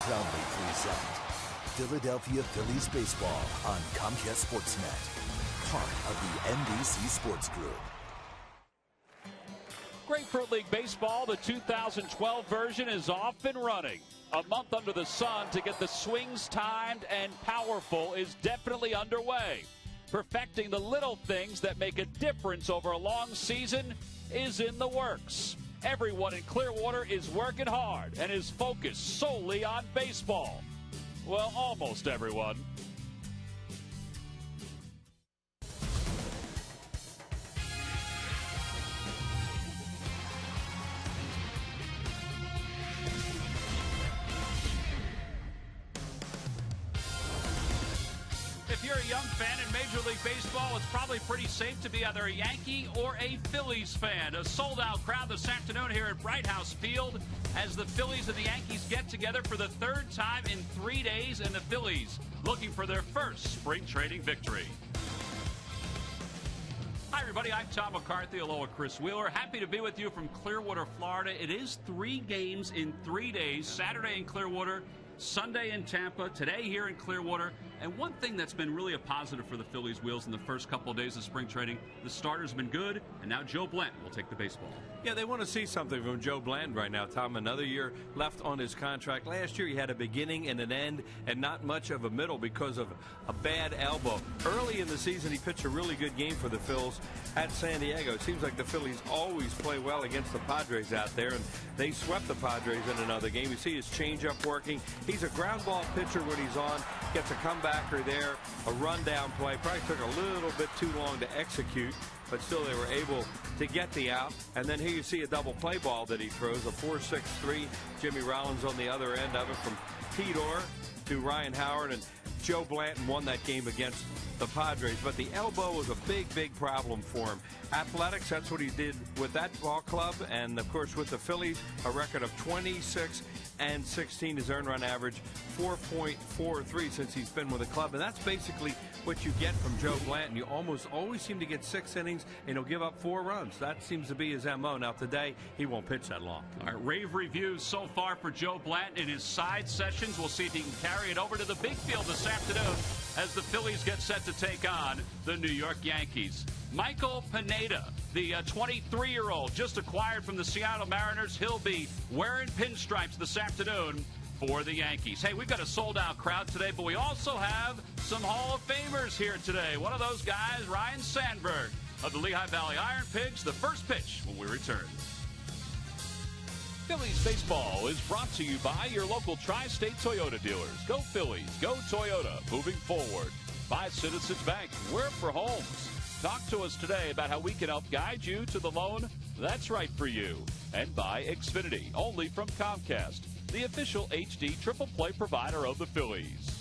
proudly present Philadelphia Phillies baseball on Comcast Sportsnet, part of the NBC Sports Group. Grapefruit League Baseball, the 2012 version, is off and running. A month under the sun to get the swings timed and powerful is definitely underway. Perfecting the little things that make a difference over a long season is in the works. Everyone in Clearwater is working hard and is focused solely on baseball. Well, almost everyone. If you're a young fan in Major League Baseball, it's probably pretty safe to be either a Yankee or a Phillies fan. A sold-out crowd this afternoon here at Bright House Field as the Phillies and the Yankees get together for the third time in 3 days, and the Phillies looking for their first spring training victory. Hi, everybody. I'm Tom McCarthy, along with Chris Wheeler. Happy to be with you from Clearwater, Florida. It is 3 games in 3 days, Saturday in Clearwater, Sunday in Tampa, today here in Clearwater. And one thing that's been really a positive for the Phillies wheels in the first couple of days of spring training, the starter's been good, and now Joe Blanton will take the baseball. Yeah, they want to see something from Joe Blanton right now, Tom. Another year left on his contract. Last year he had a beginning and an end and not much of a middle because of a bad elbow. Early in the season he pitched a really good game for the Phils at San Diego. It seems like the Phillies always play well against the Padres out there, and they swept the Padres in another game. You see his changeup working. He's a ground ball pitcher when he's on, gets a comebacker there, a rundown play. Probably took a little bit too long to execute, but still they were able to get the out. And then here you see a double play ball that he throws, a 4-6-3. Jimmy Rollins on the other end of it from Pete Orr to Ryan Howard, and Joe Blanton won that game against the Padres. But the elbow was a big, big problem for him. Athletics, that's what he did with that ball club, and of course with the Phillies, a record of 26-16. His earned run average 4.43 since he's been with the club, and that's basically what you get from Joe Blanton. You almost always seem to get 6 innings, and he'll give up 4 runs. That seems to be his MO. Now today, he won't pitch that long. All right, rave reviews so far for Joe Blanton in his side sessions. We'll see if he can carry it over to the big field this afternoon as the Phillies get set to take on the New York Yankees. Michael Pineda, the 23-year-old just acquired from the Seattle Mariners, he'll be wearing pinstripes this afternoon for the Yankees. Hey, we've got a sold-out crowd today, but we also have some Hall of Famers here today. One of those guys, Ryan Sandberg of the Lehigh Valley Iron Pigs. The first pitch when we return. Phillies baseball is brought to you by your local Tri-State Toyota dealers. Go Phillies, go Toyota, moving forward. By Citizens Bank, we're for homes. Talk to us today about how we can help guide you to the loan that's right for you. And by Xfinity, only from Comcast, the official HD triple play provider of the Phillies.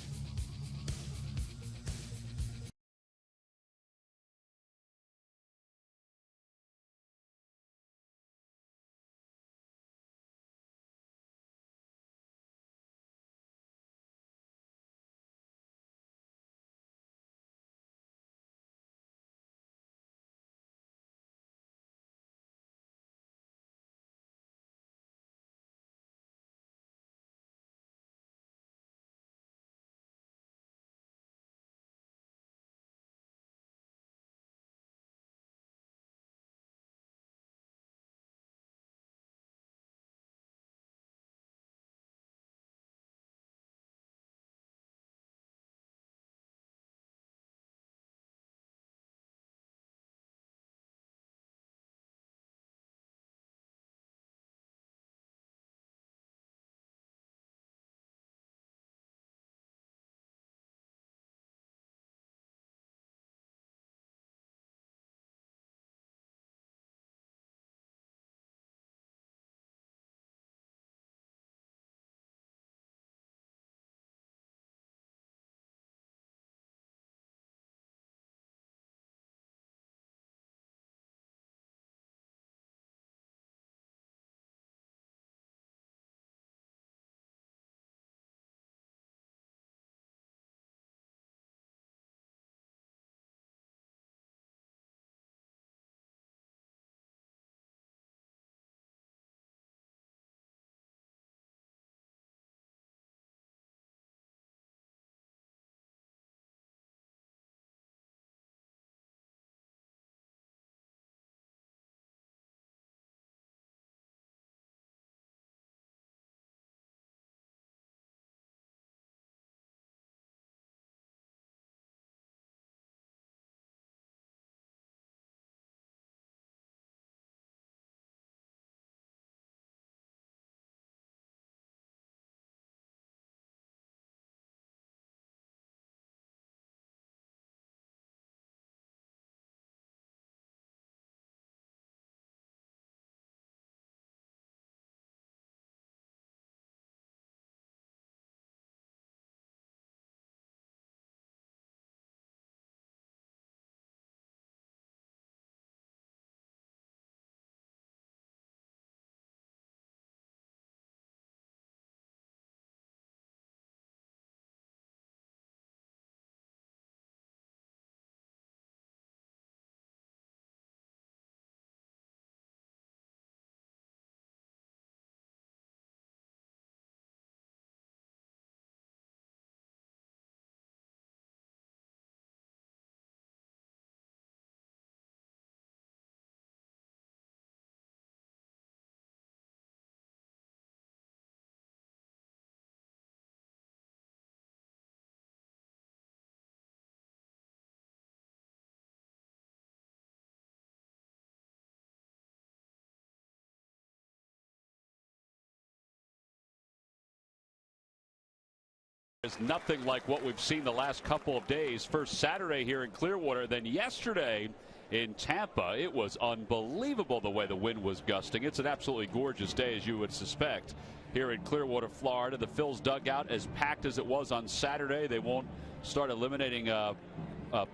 It's nothing like what we've seen the last couple of days. First Saturday here in Clearwater, then yesterday in Tampa. It was unbelievable the way the wind was gusting. It's an absolutely gorgeous day, as you would suspect, here in Clearwater, Florida. The Phil's dugout as packed as it was on Saturday. They won't start eliminating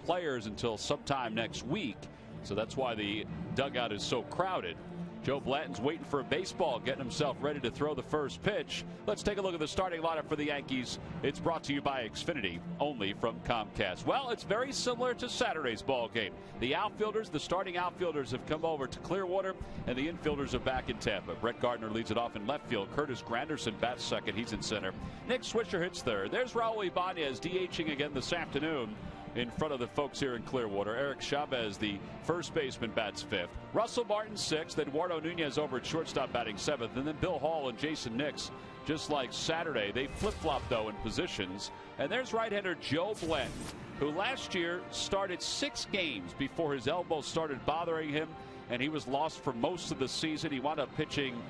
players until sometime next week, so that's why the dugout is so crowded. Joe Blanton's waiting for a baseball, getting himself ready to throw the first pitch. Let's take a look at the starting lineup for the Yankees. It's brought to you by Xfinity, only from Comcast. Well, it's very similar to Saturday's ball game. The outfielders, the starting outfielders, have come over to Clearwater, and the infielders are back in Tampa. Brett Gardner leads it off in left field. Curtis Granderson bats second. He's in center. Nick Swisher hits third. There's Raul Ibanez DHing again this afternoon in front of the folks here in Clearwater. Eric Chavez, the first baseman, bats fifth. Russell Martin sixth. Eduardo Nunez over at shortstop batting seventh. And then Bill Hall and Jason Nix, just like Saturday. They flip-flop, though, in positions. And there's right-hander Joe Blanton, who last year started 6 games before his elbow started bothering him, and he was lost for most of the season. He wound up pitching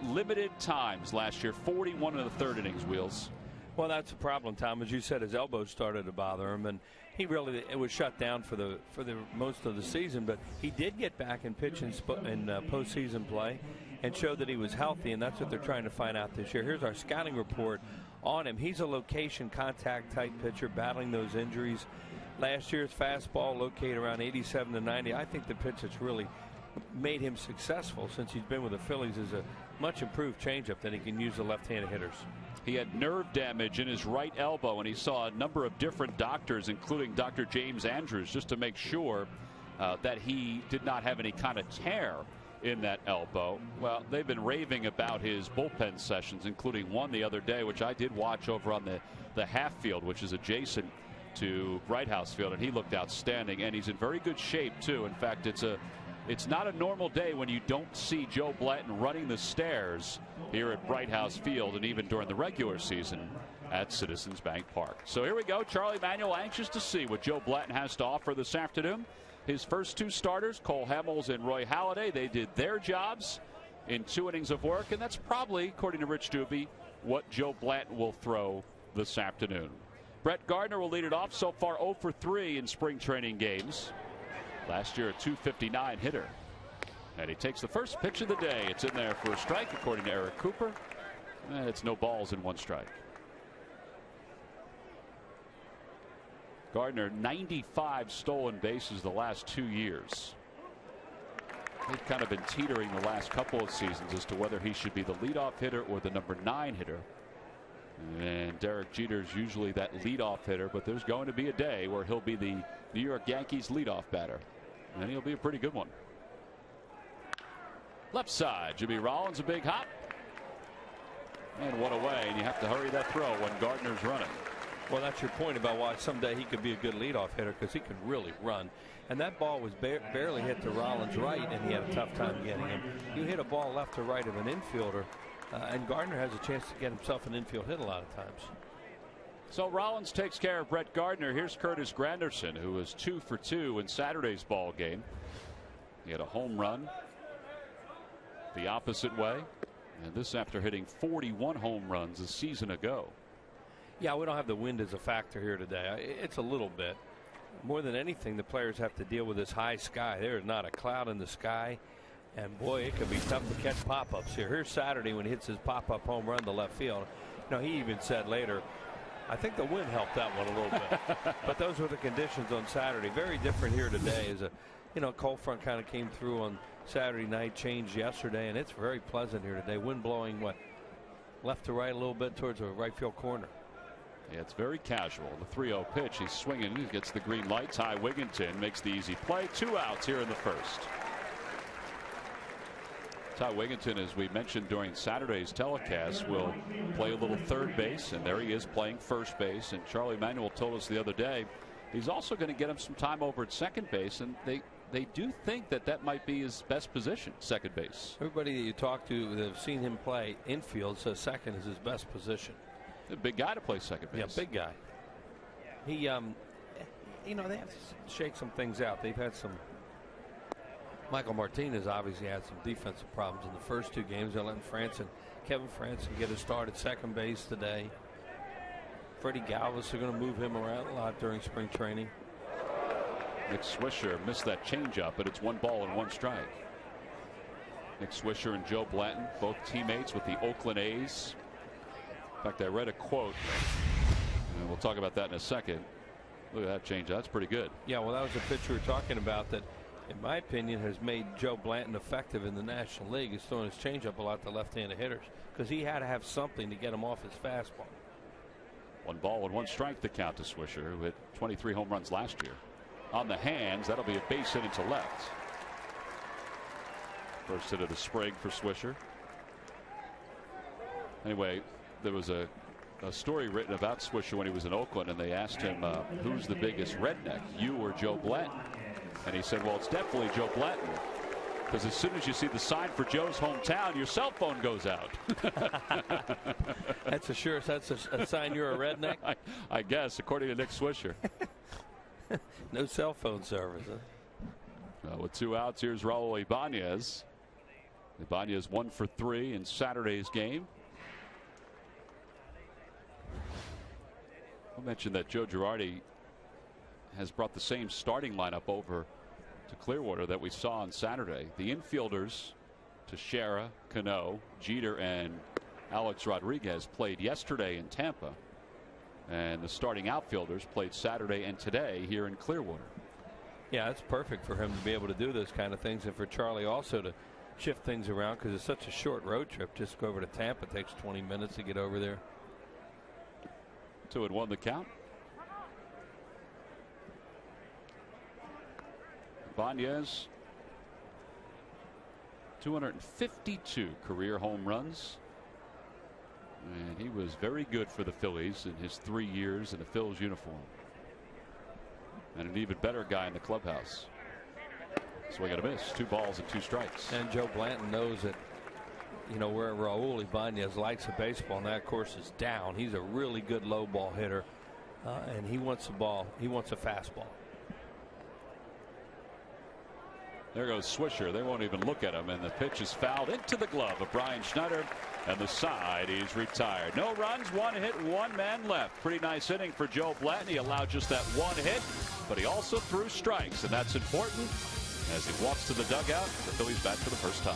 limited times last year, 41 1/3 innings, Wheels. Well, that's the problem, Tom. As you said, his elbow started to bother him, and it was shut down for the most of the season. But he did get back and pitch in postseason play, and showed that he was healthy, and that's what they're trying to find out this year. Here's our scouting report on him. He's a location contact type pitcher, battling those injuries. Last year's fastball located around 87 to 90. I think the pitch that's really made him successful since he's been with the Phillies is a much improved changeup that he can use the left-handed hitters. He had nerve damage in his right elbow, and he saw a number of different doctors, including Dr. James Andrews, just to make sure that he did not have any kind of tear in that elbow. Well, they've been raving about his bullpen sessions, including one the other day, which I did watch over on the half field, which is adjacent to Bright House Field, and he looked outstanding, and he's in very good shape, too. In fact, it's not a normal day when you don't see Joe Blanton running the stairs here at Bright House Field, and even during the regular season at Citizens Bank Park. So here we go. Charlie Manuel anxious to see what Joe Blanton has to offer this afternoon. His first 2 starters, Cole Hamels and Roy Halladay, they did their jobs in 2 innings of work, and that's probably, according to Rich Doobie, what Joe Blanton will throw this afternoon. Brett Gardner will lead it off. So far 0 for 3 in spring training games. Last year a .259 hitter. And he takes the first pitch of the day. It's in there for a strike, according to Eric Cooper. And it's no balls in 1 strike. Gardner, 95 stolen bases the last 2 years. They've kind of been teetering the last couple of seasons as to whether he should be the leadoff hitter or the number 9 hitter. And Derek Jeter's usually that leadoff hitter, but there's going to be a day where he'll be the New York Yankees leadoff batter. And he'll be a pretty good one. Left side, Jimmy Rollins, a big hop. And one away, and you have to hurry that throw when Gardner's running. Well, that's your point about why someday he could be a good leadoff hitter, because he can really run. And that ball was barely hit to Rollins' right, and he had a tough time getting him. You hit a ball left to right of an infielder, and Gardner has a chance to get himself an infield hit a lot of times. So Rollins takes care of Brett Gardner. Here's Curtis Granderson, who was 2 for 2 in Saturday's ball game. He had a home run the opposite way, and this after hitting 41 home runs a season ago. Yeah, we don't have the wind as a factor here today. It's a little bit. More than anything, the players have to deal with this high sky. There is not a cloud in the sky, and boy, it can be tough to catch pop-ups here. Here's Saturday when he hits his pop-up home run to left field. You know, he even said later, I think the wind helped that one a little bit. But those were the conditions on Saturday. Very different here today. As a cold front kind of came through on Saturday night, changed yesterday, and it's very pleasant here today. Wind blowing left to right a little bit towards the right field corner. Yeah, it's very casual. The 3-0 pitch. He's swinging. He gets the green light. Ty Wigginton makes the easy play. 2 outs here in the first. Ty Wigginton, as we mentioned during Saturday's telecast, will play a little third base, and there he is playing first base. And Charlie Manuel told us the other day he's also going to get him some time over at second base, and they do think that might be his best position, second base. Everybody that you talk to that have seen him play infield says second is his best position. A big guy to play second base. Yeah, big guy. He, they have to shake some things out. They've had some. Michael Martinez obviously had some defensive problems in the first 2 games. They're letting Kevin Franson get a start at second base today. Freddie Galvis are going to move him around a lot during spring training. Nick Swisher missed that changeup, but it's 1 ball and 1 strike. Nick Swisher and Joe Blanton, both teammates with the Oakland A's. In fact, I read a quote, and we'll talk about that in a second. Look at that changeup. That's pretty good. Yeah, well, that was a pitcher we were talking about that, in my opinion, has made Joe Blanton effective in the National League. He's throwing his changeup a lot to left-handed hitters because he had to have something to get him off his fastball. 1 ball and 1 strike to count to Swisher, who hit 23 home runs last year. On the hands, that'll be a base hit into left. First hit of the spring for Swisher. Anyway, there was a story written about Swisher when he was in Oakland, and they asked him, who's the biggest redneck, you or Joe Blanton? And he said, well, it's definitely Joe Blanton, because as soon as you see the sign for Joe's hometown, your cell phone goes out. That's a sign you're a redneck? I guess, according to Nick Swisher. No cell phone service, huh? With 2 outs, here's Raul Ibanez. Ibanez 1 for 3 in Saturday's game. I mentioned that Joe Girardi has brought the same starting lineup over to Clearwater that we saw on Saturday. The infielders, Teixeira, Cano, Jeter, and Alex Rodriguez played yesterday in Tampa. And the starting outfielders played Saturday and today here in Clearwater. Yeah, it's perfect for him to be able to do those kind of things, and for Charlie also to shift things around because it's such a short road trip. Just go over to Tampa. It takes 20 minutes to get over there. 2-1 the count. Ibanez, 252 career home runs. And he was very good for the Phillies in his 3 years in the Phillies uniform. And an even better guy in the clubhouse. Swing and a miss. 2 balls and 2 strikes. And Joe Blanton knows that, you know, where Raul Ibanez likes a baseball, and that course is down. He's a really good low ball hitter, and he wants the ball. He wants a fastball. There goes Swisher. They won't even look at him, and the pitch is fouled into the glove of Brian Schneider, and the side is retired. No runs, 1 hit, 1 man left. Pretty nice inning for Joe Blanton. He allowed just that 1 hit, but he also threw strikes, and that's important. As he walks to the dugout, the Phillies bat for the first time.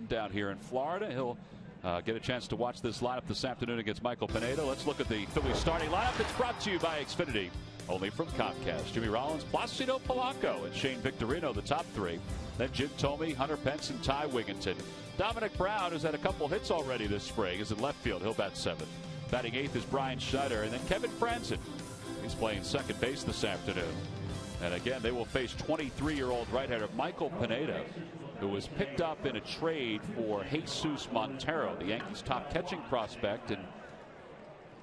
Down here in Florida, he'll get a chance to watch this lineup this afternoon against Michael Pineda. Let's look at the Phillies starting lineup. It's brought to you by Xfinity, only from Comcast. Jimmy Rollins, Placido Polanco, and Shane Victorino, the top 3. Then Jim Thome, Hunter Pence, and Ty Wigginton. Dominic Brown, who's had a couple hits already this spring, is in left field. He'll bat 7th. Batting 8th is Brian Schneider, and then Kevin Franzen. He's playing second base this afternoon. And again, they will face 23-year-old right-hander Michael Pineda, who was picked up in a trade for Jesus Montero, the Yankees' top catching prospect. And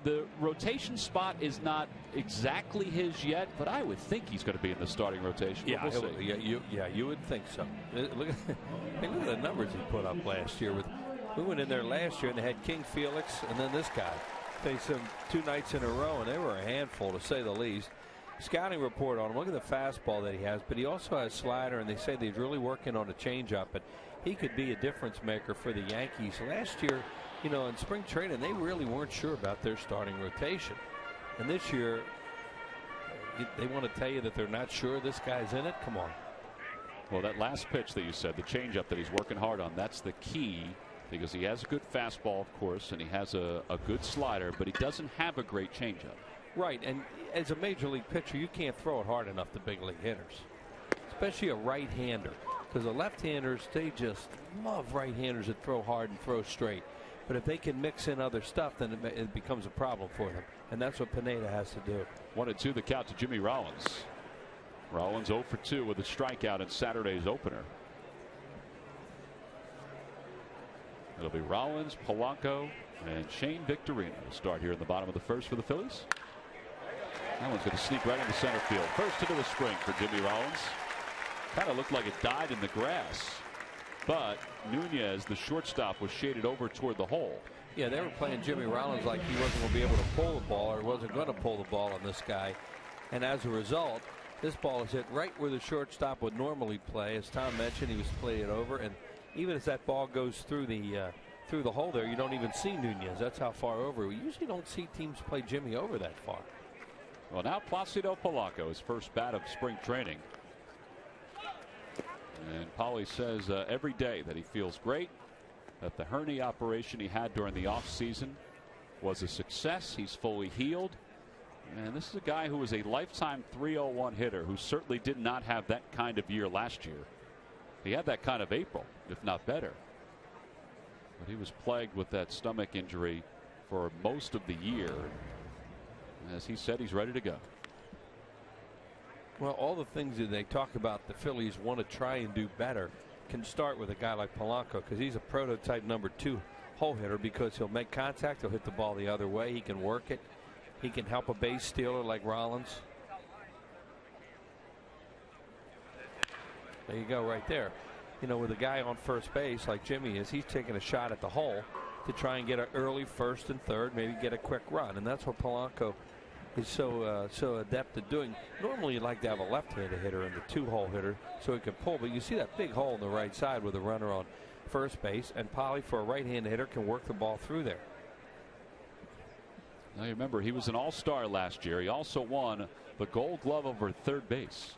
the rotation spot is not exactly his yet, but I would think he's going to be in the starting rotation. Yeah, we'll see. you would think so. Look at the numbers he put up last year. We went in there last year and they had King Felix and then this guy. Faced him 2 nights in a row, and they were a handful to say the least. scouting report on him. Look at the fastball that he has, but he also has slider, and they say that he's really working on a changeup. But he could be a difference maker for the Yankees. Last year, you know, in spring training, they really weren't sure about their starting rotation. And this year, they want to tell you that they're not sure this guy's in it. Come on. Well, that last pitch that you said, the changeup that he's working hard on, that's the key, because he has a good fastball, of course, and he has a good slider, but he doesn't have a great changeup. Right, and as a major league pitcher, you can't throw it hard enough to big league hitters, especially a right-hander, because the left-handers, they just love right-handers that throw hard and throw straight. But if they can mix in other stuff, then it becomes a problem for them, and that's what Pineda has to do. 1-2 the count to Jimmy Rollins. Rollins 0 for 2 with a strikeout in Saturday's opener. It'll be Rollins, Polanco, and Shane Victorino will start here in the bottom of the first for the Phillies. That one's going to sneak right into center field. First into the spring for Jimmy Rollins. Kind of looked like it died in the grass. But Nunez, the shortstop, was shaded over toward the hole. Yeah, they were playing Jimmy Rollins like he wasn't going to be able to pull the ball, or wasn't going to pull the ball on this guy. And as a result, this ball is hit right where the shortstop would normally play. As Tom mentioned, he was playing it over. And even as that ball goes through the hole there, you don't even see Nunez. That's how far over. We usually don't see teams play Jimmy over that far. Well, now Placido Polanco, his first bat of spring training. And Paulie says every day that he feels great, that the hernia operation he had during the offseason was a success. He's fully healed. And this is a guy who was a lifetime .301 hitter who certainly did not have that kind of year last year. He had that kind of April, if not better. But he was plagued with that stomach injury for most of the year. As he said, he's ready to go. Well, all the things that they talk about the Phillies want to try and do better can start with a guy like Polanco, because he's a prototype number 2 hole hitter, because he'll make contact, he'll hit the ball the other way, he can work it, he can help a base stealer like Rollins. There you go, right there. You know, with a guy on first base like Jimmy is, he's taking a shot at the hole to try and get an early first and third, maybe get a quick run, and that's what Polanco is so adept at doing. Normally you'd like to have a left-handed hitter and the 2-hole hitter so he can pull, but you see that big hole on the right side with a runner on first base, and Polly, for a right-handed hitter, can work the ball through there. Now you remember, he was an all-star last year. He also won the Gold Glove over third base,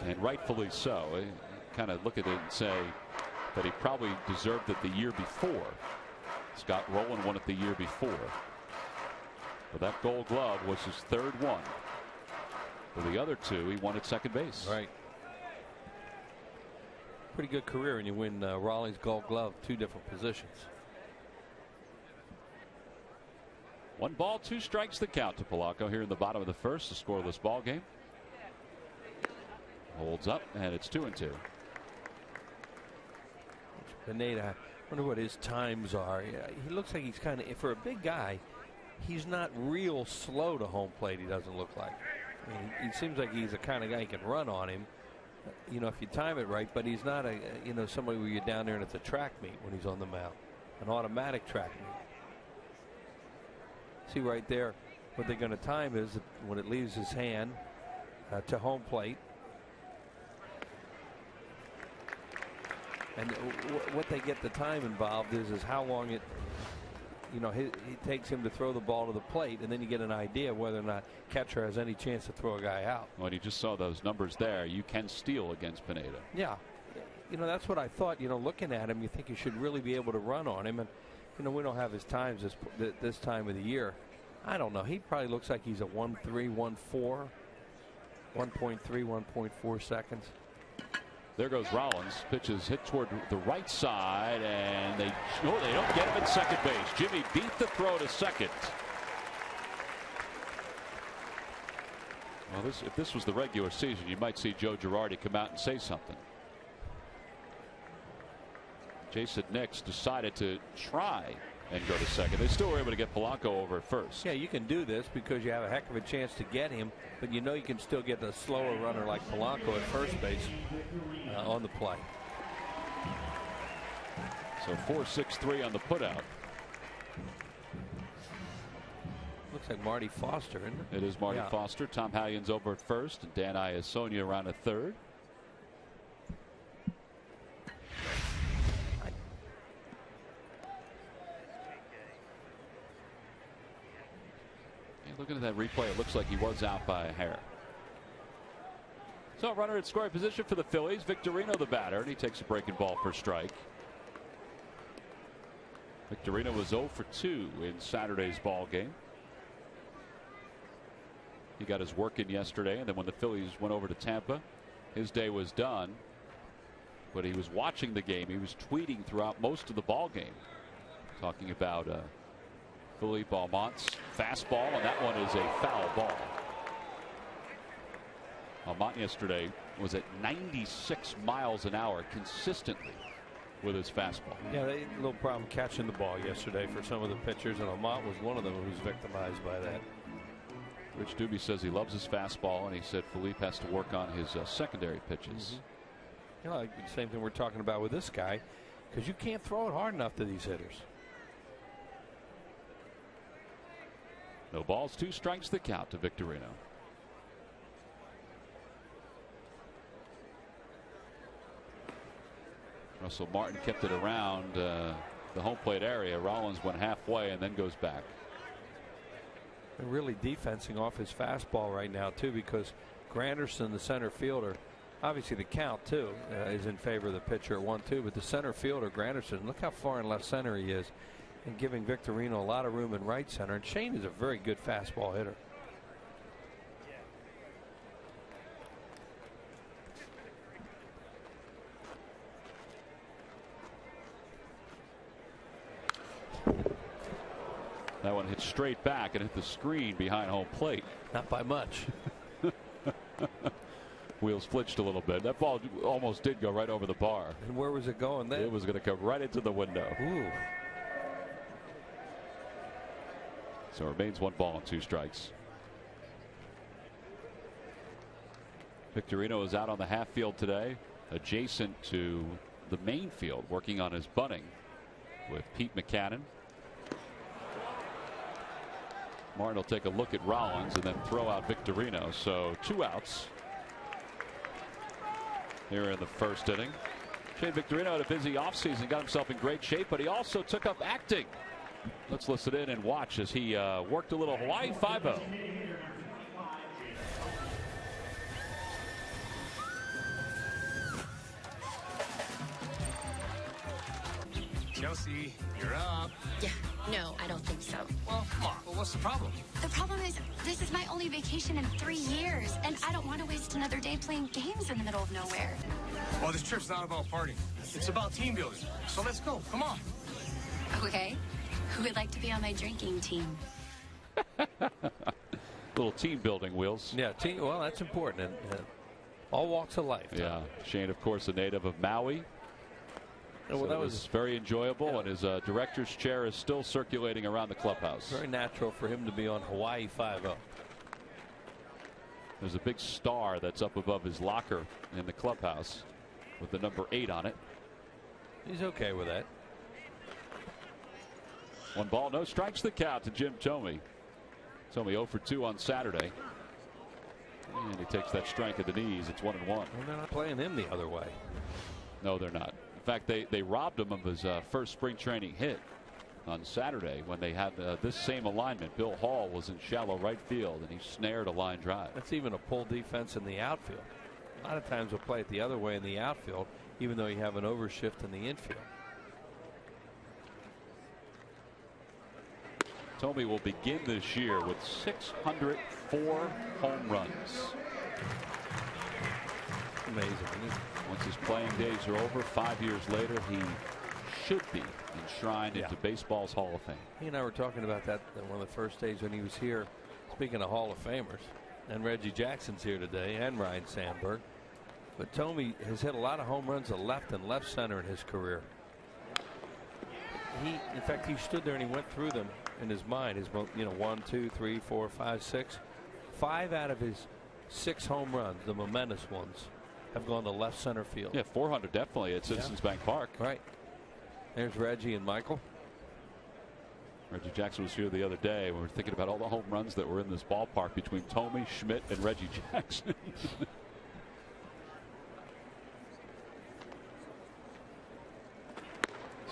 and rightfully so. You kind of look at it and say that he probably deserved it the year before. Scott Rowland won it the year before. But that Gold Glove was his third one. For the other 2, he won at second base. Right. Pretty good career, and you win Raleigh's Gold Glove, 2 different positions. 1 ball, 2 strikes the count to Polanco here in the bottom of the first. A scoreless ball game. Holds up, and it's 2-2. Pineda, I wonder what his times are. Yeah, he looks like he's kind of, for a big guy, he's not real slow to home plate. He doesn't look like. I mean, he seems like he's the kind of guy who can run on him, you know, if you time it right. But he's not somebody where you're down there and it's a track meet when he's on the mound, an automatic track meet. See right there, what they're going to time is when it leaves his hand to home plate. And what they get the time involved is how long it, he takes him to throw the ball to the plate, and then you get an idea of whether or not catcher has any chance to throw a guy out. Well, you just saw those numbers there. You can steal against Pineda. Yeah, that's what I thought. Looking at him, you think you should really be able to run on him, and we don't have his times this time of the year. I don't know. He probably looks like he's a 1.3, 1.4, 1.3, 1.4 seconds. There goes Rollins. Pitches hit toward the right side, and they don't get him at second base. Jimmy beat the throw to second. Well, if this was the regular season, you might see Joe Girardi come out and say something. Jason Nix decided to try and go to second. They still were able to get Polanco over at first. Yeah, you can do this because you have a heck of a chance to get him, but you can still get a slower runner like Polanco at first base on the play. So 4-6-3 on the putout. Looks like Marty Foster, isn't it? It is Marty Foster. Tom Hallion's over at first, and Dan Iasonia around at third. Looking at that replay, it looks like he was out by a hair. So runner at scoring position for the Phillies. Victorino the batter, and he takes a breaking ball for strike. Victorino was 0 for 2 in Saturday's ball game. He got his work in yesterday, and then when the Phillies went over to Tampa, his day was done. But he was watching the game. He was tweeting throughout most of the ball game, talking about Philippe Almont's fastball, and that one is a foul ball. Almont yesterday was at 96 miles an hour consistently with his fastball. Yeah, they had a little problem catching the ball yesterday for some of the pitchers, and Almont was one of them who was victimized by that. Rich Doobie says he loves his fastball, and he said Philippe has to work on his secondary pitches. You know, like the same thing we're talking about with this guy, because you can't throw it hard enough to these hitters. No balls, 2 strikes the count to Victorino. Russell Martin kept it around the home plate area. Rollins went halfway and then goes back. They're really defensing off his fastball right now, too, because Granderson, the center fielder, obviously the count, too, is in favor of the pitcher at 1-2. But the center fielder, Granderson, look how far in left center he is, and giving Victorino a lot of room in right center. And Shane is a very good fastball hitter. That one hit straight back and hit the screen behind home plate. Not by much. Wheels flinched a little bit. That ball almost did go right over the bar. And where was it going then? It was going to come right into the window. Ooh. So it remains 1 ball and 2 strikes. Victorino is out on the half field today, adjacent to the main field, working on his bunting with Pete McCannon. Martin will take a look at Rollins and then throw out Victorino. So 2 outs here in the first inning. Shane Victorino had a busy offseason, got himself in great shape, but he also took up acting. Let's listen in and watch as he worked a little Hawaii 5-0. Chelsea, you're up. Yeah, no, I don't think so. Well, come on. Well, what's the problem? The problem is, this is my only vacation in 3 years, and I don't want to waste another day playing games in the middle of nowhere. Well, this trip's not about partying. It's about team building. So let's go. Come on. Okay. Who would like to be on my drinking team? Little team building, Wheels. Yeah, team. Well, that's important. And all walks of life. Yeah. Shane, of course, a native of Maui. Well, so that was very enjoyable, and his director's chair is still circulating around the clubhouse. Very natural for him to be on Hawaii 5-0. There's a big star that's up above his locker in the clubhouse with the number 8 on it. He's okay with that. 1 ball, no strikes the count to Jim Thome. Thome 0 for 2 on Saturday. And he takes that strike at the knees. It's 1-1. Well, they're not playing him the other way. No, they're not. In fact, they robbed him of his first spring training hit on Saturday when they had this same alignment. Bill Hall was in shallow right field, and he snared a line drive. That's even a pull defense in the outfield. A lot of times we'll play it the other way in the outfield, even though you have an overshift in the infield. Thome will begin this year with 604 home runs. Amazing. Once his playing days are over, 5 years later, he should be enshrined into baseball's Hall of Fame. He and I were talking about that one of the first days when he was here. Speaking of Hall of Famers, and Reggie Jackson's here today, and Ryan Sandberg. But Thome has hit a lot of home runs to left and left center in his career. In fact, he stood there and he went through them in his mind. His, 1, 2, 3, 4, 5, 6. 5 out of his 6 home runs, the momentous ones, have gone to left center field. Yeah, 400 definitely at Citizens Bank Park. Right. There's Reggie and Michael. Reggie Jackson was here the other day. We were thinking about all the home runs that were in this ballpark between Tomey, Schmidt, and Reggie Jackson.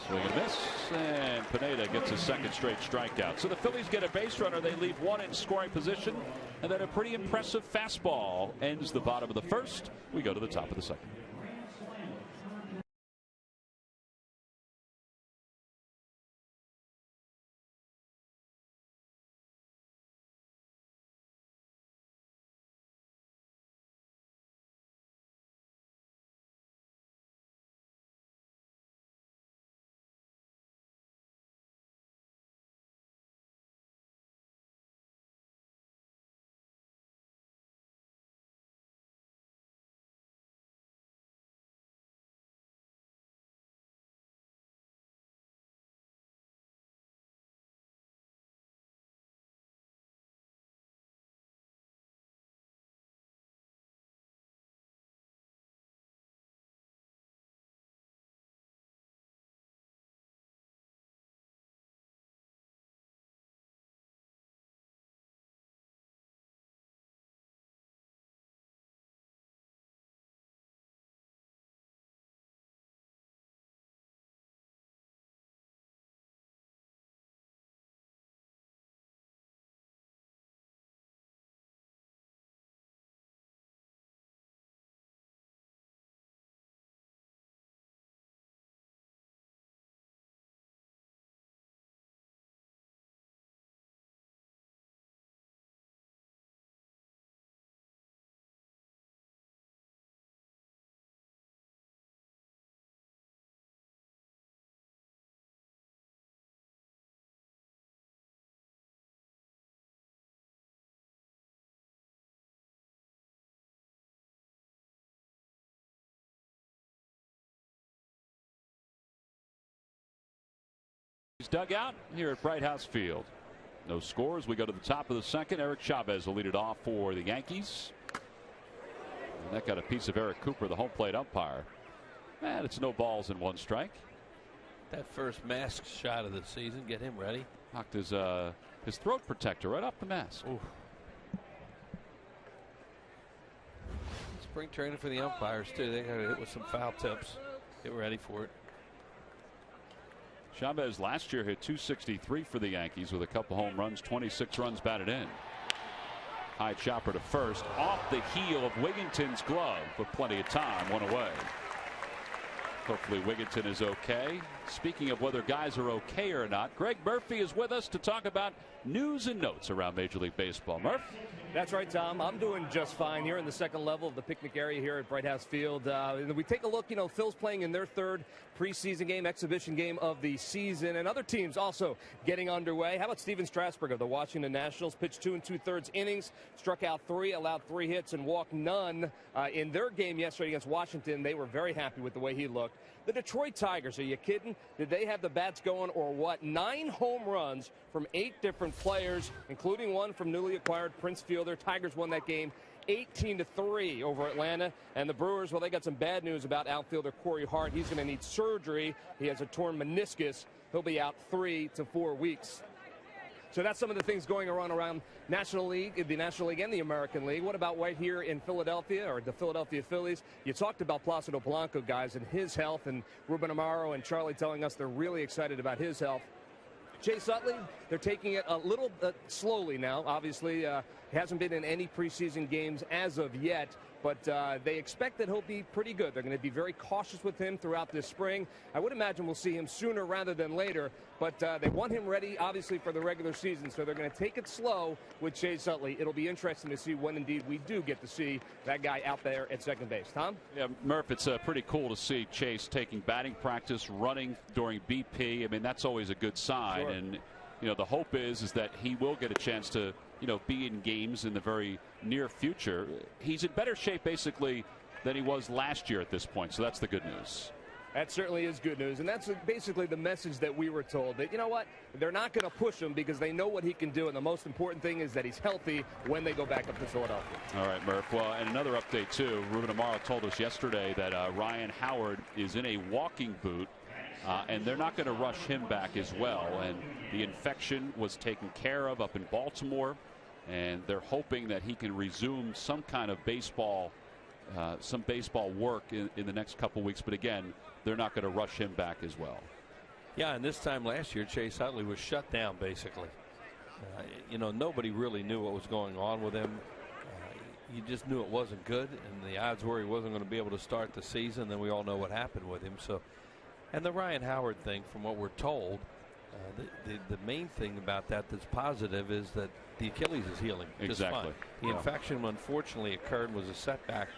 Swing and miss, and Pineda gets his second straight strikeout. So the Phillies get a base runner. They leave one in scoring position, and then a pretty impressive fastball ends the bottom of the first. We go to the top of the second. Dugout here at Bright House Field. No scores. We go to the top of the second. Eric Chavez will lead it off for the Yankees. And that got a piece of Eric Cooper, the home plate umpire. And it's no balls and one strike. That first mask shot of the season, get him ready. Knocked his throat protector right off the mask. Ooh. Spring training for the umpires too. They got to hit with some foul tips. Get ready for it. Chavez last year hit .263 for the Yankees with a couple home runs, 26 runs batted in. High chopper to first, off the heel of Wigginton's glove, but plenty of time, one away. Hopefully Wigginton is okay. Speaking of whether guys are okay or not, Greg Murphy is with us to talk about news and notes around Major League Baseball. Murph? That's right, Tom. I'm doing just fine here in the second level of the picnic area here at Bright House Field. And we take a look, Phil's playing in their third preseason game, exhibition game of the season, and other teams also getting underway. How about Steven Strasburg of the Washington Nationals? Pitched 2 2/3 innings, struck out 3, allowed 3 hits, and walked none in their game yesterday against Washington. They were very happy with the way he looked. The Detroit Tigers, are you kidding? Did they have the bats going or what? 9 home runs from 8 different players, including one from newly acquired Prince Fielder. Tigers won that game 18-3 over Atlanta. And the Brewers, well, they got some bad news about outfielder Corey Hart. He's going to need surgery. He has a torn meniscus. He'll be out 3 to 4 weeks. So that's some of the things going around National League, the National League and the American League. What about right here in Philadelphia, or the Philadelphia Phillies? You talked about Placido Blanco, guys, and his health, and Ruben Amaro and Charlie telling us they're really excited about his health. Chase Utley, they're taking it a little slowly now. Obviously, he hasn't been in any preseason games as of yet, but they expect that he'll be pretty good. They're going to be very cautious with him throughout this spring. I would imagine we'll see him sooner rather than later, but they want him ready, obviously, for the regular season, so they're going to take it slow with Chase Utley. It'll be interesting to see when, indeed, we do get to see that guy out there at second base. Tom? Yeah, Murph, it's pretty cool to see Chase taking batting practice, running during BP. I mean, that's always a good sign. Sure. And, the hope is that he will get a chance to, be in games in the very near future. He's in better shape, basically, than he was last year at this point. So that's the good news. That certainly is good news, and that's basically the message that we were told, that, you know what, they're not going to push him because they know what he can do, and the most important thing is that he's healthy when they go back up to Philadelphia. All right, Murph. Well, and another update, too. Ruben Amaro told us yesterday that Ryan Howard is in a walking boot. And they're not going to rush him back as well. And the infection was taken care of up in Baltimore, and they're hoping that he can resume some kind of baseball, some baseball work in the next couple weeks. But again, they're not going to rush him back as well. Yeah, and this time last year, Chase Utley was shut down basically. Nobody really knew what was going on with him. You just knew it wasn't good, and the odds were he wasn't going to be able to start the season. Then we all know what happened with him. So, and the Ryan Howard thing, from what we're told, the main thing about that's positive is that the Achilles is healing just fine. The infection, unfortunately, occurred, was a setback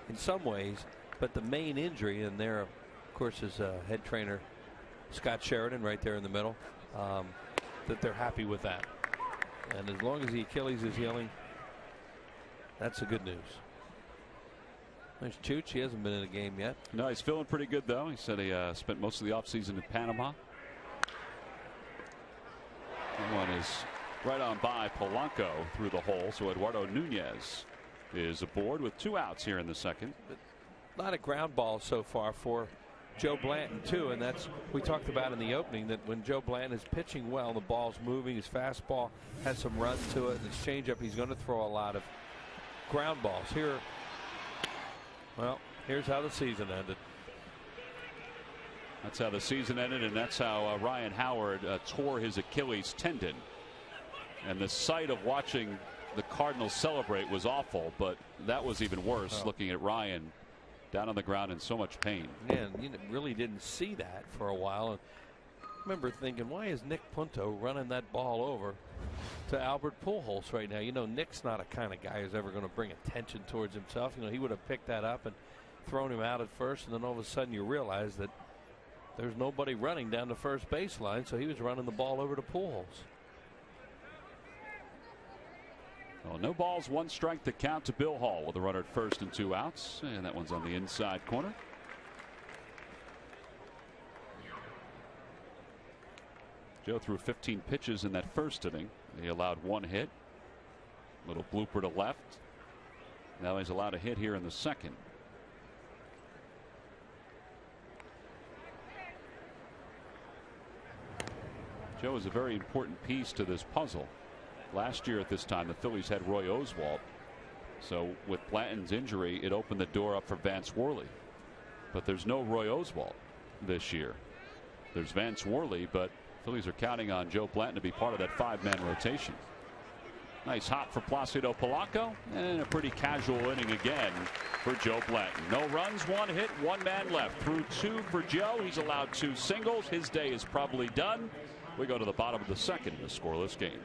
in some ways, but the main injury, and there, of course, is head trainer Scott Sheridan right there in the middle, that they're happy with that. And as long as the Achilles is healing, that's the good news. There's Chooch. He hasn't been in a game yet. No, he's feeling pretty good, though. He said he spent most of the offseason in Panama. That one is right on by Polanco through the hole. So Eduardo Nunez is aboard with 2 outs here in the second. A lot of ground balls so far for Joe Blanton, too, and that's we talked about in the opening, that when Joe Blanton is pitching well, the ball's moving, his fastball has some run to it, and his changeup, he's going to throw a lot of ground balls. Here's how the season ended. That's how the season ended, and that's how Ryan Howard tore his Achilles tendon. And the sight of watching the Cardinals celebrate was awful, but that was even worse, looking at Ryan down on the ground in so much pain. Man, you really didn't see that for a while. And I remember thinking, why is Nick Punto running that ball over to Albert Pujols right now? Nick's not a kind of guy who's ever going to bring attention towards himself. He would have picked that up and thrown him out at first, and then all of a sudden you realize that there's nobody running down the first baseline, so he was running the ball over to Pujols. Well, no balls, 1 strike to count to Bill Hall with a runner at first and 2 outs, and that one's on the inside corner. Joe threw 15 pitches in that first inning. He allowed 1 hit. Little blooper to left. Now he's allowed a hit here in the second. Joe is a very important piece to this puzzle. Last year at this time, the Phillies had Roy Oswalt. So with Blanton's injury, it opened the door up for Vance Worley. But there's no Roy Oswalt this year. There's Vance Worley, but Phillies are counting on Joe Blanton to be part of that 5-man rotation. Nice hop for Placido Polanco, and a pretty casual inning again for Joe Blanton. No runs, 1 hit, 1 man left. Through 2 for Joe. He's allowed 2 singles. His day is probably done. We go to the bottom of the second in a scoreless game.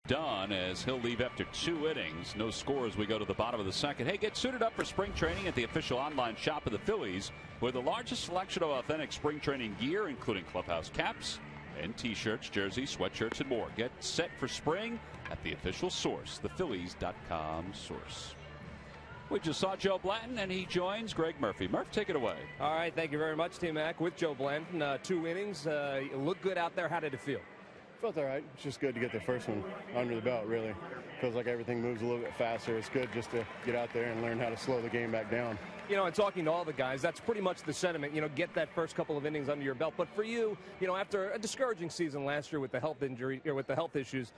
Done as he'll leave after 2 innings. No score as we go to the bottom of the second. Hey, get suited up for spring training at the official online shop of the Phillies, with the largest selection of authentic spring training gear, including clubhouse caps and t-shirts, jerseys, sweatshirts, and more. Get set for spring at the official source, thephillies.com source. We just saw Joe Blanton, and he joins Greg Murphy. Murph, take it away. All right, thank you very much, T-Mac. With Joe Blanton, 2 innings. You look good out there. How did it feel? Felt all right. It's just good to get the first one under the belt, really. Feels like everything moves a little bit faster. It's good just to get out there and learn how to slow the game back down. You know, and talking to all the guys, that's pretty much the sentiment. You know, get that first couple of innings under your belt. But for you, you know, after a discouraging season last year with the health injury, or with the health issues,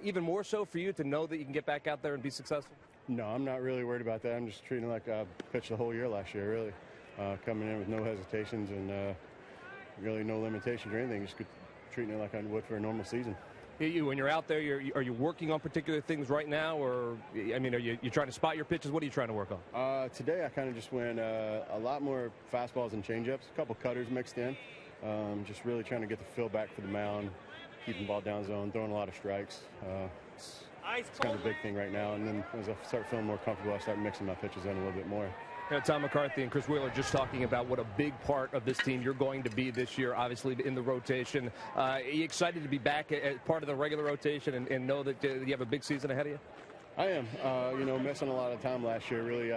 even more so for you to know that you can get back out there and be successful? No, I'm not really worried about that. I'm just treating it like I pitched the whole year last year, really. Coming in with no hesitations and really no limitations or anything. Just treating it like I would for a normal season. When you're out there, are you working on particular things right now, or I mean, are you trying to spot your pitches? What are you trying to work on? Today, I kind of just went a lot more fastballs and changeups, a couple cutters mixed in. Just really trying to get the feel back for the mound, keeping the ball down zone, throwing a lot of strikes. It's kind of a big thing right now. And then as I start feeling more comfortable, I start mixing my pitches in a little bit more. You know, Tom McCarthy and Chris Wheeler just talking about what a big part of this team you're going to be this year, obviously in the rotation. Are you excited to be back as part of the regular rotation and know that you have a big season ahead of you? I am. You know, missing a lot of time last year really,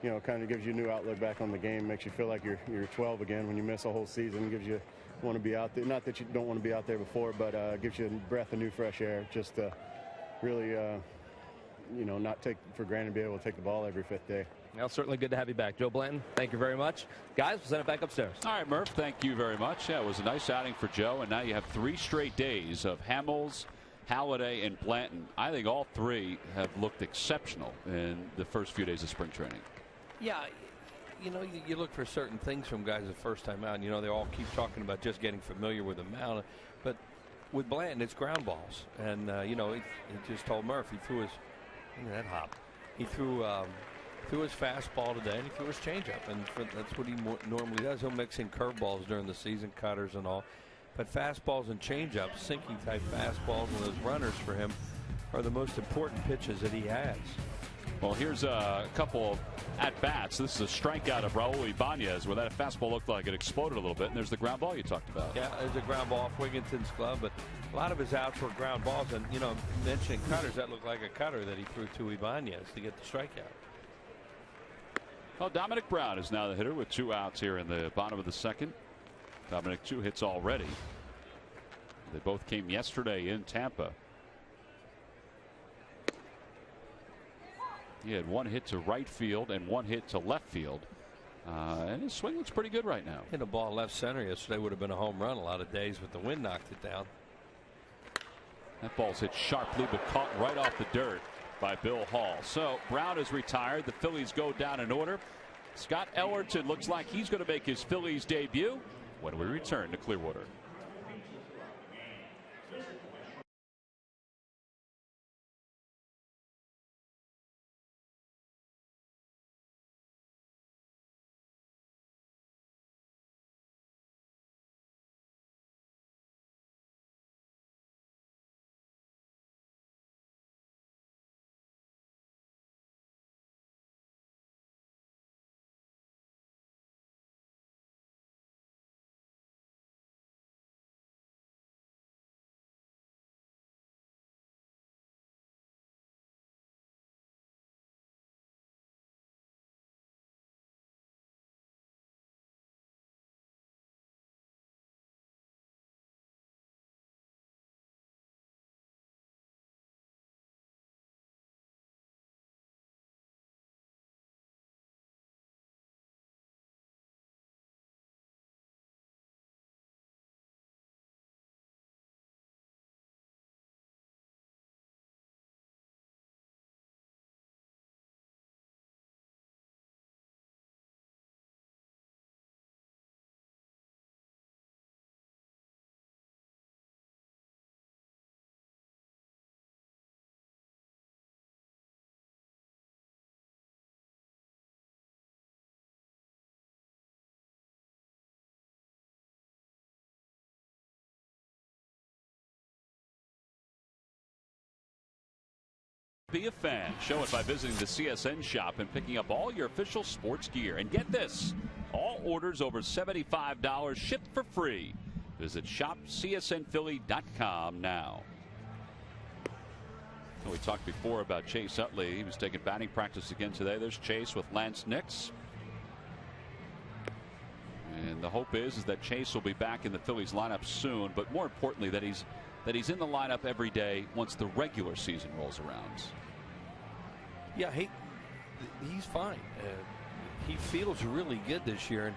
you know, kind of gives you a new outlook back on the game, makes you feel like you're 12 again when you miss a whole season, gives you want to be out there. Not that you don't want to be out there before, but gives you a breath of new fresh air. Just really, you know, not take for granted being able to take the ball every 5th day. Well, certainly good to have you back. Joe Blanton, thank you very much. Guys, we'll send it back upstairs. All right, Murph, thank you very much. Yeah, it was a nice outing for Joe, and now you have 3 straight days of Hamels, Halladay, and Blanton. I think all 3 have looked exceptional in the first few days of spring training. Yeah, you know, you look for certain things from guys the first time out. And, you know, they all keep talking about just getting familiar with the mound. But with Blanton, it's ground balls. And, you know, he just told Murph he threw his – that hop. He threw his fastball today, and he threw his changeup, and that's what he normally does. He'll mix in curveballs during the season, cutters and all, but fastballs and changeups, sinking type fastballs, and those runners for him are the most important pitches that he has. Well, here's a couple of at-bats. This is a strikeout of Raul Ibanez, where that fastball looked like it exploded a little bit, and there's the ground ball you talked about. Yeah, there's a ground ball off Wigginton's glove, but a lot of his outs were ground balls, and, you know, mentioning cutters, that looked like a cutter that he threw to Ibanez to get the strikeout. Well, Dominic Brown is now the hitter with 2 outs here in the bottom of the 2nd. Dominic, 2 hits already. They both came yesterday in Tampa. He had 1 hit to right field and 1 hit to left field. And his swing looks pretty good right now. Hit a ball left center yesterday, would have been a home run a lot of days, but the wind knocked it down. That ball's hit sharply but caught right off the dirt by Bill Hall. So Brown is retired. The Phillies go down in order. Scott Ellerton looks like he's going to make his Phillies debut when we return to Clearwater. Be a fan. Show it by visiting the CSN shop and picking up all your official sports gear. And get this, all orders over $75 shipped for free. Visit shopcsnphilly.com now. We talked before about Chase Utley. He was taking batting practice again today. There's Chase with Lance Nix. And the hope is that Chase will be back in the Phillies lineup soon, but more importantly that he's in the lineup every day once the regular season rolls around. Yeah, he's fine. He feels really good this year, and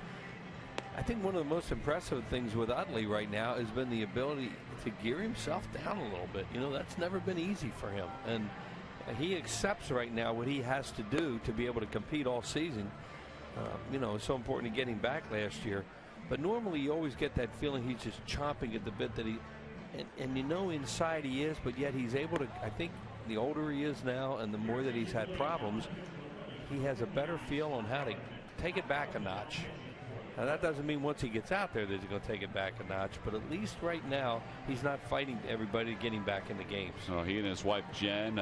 I think one of the most impressive things with Utley right now has been the ability to gear himself down a little bit. You know, that's never been easy for him, and he accepts right now what he has to do to be able to compete all season. You know, it's so important to get him back last year, but normally you always get that feeling he's just chomping at the bit that and you know inside he is, but yet he's able to. I think the older he is now and the more that he's had problems, he has a better feel on how to take it back a notch. Now that doesn't mean once he gets out there that he's going to take it back a notch, but at least right now he's not fighting everybody to get him back in the games. So he and his wife Jen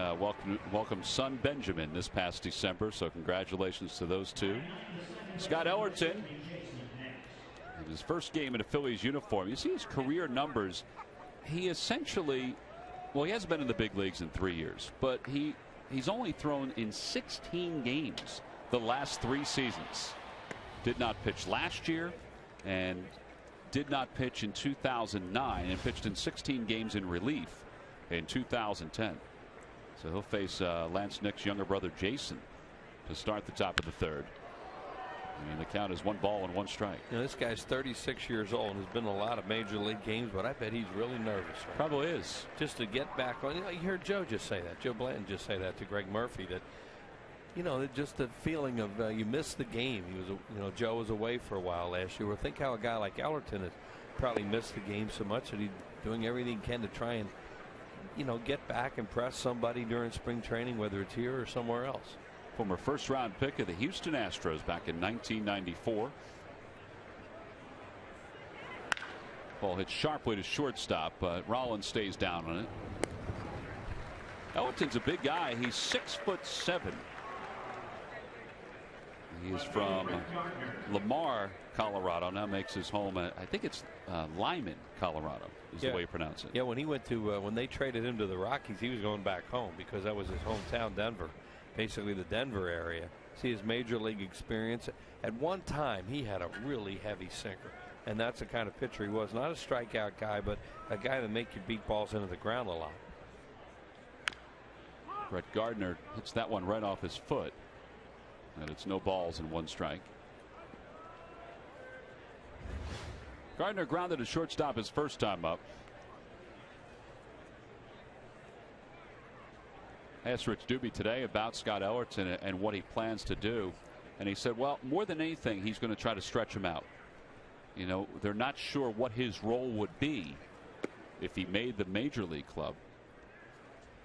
welcomed son Benjamin this past December, so congratulations to those two. Scott Ellerton, in his first game in a Phillies uniform, you see his career numbers. He essentially, well, he hasn't been in the big leagues in 3 years, but he's only thrown in 16 games the last 3 seasons. Did not pitch last year and did not pitch in 2009 and pitched in 16 games in relief in 2010. So he'll face Lance Nix's younger brother Jason to start the top of the third. And the count is 1-1 strike. You know, this guy's 36 years old and has been in a lot of major league games, but I bet he's really nervous. Right? Probably is. Just to get back on. You know, you heard Joe just say that. Joe Blanton just say that to Greg Murphy, that, you know, just the feeling of you missed the game. He was, you know, Joe was away for a while last year. Well, think how a guy like Ellerton has probably missed the game so much that he's doing everything he can to try and, you know, get back and press somebody during spring training, whether it's here or somewhere else. Former first-round pick of the Houston Astros back in 1994. Ball hits sharply to shortstop, but Rollins stays down on it. Ellerton's a big guy. He's 6'7". He is from Lamar, Colorado. Now makes his home at, I think it's Lyman, Colorado is the way you pronounce it. Yeah, when he went to when they traded him to the Rockies, he was going back home because that was his hometown, Denver, basically the Denver area. See his major league experience. At one time, he had a really heavy sinker, and that's the kind of pitcher he was. Not a strikeout guy, but a guy that make you beat balls into the ground a lot. Brett Gardner hits that one right off his foot. And it's no balls and 1 strike. Gardner grounded to shortstop his first time up. I asked Rich Doobie today about Scott Ellerton and what he plans to do. And he said, well, more than anything, he's going to try to stretch him out. You know, they're not sure what his role would be if he made the major league club.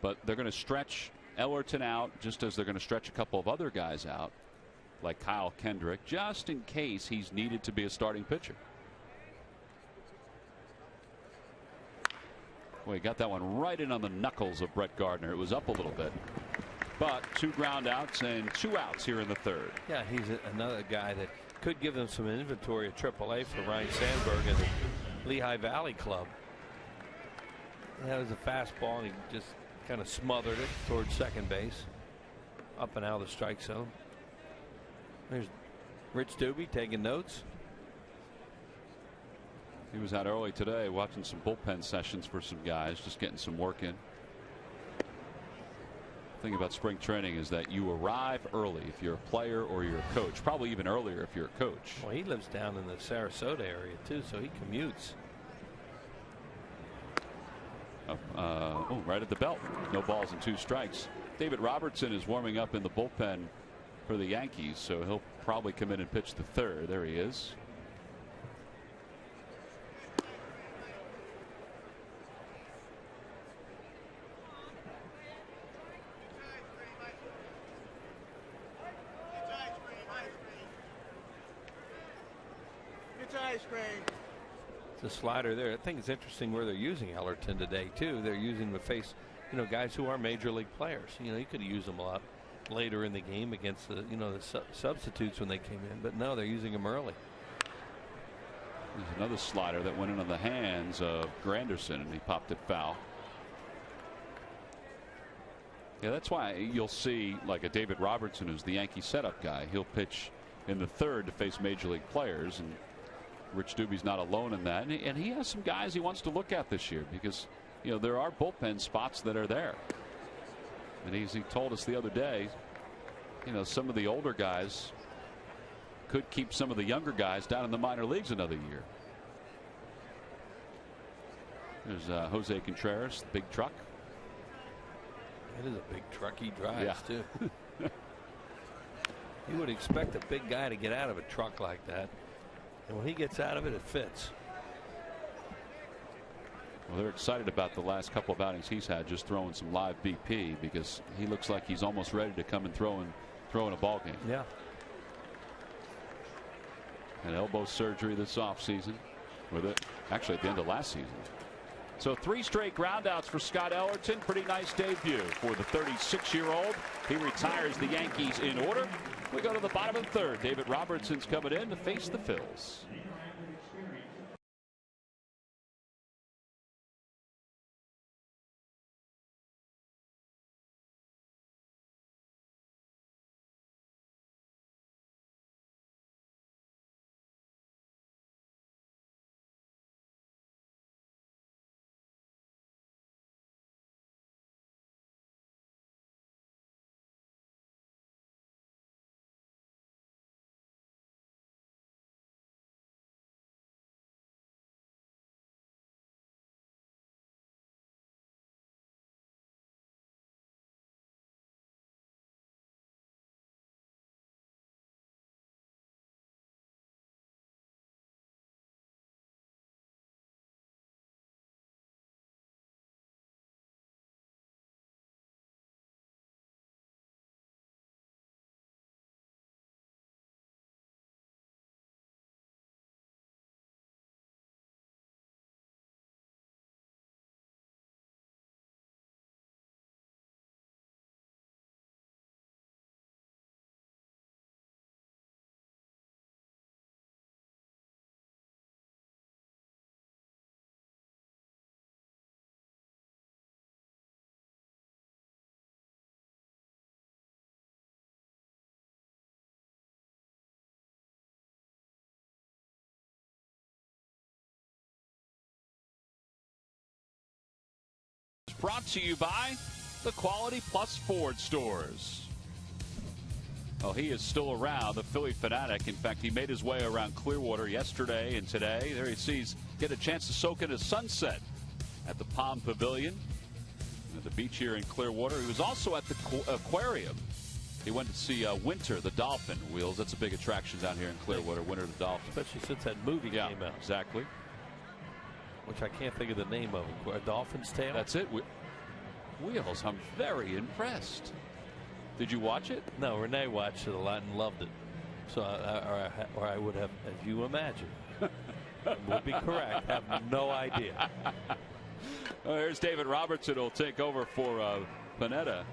But they're going to stretch Ellerton out just as they're going to stretch a couple of other guys out like Kyle Kendrick just in case he's needed to be a starting pitcher. Well, he got that one right in on the knuckles of Brett Gardner. It was up a little bit, but 2 ground outs and 2 outs here in the third. Yeah, he's another guy that could give them some inventory at AAA for Ryan Sandberg and the Lehigh Valley club. That was a fastball and he just kind of smothered it towards second base, up and out of the strike zone. There's Rich Doobie taking notes. He was out early today watching some bullpen sessions for some guys, just getting some work in. The thing about spring training is that you arrive early if you're a player or you're a coach, probably even earlier if you're a coach. Well, he lives down in the Sarasota area too, so he commutes. Right at the belt. No balls and 2 strikes. David Robertson is warming up in the bullpen for the Yankees, so he'll probably come in and pitch the third. There he is. The slider there. I think it's interesting where they're using Ellerton today too. They're using him to face, you know, guys who are major league players. You know, you could have used them a lot later in the game against the, you know, the substitutes when they came in, but no, they're using him early. There's another slider that went into the hands of Granderson and he popped it foul. Yeah, that's why you'll see like a David Robertson, who's the Yankee setup guy. He'll pitch in the third to face major league players, and Rich Doobie's not alone in that. And he has some guys he wants to look at this year because, you know, there are bullpen spots that are there. And as he told us the other day, you know, some of the older guys could keep some of the younger guys down in the minor leagues another year. There's Jose Contreras, the big truck. It is a big truck he drives, yeah. too. You would expect a big guy to get out of a truck like that. And when he gets out of it, it fits. Well, they're excited about the last couple of outings he's had, just throwing some live BP, because he looks like he's almost ready to come and throw in a ball game. Yeah. An elbow surgery this offseason, with it actually at the end of last season. So 3 straight groundouts for Scott Ellerton. Pretty nice debut for the 36-year-old. He retires the Yankees in order. We go to the bottom of the third. David Robertson's coming in to face the Phils. Brought to you by the Quality Plus Ford stores. Oh, he is still around, the Philly fanatic. In fact, he made his way around Clearwater yesterday and today. There he sees get a chance to soak in a sunset at the Palm Pavilion at the beach here in Clearwater. He was also at the aquarium. He went to see Winter the dolphin. Wheels, that's a big attraction down here in Clearwater. Winter the dolphin, especially since that movie came out. Exactly. Which I can't think of the name of it. A Dolphin's Tale? That's it. Wheels, I'm very impressed. Did you watch it? No, Renee watched it a lot and loved it. So, or I would have, as you imagine, would be correct, have no idea. Well, here's David Robertson who'll take over for Pineda,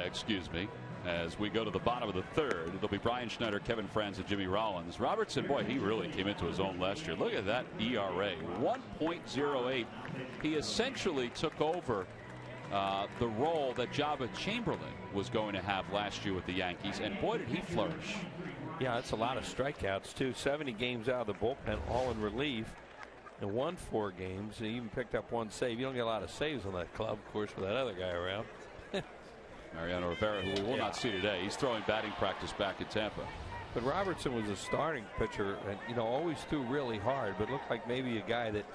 excuse me. As we go to the bottom of the third, it'll be Brian Schneider, Kevin Franz, and Jimmy Rollins. Robertson, boy, he really came into his own last year. Look at that ERA, 1.08. He essentially took over the role that Jabba Chamberlain was going to have last year with the Yankees, and boy, did he flourish. Yeah, that's a lot of strikeouts, too. 70 games out of the bullpen, all in relief, and won 4 games. He even picked up 1 save. You don't get a lot of saves on that club, of course, with that other guy around. Mariano Rivera, who we will not see today. He's throwing batting practice back in Tampa. But Robertson was a starting pitcher and, you know, always threw really hard, but looked like maybe a guy that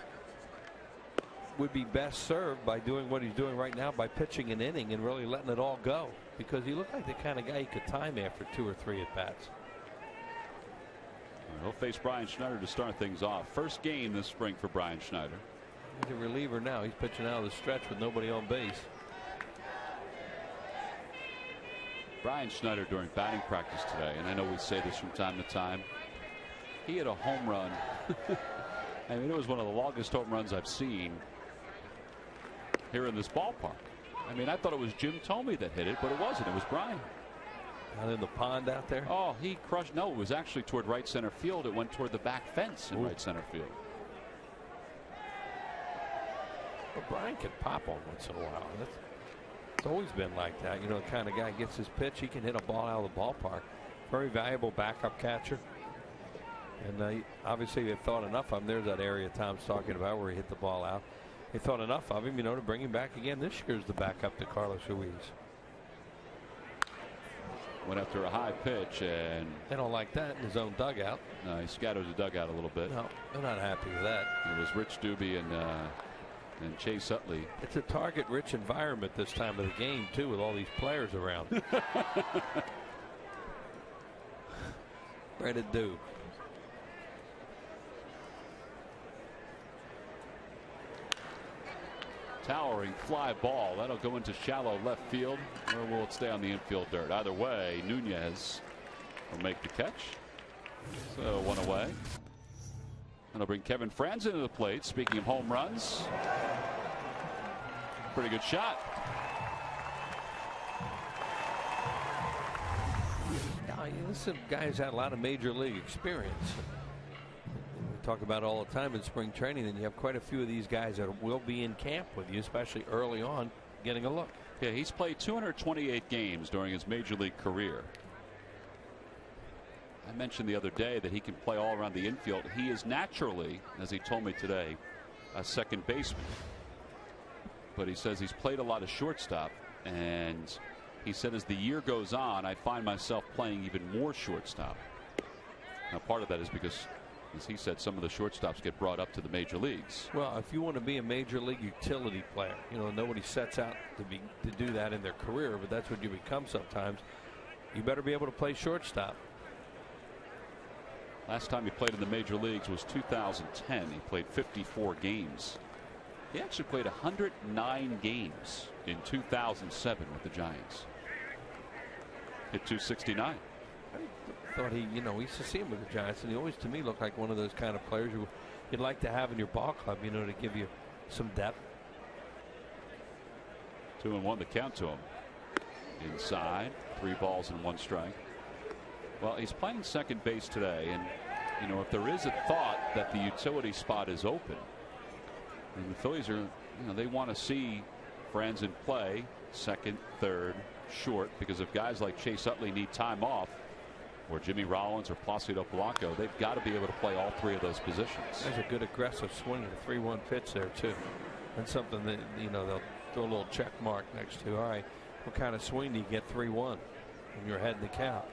would be best served by doing what he's doing right now, by pitching an inning and really letting it all go, because he looked like the kind of guy you could time after 2 or 3 at bats. He'll face Brian Schneider to start things off. First game this spring for Brian Schneider. He's a reliever now. He's pitching out of the stretch with nobody on base. Brian Schneider during batting practice today, and I know we say this from time to time, he had a home run. I mean, it was one of the longest home runs I've seen here in this ballpark. I mean, I thought it was Jim Thome that hit it, but it wasn't. It was Brian. Out in the pond out there? Oh, he crushed. No, it was actually toward right center field. It went toward the back fence in right center field. Well, Brian can pop on once in a while. It's always been like that. You know, the kind of guy gets his pitch, he can hit a ball out of the ballpark. Very valuable backup catcher. And obviously they've thought enough of him. There's that area Tom's talking about where he hit the ball out. They thought enough of him, you know, to bring him back again this year as the backup to Carlos Ruiz. Went after a high pitch, and they don't like that in his own dugout. No, he scatters the dugout a little bit. No, they're not happy with that. It was Rich Doobie and Chase Utley. It's a target-rich environment this time of the game too, with all these players around. Ready to do. Towering fly ball. That'll go into shallow left field, or will it stay on the infield dirt? Either way, Nunez will make the catch. So one away. That'll bring Kevin Franzen to the plate. Speaking of home runs, pretty good shot. This guy has had a lot of major league experience. We talk about it all the time in spring training, and you have quite a few of these guys that will be in camp with you, especially early on, getting a look. Yeah, he's played 228 games during his major league career. I mentioned the other day that he can play all around the infield. He is naturally, as he told me today, a second baseman. But he says he's played a lot of shortstop, and he said as the year goes on, I find myself playing even more shortstop. Now, part of that is because, as he said, some of the shortstops get brought up to the major leagues. Well, if you want to be a major league utility player, you know, nobody sets out to do that in their career, but that's what you become sometimes. You better be able to play shortstop. Last time he played in the major leagues was 2010. He played 54 games. He actually played 109 games in 2007 with the Giants. Hit 269. I thought he, you know, we used to see him with the Giants, and he always, to me, looked like one of those kind of players you'd like to have in your ball club, you know, to give you some depth. 2-1 the count to him. Inside, 3 balls and 1 strike. Well, he's playing second base today, and you know, if there is a thought that the utility spot is open, and the Phillies are, you know, they want to see Franzen play second, third, short, because if guys like Chase Utley need time off, or Jimmy Rollins or Placido Polanco, they've got to be able to play all 3 of those positions. There's a good aggressive swing, a 3-1 pitch there too. That's something that, you know, they'll throw a little check mark next to. All right, what kind of swing do you get 3-1 when you're ahead in the count?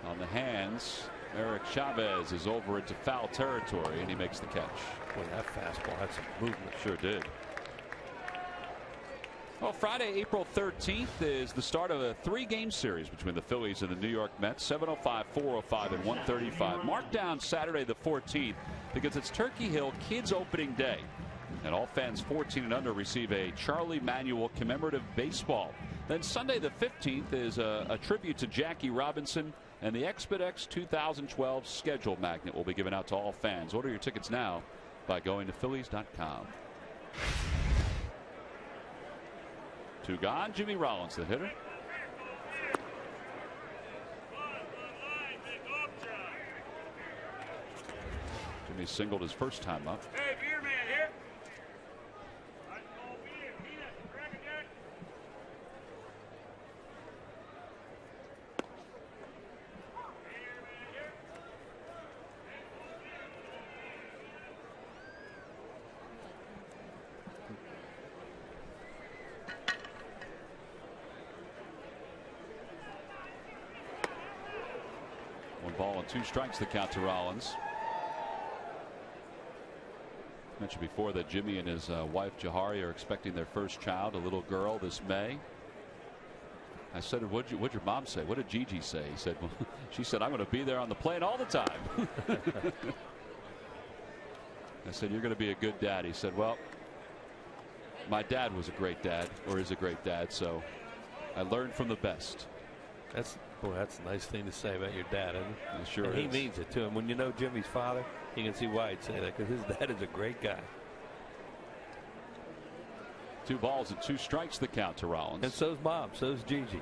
On the hands, Eric Chavez is over into foul territory, and he makes the catch. Boy, that fastball had some movement. Sure did. Well, Friday, April 13th is the start of a 3-game series between the Phillies and the New York Mets. 7:05, 4:05, and 1:35. Mark down Saturday the 14th because it's Turkey Hill Kids Opening Day, and all fans 14 and under receive a Charlie Manuel commemorative baseball. Then Sunday the 15th is a tribute to Jackie Robinson, and the Expedex 2012 schedule magnet will be given out to all fans. Order your tickets now by going to Phillies.com. 2 gone. Jimmy Rollins, the hitter. Jimmy singled his first time up. Hey, beer man here. Ball and 2 strikes the count to Rollins. Mentioned before that Jimmy and his wife Jahari are expecting their first child, a little girl, this May. I said, what'd your mom say? What did Gigi say? He said, well, she said, I'm going to be there on the plane all the time. I said, you're going to be a good dad. He said, well, my dad was a great dad, or is a great dad, so I learned from the best. That's a nice thing to say about your dad, isn't it? It sure and is. He means it too. And when you know Jimmy's father, you can see why he'd say that, because his dad is a great guy. 2-2 the count to Rollins. And so's Bob. So's Gigi.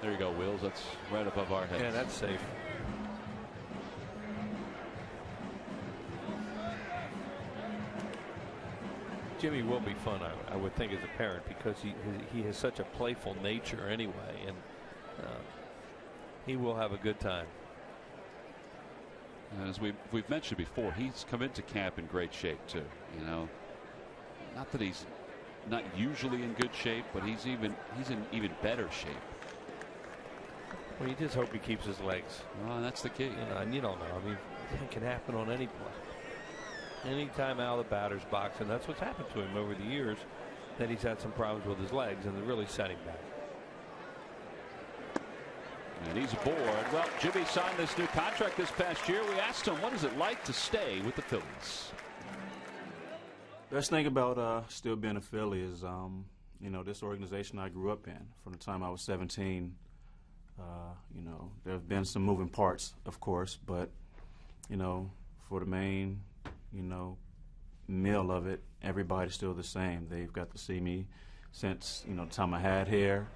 There you go, Wills. That's right above our heads. Yeah, that's safe. Jimmy will be fun, I would think, as a parent, because he has such a playful nature anyway, and he will have a good time. And as we've mentioned before, he's come into camp in great shape too. You know, not that he's not usually in good shape, but he's in even better shape. Well, you just hope he keeps his legs. Well, that's the key. You know, and you don't know. I mean, it can happen on any play. Anytime out of the batter's box, and that's what's happened to him over the years, that he's had some problems with his legs, and they really set him back. And he's aboard. Well, Jimmy signed this new contract this past year. We asked him, what is it like to stay with the Phillies? Best thing about still being a Philly is, you know, this organization I grew up in from the time I was 17. You know, there have been some moving parts, of course, but, you know, for the main, you know, meal of it, everybody's still the same. They've got to see me since, you know, the time I had hair,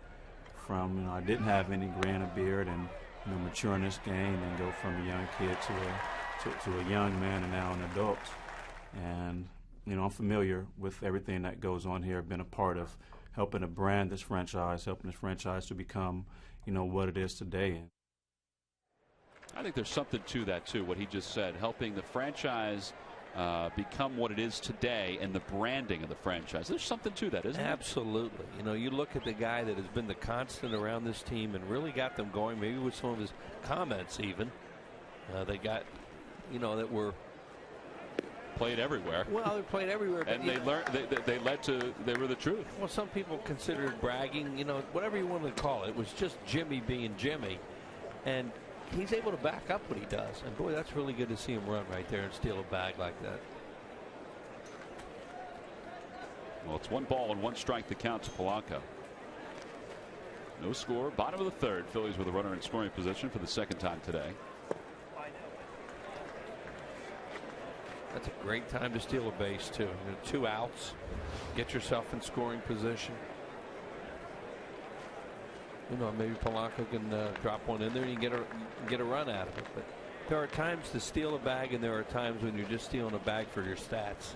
from, you know, I didn't have any gray and a beard, and, you know, mature in this game and go from a young kid to a young man and now an adult. And, you know, I'm familiar with everything that goes on here. I've been a part of helping to brand this franchise, helping this franchise to become, you know, what it is today. I think there's something to that too, what he just said, helping the franchise become what it is today and the branding of the franchise. There's something to that, isn't there? Absolutely. You know, you look at the guy that has been the constant around this team and really got them going, maybe with some of his comments even. They got, you know, that were played everywhere. Well, they played everywhere. And they learned, they were the truth. Well, some people consider it bragging, you know, whatever you want to call it. It was just Jimmy being Jimmy. And he's able to back up what he does. And boy, that's really good to see him run right there and steal a bag like that. Well, it's 1-1 the count to Polanco. No score. Bottom of the third. Phillies with a runner in scoring position for the second time today. That's a great time to steal a base too. You know, 2 outs. Get yourself in scoring position. You know, maybe Polanco can drop one in there and you get a run out of it. But there are times to steal a bag, and there are times when you're just stealing a bag for your stats.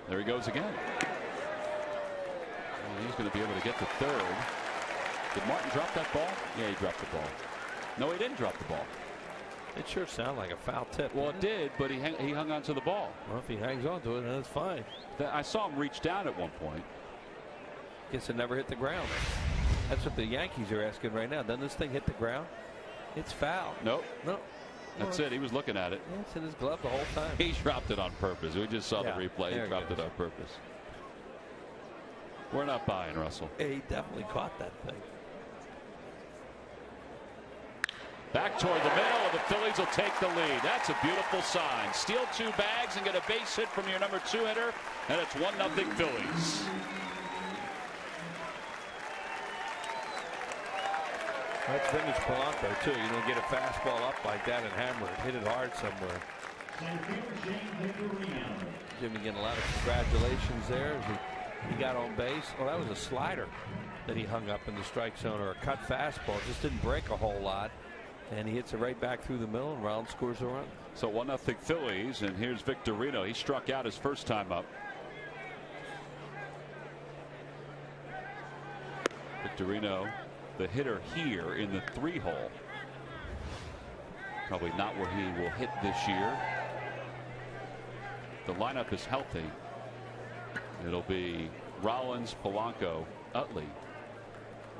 There he goes again. Well, he's going to be able to get to third. Did Martin drop that ball? Yeah, he dropped the ball. No, he didn't drop the ball. It sure sounded like a foul tip. Well, it did, but he hung on to the ball. Well, if he hangs on to it, then it's fine. I saw him reach down at one point. Guess it never hit the ground. That's what the Yankees are asking right now. Doesn't this thing hit the ground? It's foul. Nope. No. That's it. He was looking at it. Yeah, it's in his glove the whole time. He dropped it on purpose. We just saw the replay. He dropped it on purpose. We're not buying, Russell. Yeah, he definitely caught that thing. Back toward the middle, and the Phillies will take the lead. That's a beautiful sign. Steal 2 bags and get a base hit from your number 2 hitter, and it's 1-0 Phillies. That's vintage Polanco too. You don't get a fastball up like that and hammer it. Hit it hard somewhere. Jimmy getting a lot of congratulations there as he got on base. Well, that was a slider that he hung up in the strike zone, or a cut fastball. Just didn't break a whole lot. And he hits it right back through the middle, and Rollins scores a run. So 1-0 Phillies, and here's Victorino. He struck out his first time up. Victorino, the hitter here in the 3-hole. Probably not where he will hit this year. The lineup is healthy. It'll be Rollins, Polanco, Utley.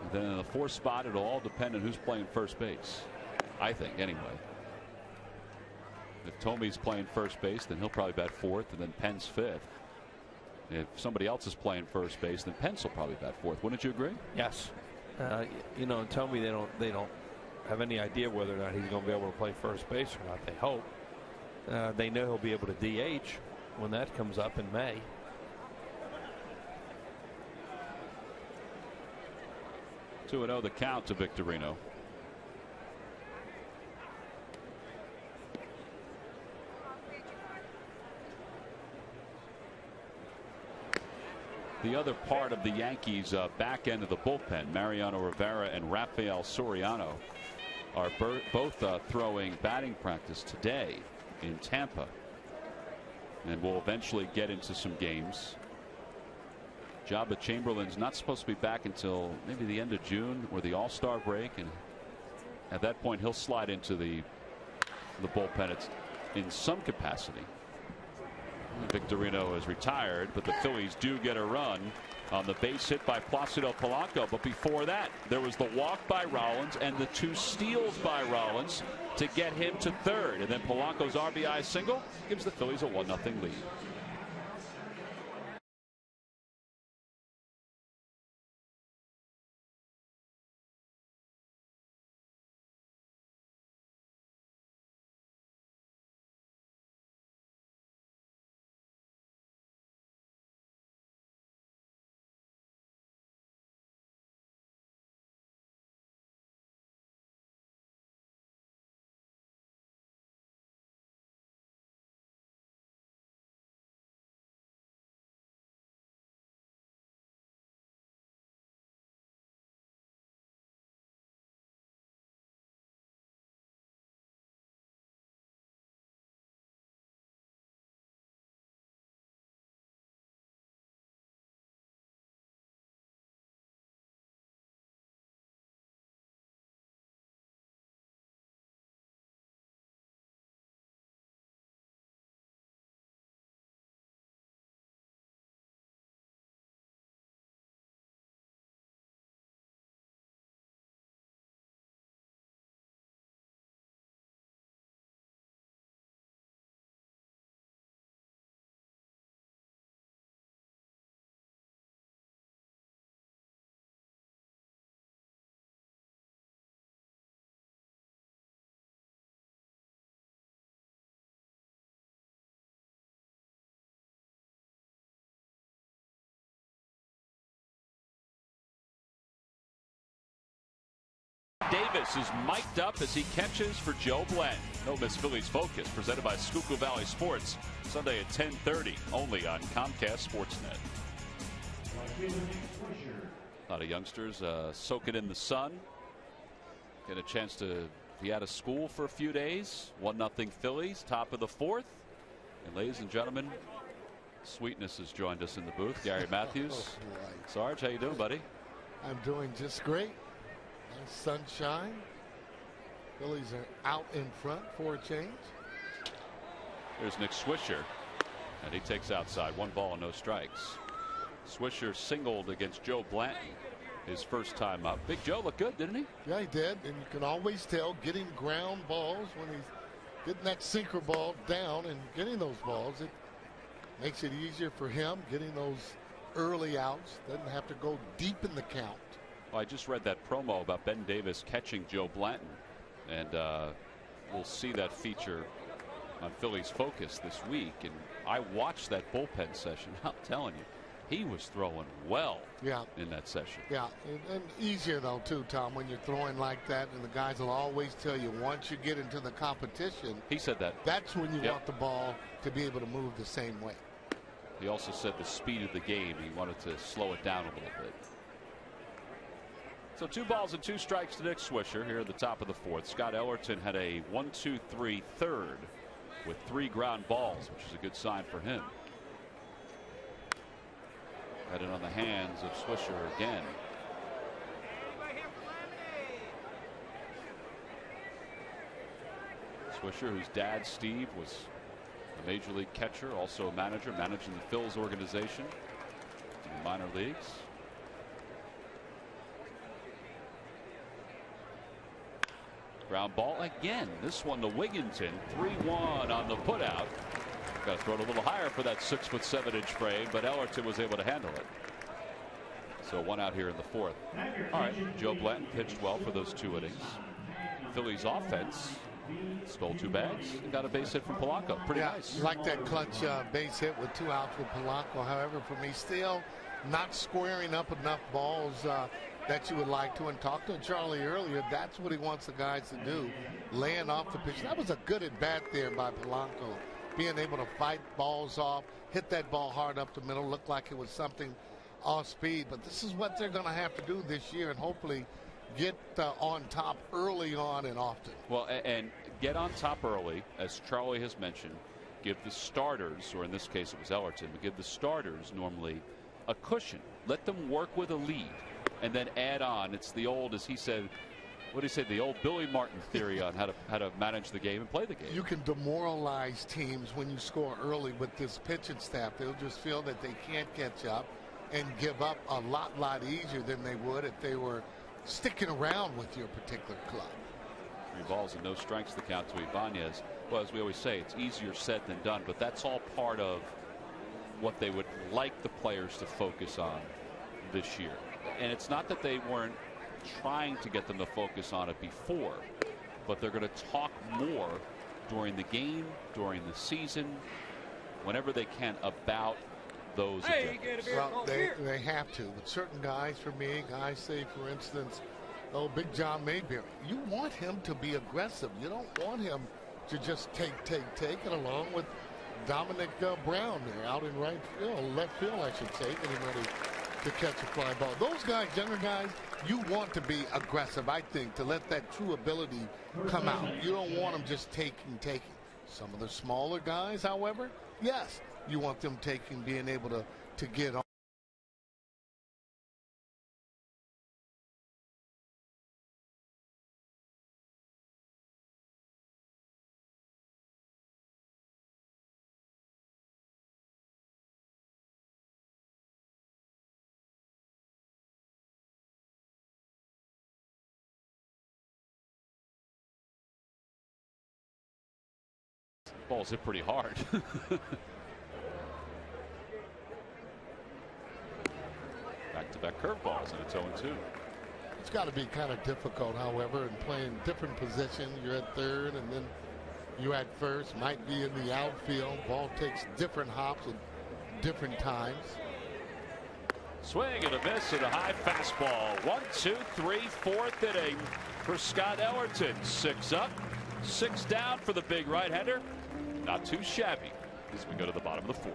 And then in the 4th spot, it'll all depend on who's playing first base. I think, anyway. If Tomey's playing first base, then he'll probably bat 4th, and then Penn's 5th. If somebody else is playing first base, then Pence will probably bat 4th. Wouldn't you agree? Yes. You know, and Tomey, they don't have any idea whether or not he's going to be able to play first base or not. They hope. They know he'll be able to DH when that comes up in May. Two 2-0 the count to Victorino. The other part of the Yankees back end of the bullpen, Mariano Rivera and Rafael Soriano, are both throwing batting practice today in Tampa, and will eventually get into some games. Jabba Chamberlain's not supposed to be back until maybe the end of June or the All-Star break, and at that point he'll slide into the bullpen in some capacity. Victorino is retired, but the Phillies do get a run on the base hit by Placido Polanco. But before that, there was the walk by Rollins and the 2 steals by Rollins to get him to third. And then Polanco's RBI single gives the Phillies a 1-0 lead. Davis is mic'd up as he catches for Joe Blanton. No Miss Phillies Focus, presented by Schuylkill Valley Sports, Sunday at 10:30, only on Comcast Sportsnet. A lot of youngsters soaking in the sun. Get a chance to be out of school for a few days. 1-0 Phillies, top of the 4th. And ladies and gentlemen, Sweetness has joined us in the booth. Gary Matthews. Sarge, how you doing, buddy? I'm doing just great. Nice sunshine. Phillies are out in front for a change. There's Nick Swisher, and he takes outside. 1 ball and no strikes. Swisher singled against Joe Blanton his first time up. Big Joe looked good, didn't he? Yeah, he did. And you can always tell getting ground balls when he's getting that sinker ball down and getting those balls. It makes it easier for him getting those early outs. Doesn't have to go deep in the count. Well, I just read that promo about Ben Davis catching Joe Blanton, and we'll see that feature on Phillies Focus this week. And I watched that bullpen session. I'm telling you, he was throwing well in that session. Yeah, and easier though too, Tom, when you're throwing like that, and the guys will always tell you once you get into the competition. He said that. That's when you want the ball to be able to move the same way. He also said the speed of the game, he wanted to slow it down a little bit. So 2 balls and 2 strikes to Nick Swisher here at the top of the 4th. Scott Ellerton had a 1-2-3 third with 3 ground balls, which is a good sign for him. Got it on the hands of Swisher again. Swisher, whose dad Steve was a major league catcher, also a manager, managing the Phillies organization in the minor leagues. Ground ball again. This one to Wigginton. 3-1 on the putout. Got to throw it a little higher for that 6'7" frame, but Ellerton was able to handle it. So 1 out here in the 4th. All right, Joe Blanton pitched well for those 2 innings. Phillies offense stole 2 bags and got a base hit from Polanco. Pretty nice. Like that clutch base hit with 2 outs with Polanco. However, for me, still not squaring up enough balls that you would like to. And talk to Charlie earlier, that's what he wants the guys to do, laying off the pitch. That was a good at bat there by Polanco, being able to fight balls off, hit that ball hard up the middle. Looked like it was something off speed. But this is what they're going to have to do this year, and hopefully get on top early on and often. Well, and get on top early, as Charlie has mentioned. Give the starters, or in this case it was Ellerton, but give the starters normally a cushion. Let them work with a lead and then add on. It's the old, as he said, what did he say, the old Billy Martin theory on how to manage the game and play the game. You can demoralize teams when you score early with this pitching staff. They'll just feel that they can't catch up and give up a lot easier than they would if they were sticking around with your particular club. 3 balls and no strikes the count to Ibanez. Well, as we always say, it's easier said than done, but that's all part of what they would like the players to focus on this year. And it's not that they weren't trying to get them to focus on it before, but they're going to talk more during the game, during the season, whenever they can, about those objectives. Well, they have to. With certain guys, for me, guys say, for instance, Big John Mayberry, you want him to be aggressive. You don't want him to just take it, along with Dominic Brown there out in right field, left field, I should say, getting ready to catch a fly ball. Those guys, younger guys, you want to be aggressive, I think, to let that true ability come out. You don't want them just taking. Some of the smaller guys, however, yes, you want them being able to get on. Ball's hit pretty hard. Back-to-back curveballs, and it's 0-2. It's got to be kind of difficult, however, in playing different positions. You're at third, and then you're at first. Might be in the outfield. Ball takes different hops at different times. Swing and a miss and a high fastball. 1, 2, 3, 4th inning for Scott Ellerton. 6 up, 6 down for the big right-hander. Not too shabby as we go to the bottom of the 4th.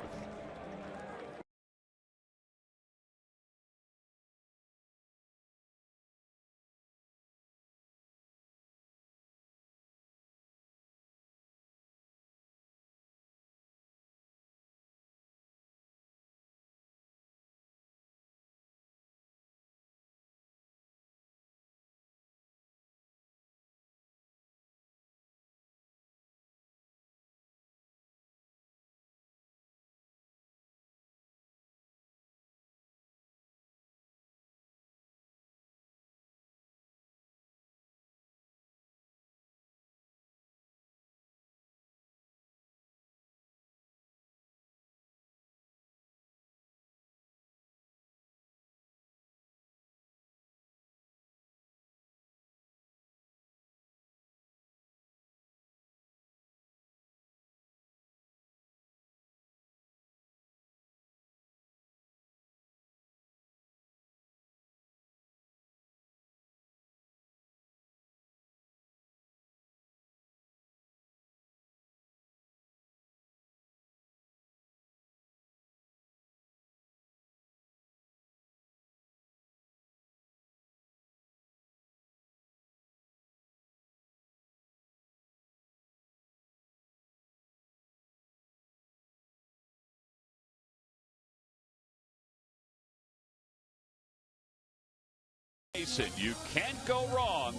Mason, you can't go wrong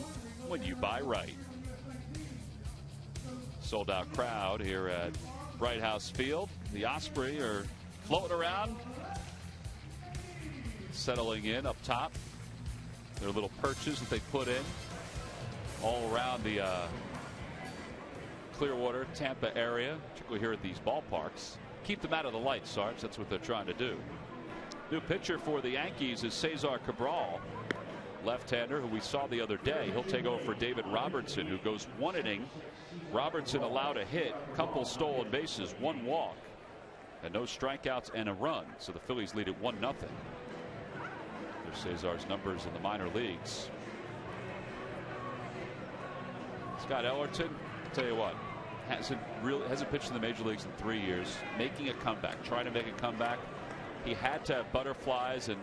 when you buy right. Sold out crowd here at Bright House Field. The Osprey are floating around, settling in up top. Their little perches that they put in all around the Clearwater, Tampa area, particularly here at these ballparks. Keep them out of the light, Sarge. That's what they're trying to do. New pitcher for the Yankees is Cesar Cabral, left-hander who we saw the other day. He'll take over for David Robertson, who goes 1 inning. Robertson allowed a hit, couple stolen bases, 1 walk, and no strikeouts and a run. So the Phillies lead at 1-0. There's Cesar's numbers in the minor leagues. Scott Ellerton, I'll tell you what, hasn't pitched in the major leagues in 3 years, making a comeback, trying to make a comeback. he had to have butterflies and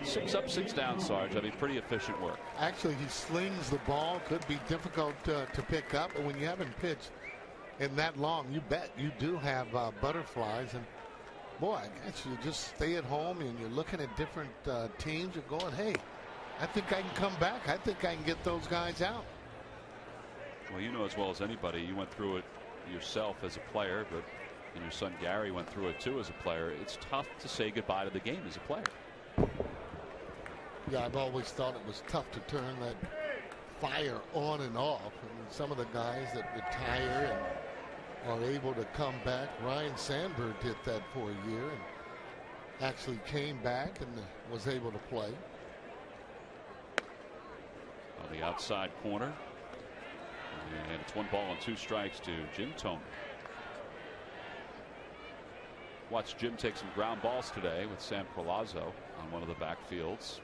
6 up, 6 down, Sarge. I mean, pretty efficient work. Actually, he slings the ball. Could be difficult to pick up, but when you haven't pitched in that long, you bet you do have butterflies. And boy, I guess you just stay at home and you're looking at different teams. You're going, hey, I think I can come back. I think I can get those guys out. Well, you know as well as anybody, you went through it yourself as a player, but and your son Gary went through it too as a player. It's tough to say goodbye to the game as a player. Yeah, I've always thought it was tough to turn that fire on and off. And some of the guys that retire and are able to come back. Ryan Sandberg did that for a year and actually came back and was able to play. On the outside corner. And it's 1 ball and 2 strikes to Jim Thome. Watched Jim take some ground balls today with Sam Perlazzo on one of the backfields.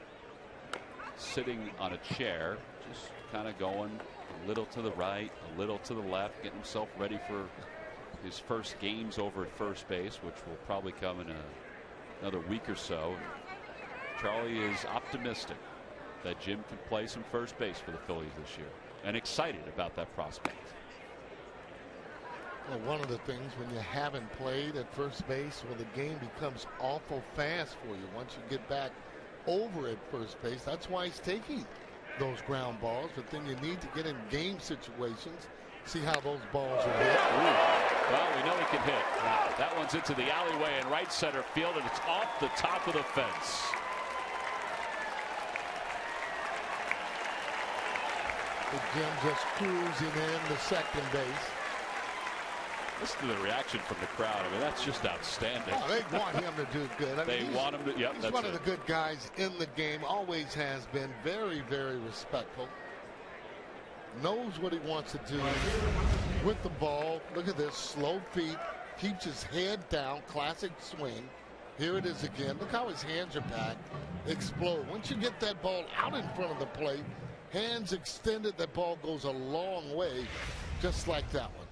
Sitting on a chair, just kind of going a little to the right, a little to the left, getting himself ready for his first games over at first base, which will probably come in another week or so. Charlie is optimistic that Jim can play some first base for the Phillies this year and excited about that prospect. Well, one of the things when you haven't played at first base, well, the game becomes awful fast for you once you get back over at first base. That's why he's taking those ground balls. But then you need to get in game situations, see how those balls are hit. Ooh. Well, we know he can hit. That one's into the alleyway in right center field, and it's off the top of the fence. The Jim just cruising in to second base. Listen to the reaction from the crowd. I mean, that's just outstanding. Oh, they want him to do good. I mean, they want him to. Yep, he's one of the good guys in the game. Always has been. Very, very respectful. Knows what he wants to do with the ball. Look at this. Slow feet. Keeps his head down. Classic swing. Here it is again. Look how his hands are packed. Explode. Once you get that ball out in front of the plate, hands extended, that ball goes a long way, just like that one.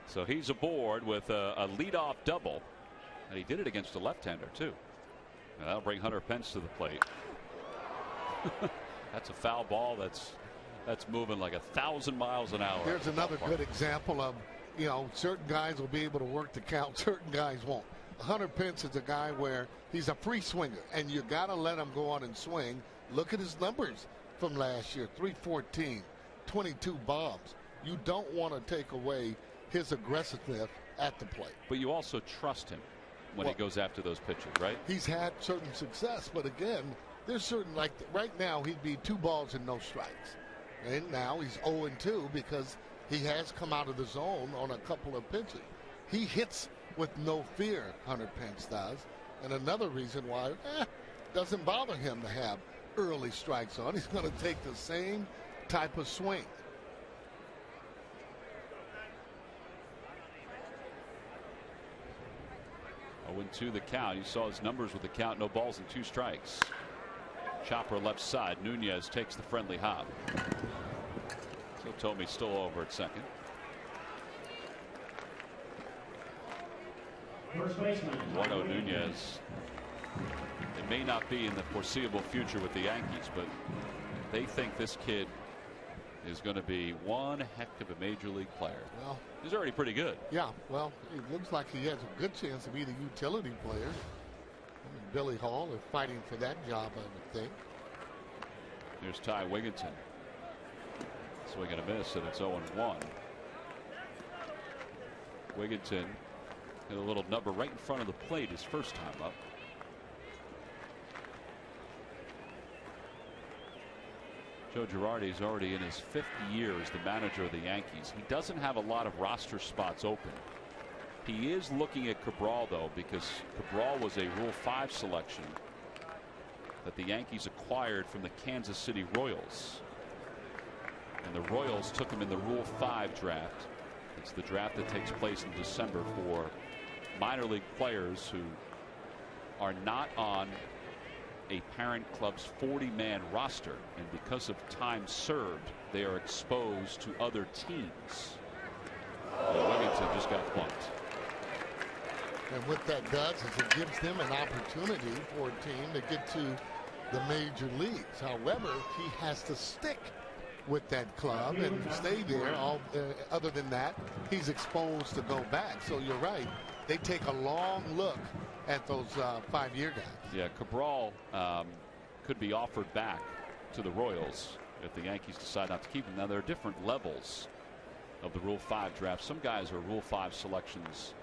So he's aboard with a leadoff double, and he did it against a left-hander too. And that'll bring Hunter Pence to the plate. That's a foul ball that's moving like 1,000 miles an hour. There's another good example of, you know, certain guys will be able to work the count, certain guys won't. Hunter Pence is a guy where he's a free swinger, and you got to let him go on and swing. Look at his numbers from last year: 314, 22 bombs. You don't want to take away his aggressiveness at the plate. But you also trust him when he goes after those pitches, right? He's had certain success, but again, there's certain, like right now, he'd be 2 balls and no strikes. And now he's 0-2 because he has come out of the zone on a couple of pitches. He hits with no fear, Hunter Pence does. And another reason why doesn't bother him to have early strikes on. He's going to take the same type of swing. To the count. You saw his numbers with the count. No balls and 2 strikes. Chopper left side. Nunez takes the friendly hop. So Thome still over at second. Eduardo Nunez. It may not be in the foreseeable future with the Yankees, but they think this kid is going to be one heck of a major league player. Well, he's already pretty good. Yeah, well, it looks like he has a good chance to be the utility player. I mean, Billy Hall is fighting for that job, I would think. Here's Ty Wigginton. Swing and a miss, and it's 0-1. Wigginton hit a little number right in front of the plate his first time up. Joe Girardi is already in his 5th year as the manager of the Yankees. He doesn't have a lot of roster spots open. He is looking at Cabral, though, because Cabral was a Rule 5 selection that the Yankees acquired from the Kansas City Royals. And the Royals took him in the Rule 5 draft. It's the draft that takes place in December for minor league players who are not on a parent club's 40-man roster, and because of time served, they are exposed to other teams. Wigginton just got bumped. And what that does is it gives them an opportunity for a team to get to the major leagues. However, he has to stick with that club and stay there. Other than that, he's exposed to go back. So you're right. They take a long look at those 5-year guys. Yeah, Cabral could be offered back to the Royals if the Yankees decide not to keep him. Now, there are different levels of the Rule 5 draft. Some guys are Rule 5 selections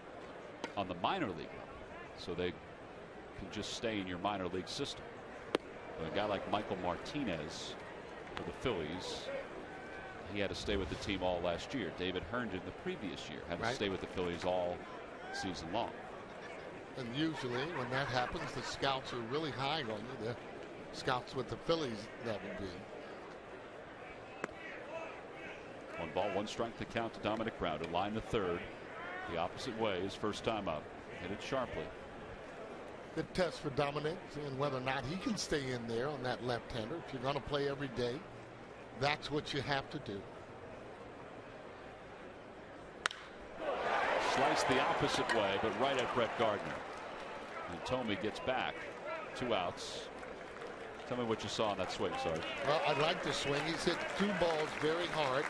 on the minor league level, so they can just stay in your minor league system. But a guy like Michael Martinez for the Phillies, he had to stay with the team all last year. David Herndon the previous year had to stay with the Phillies all season long. And usually when that happens, the scouts are really high on you. The scouts with the Phillies, that would be. 1 ball, 1 strike to count to Dominic Brown, to line the third the opposite way, his first time up. Hit it sharply. Good test for Dominic and whether or not he can stay in there on that left-hander. If you're going to play every day, that's what you have to do. Sliced the opposite way, but right at Brett Gardner. And Tomey gets back. 2 outs. Tell me what you saw on that swing, Sarge. Well, I like the swing. He's hit 2 balls very hard.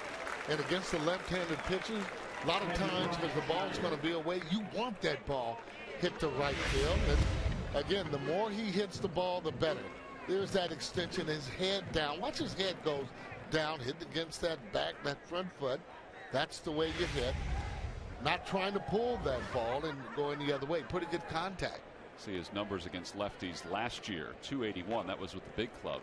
And against the left-handed pitchers, a lot of times because the ball's going to be away, you want that ball hit to right field. And again, the more he hits the ball, the better. There's that extension, his head down. Watch his head goes down, hit against that back, that front foot. That's the way you hit. Not trying to pull that ball and going the other way. Pretty good contact. See his numbers against lefties last year. 281. That was with the big club.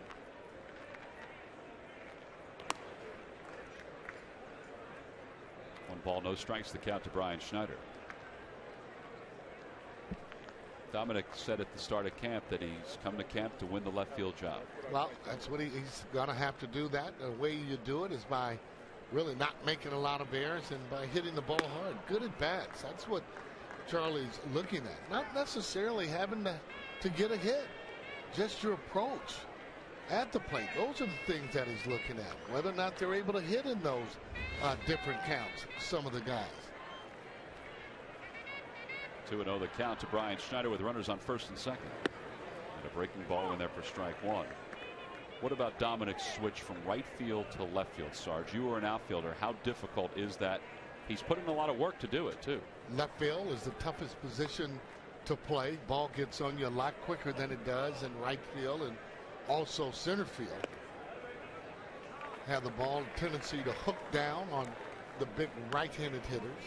One ball, no strikes, the count to Brian Schneider. Dominic said at the start of camp that he's come to camp to win the left field job. Well, that's what he's going to have to do. That the way you do it is by really not making a lot of errors and by hitting the ball hard. Good at bats. That's what Charlie's looking at. Not necessarily having to get a hit. Just your approach at the plate. Those are the things that he's looking at. Whether or not they're able to hit in those different counts, some of the guys. 2-0 the count to Brian Schneider with runners on first and second. And a breaking ball in there for strike 1. What about Dominic's switch from right field to left field, Sarge? You were an outfielder. How difficult is that? He's put in a lot of work to do it, too. Left field is the toughest position to play. Ball gets on you a lot quicker than it does in right field and also center field. Have the ball tendency to hook down on the big right-handed hitters.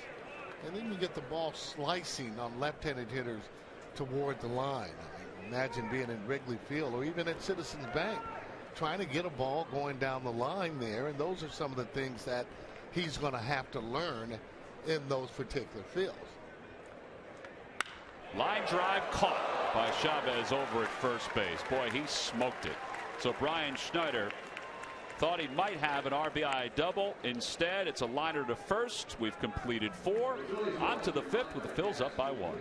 And then you get the ball slicing on left-handed hitters toward the line. I mean, imagine being in Wrigley Field or even at Citizens Bank trying to get a ball going down the line there. And those are some of the things that he's going to have to learn in those particular fields. Line drive caught by Chavez over at first base. Boy, he smoked it. So Brian Schneider thought he might have an RBI double. Instead, it's a liner to first. We've completed 4. On to the 5th with the Phils up by 1.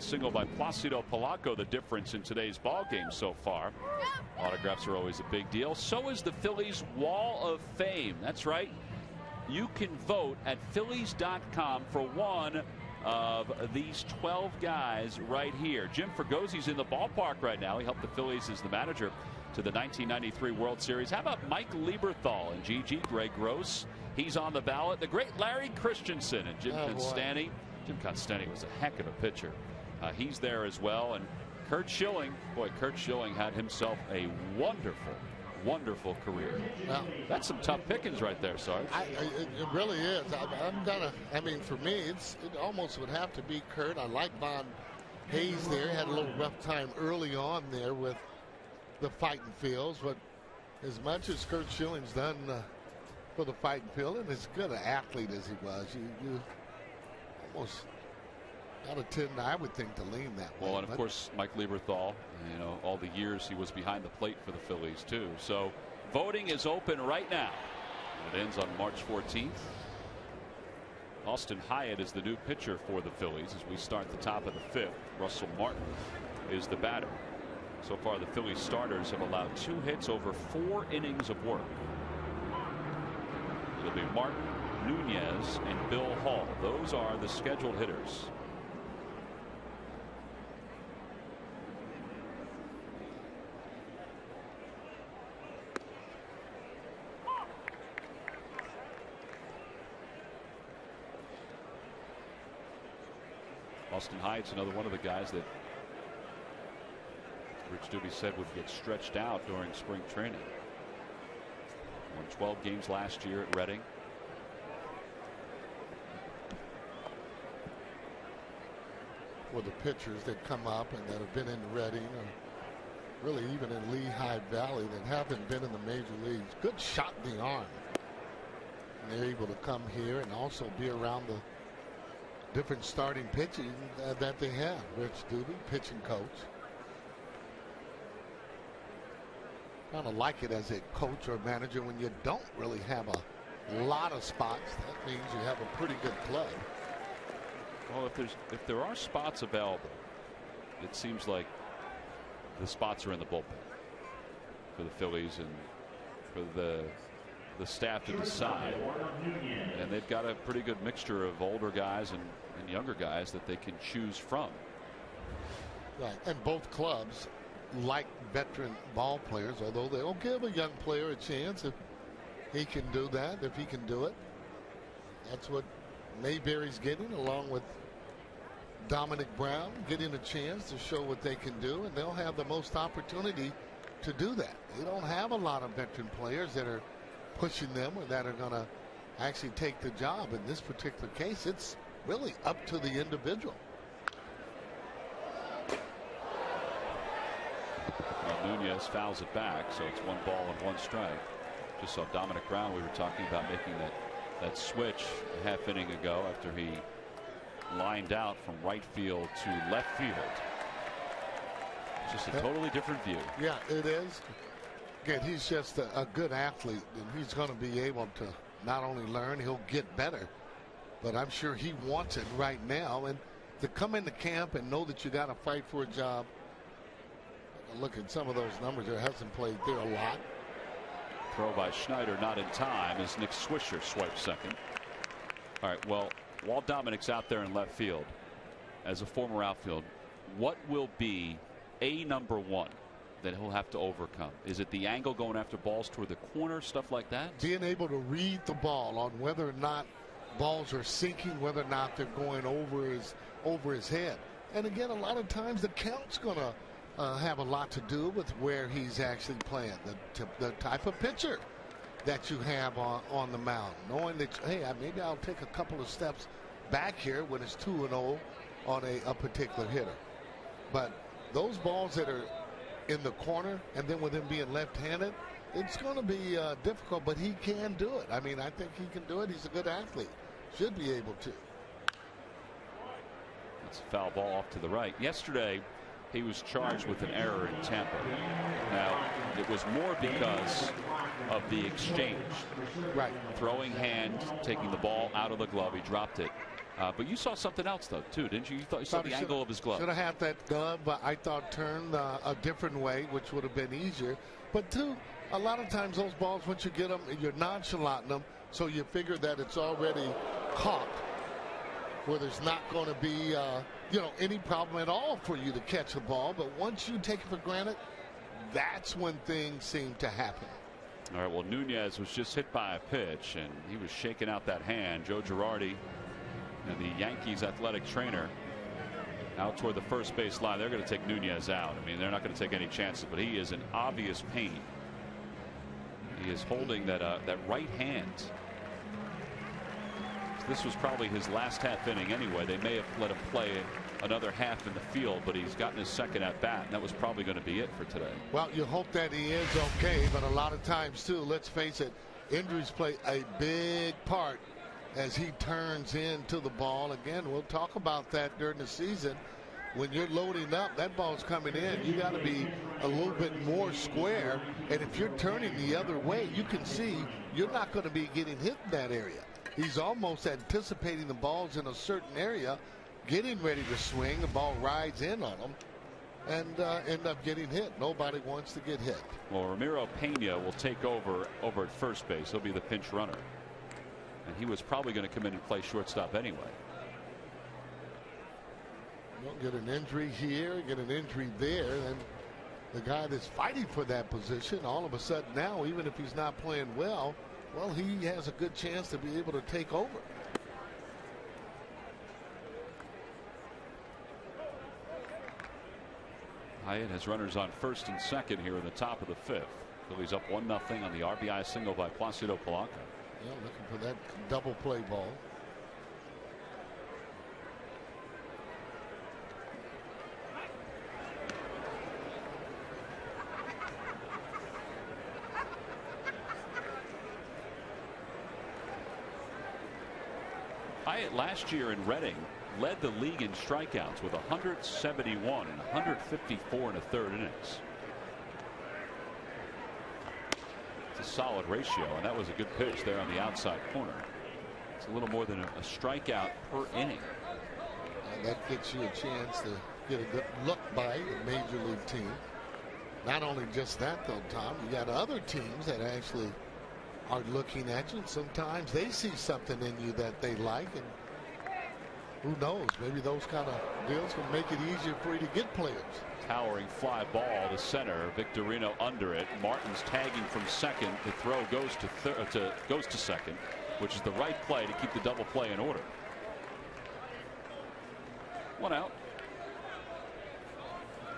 single by Placido Polanco the difference in today's ball game so far. Autographs are always a big deal. So is the Phillies Wall of Fame. That's right. You can vote at Phillies.com for one of these 12 guys right here. Jim Fergosi's in the ballpark right now. He helped the Phillies as the manager to the 1993 World Series. How about Mike Lieberthal and Gigi? Greg Gross, he's on the ballot. The great Larry Christensen and Jim Constanti. Jim Constanti was a heck of a pitcher. He's there as well. And Curt Schilling, boy, Curt Schilling had himself a wonderful career. Well, that's some tough pickings right there, Sarge. It really is. I mean, for me, it almost would have to be Curt. I like Von Hayes there. Had a little rough time early on there with the fighting fields, but as much as Curt Schilling's done for the fighting field, and as good an athlete as he was, you almost got to tend, I would think, to lean that way. Well, and of course, Mike Lieberthal, you know, all the years he was behind the plate for the Phillies, too. So voting is open right now. It ends on March 14th. Austin Hyatt is the new pitcher for the Phillies as we start the top of the fifth. Russell Martin is the batter. So far, the Phillies starters have allowed 2 hits over 4 innings of work. It'll be Martin, Nunez, and Bill Hall. Those are the scheduled hitters. Austin Hyatt's another one of the guys that Rich Doobie said would get stretched out during spring training. Won 12 games last year at Reading. For the pitchers that come up and that have been in Reading, or really even in Lehigh Valley, that haven't been in the major leagues, good shot in the arm. And they're able to come here and also be around the different starting pitching that they have. Rich Doobie, pitching coach. Kind of like it as a coach or manager when you don't really have a lot of spots. That means you have a pretty good club. Well, if there are spots available, it seems like the spots are in the bullpen for the Phillies and for the staff to decide. And they've got a pretty good mixture of older guys and younger guys that they can choose from. Right, and both clubs like veteran ball players, although they'll give a young player a chance if he can do that, if he can do it. That's what Mayberry's getting, along with Dominic Brown, getting a chance to show what they can do, and they'll have the most opportunity to do that. They don't have a lot of veteran players that are pushing them or that are going to actually take the job. In this particular case, it's really up to the individual. Well, Nunez fouls it back, so it's 1 ball and 1 strike. Just saw Dominic Brown. We were talking about making that switch a half inning ago after he lined out from right field to left field. Just a totally different view. Yeah, it is. Again, he's just a good athlete, and he's going to be able to not only learn, he'll get better. But I'm sure he wants it right now. And to come into camp and know that you got to fight for a job. Look at some of those numbers there. Hasn't played there a lot. Throw by Schneider not in time as Nick Swisher swipes second. All right, well, while Dominic's out there in left field as a former outfield, what will be a number 1 that he'll have to overcome? Is it the angle going after balls toward the corner, stuff like that? Being able to read the ball on whether or not balls are sinking, whether or not they're going over his head. And again, a lot of times the count's going to have a lot to do with where he's actually playing, the type of pitcher that you have on the mound, knowing that, hey, maybe I'll take a couple of steps back here when it's 2-0 on a particular hitter. But those balls that are in the corner, and then with him being left-handed, it's going to be difficult, but he can do it. I mean, I think he can do it. He's a good athlete. Should be able to. It's a foul ball off to the right. Yesterday, he was charged with an error in Tampa. Now, it was more because of the exchange. Right. Throwing hand, taking the ball out of the glove. He dropped it. But you saw something else, though, too, didn't you? You thought you saw the angle of his glove. Should have had that glove, but I thought turned a different way, which would have been easier. But, too, a lot of times those balls, once you get them, you're nonchalanting them, so you figure that it's already caught, where there's not going to be, any problem at all for you to catch the ball. But once you take it for granted, that's when things seem to happen. All right, well, Nunez was just hit by a pitch, and he was shaking out that hand. Joe Girardi and the Yankees athletic trainer out toward the first base line. They're going to take Nunez out. I mean, they're not going to take any chances, but he is in obvious pain. He is holding that right hand. This was probably his last half inning anyway. They may have let him play another half in the field, but he's gotten his second at bat, and that was probably going to be it for today. Well, you hope that he is okay, but a lot of times, too, let's face it, injuries play a big part as he turns into the ball. Again, we'll talk about that during the season. When you're loading up, that ball's coming in. You got to be a little bit more square. And if you're turning the other way, you can see you're not going to be getting hit in that area. He's almost anticipating the balls in a certain area, getting ready to swing. The ball rides in on him and end up getting hit. Nobody wants to get hit. Well, Ramiro Pena will take over at first base. He'll be the pinch runner. And he was probably going to come in and play shortstop anyway. You'll get an injury here, get an injury there, and the guy that's fighting for that position, all of a sudden now, even if he's not playing well, he has a good chance to be able to take over. Hyatt has runners on first and second here in the top of the fifth. Phillies up 1-0 on the RBI single by Placido Polanco. Yeah, looking for that double play ball. Hyatt last year in Reading led the league in strikeouts with 171 and 154 in a third innings. It's a solid ratio, and that was a good pitch there on the outside corner. It's a little more than a strikeout per inning. And that gets you a chance to get a good look by the major league team. Not only just that, though, Tom, you got other teams that actually are looking at you, and sometimes they see something in you that they like, and who knows, maybe those kind of deals can make it easier for you to get players. Towering fly ball to center. Victorino under it. Martin's tagging from second. The throw goes to second, which is the right play to keep the double play in order. One out.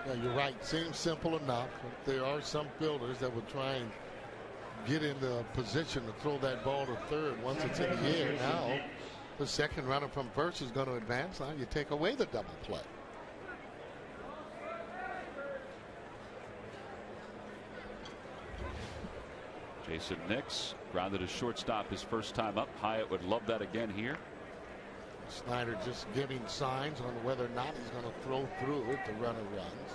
Yeah, you're right. Seems simple enough. But there are some fielders that would try and get in the position to throw that ball to third once it's in the air. Now the second runner from first is going to advance. Now you take away the double play. Jason Nix grounded his shortstop his first time up. Hyatt would love that again here. Snyder just giving signs on whether or not he's going to throw through if the runner runs.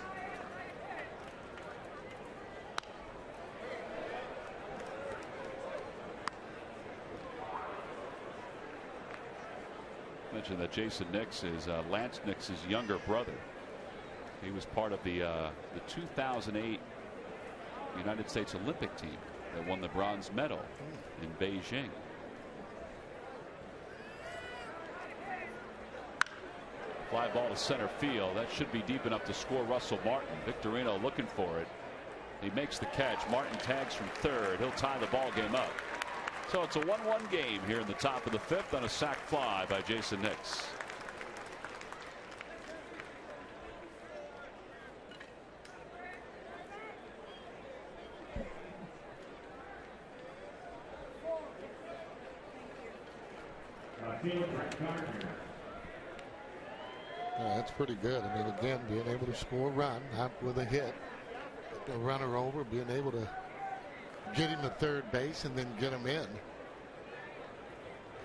Mentioned that Jason Nix is Lance Nix's younger brother. He was part of the 2008 United States Olympic team that won the bronze medal in Beijing. Fly ball to center field. That should be deep enough to score Russell Martin. Victorino looking for it. He makes the catch. Martin tags from third. He'll tie the ball game up. So it's a 1-1 game here in the top of the fifth on a sac fly by Jason Nix. Yeah, that's pretty good. I mean, again, being able to score a run, not with a hit, the runner over, being able to get him to third base and then get him in.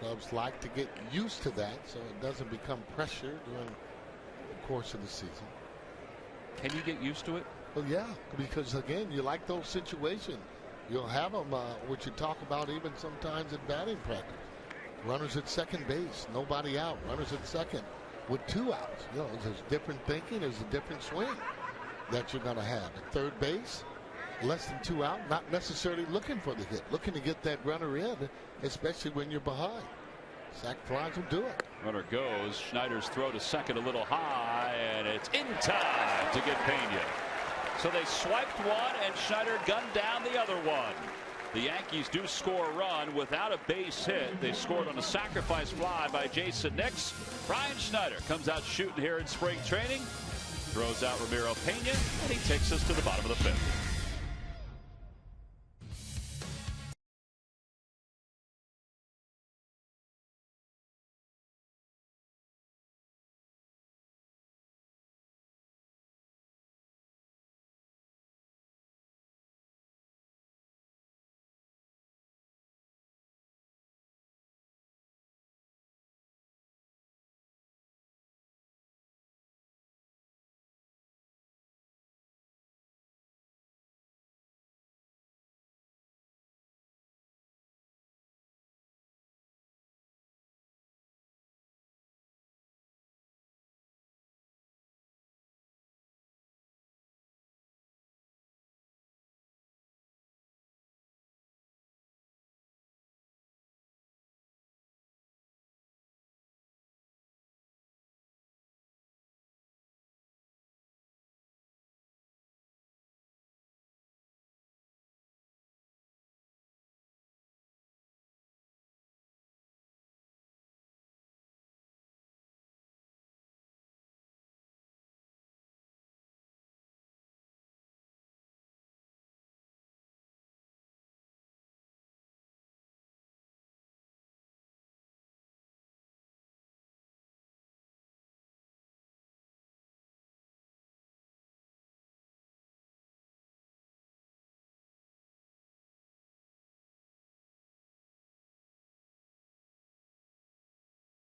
Clubs like to get used to that so it doesn't become pressure during the course of the season. Can you get used to it? Well, yeah, because again, you like those situations. You'll have them, which you talk about even sometimes in batting practice. Runners at second base, nobody out. Runners at second with 2 outs. You know, there's different thinking, there's a different swing that you're going to have. At third base, less than 2 out, not necessarily looking for the hit, looking to get that runner in, especially when you're behind. Sac flies will do it. Runner goes. Schneider's throw to second a little high, and it's in time to get Pena. So they swiped one, and Schneider gunned down the other one. The Yankees do score a run without a base hit. They scored on a sacrifice fly by Jason Nix. Brian Schneider comes out shooting here in spring training, throws out Ramiro Pena, and he takes us to the bottom of the 5th.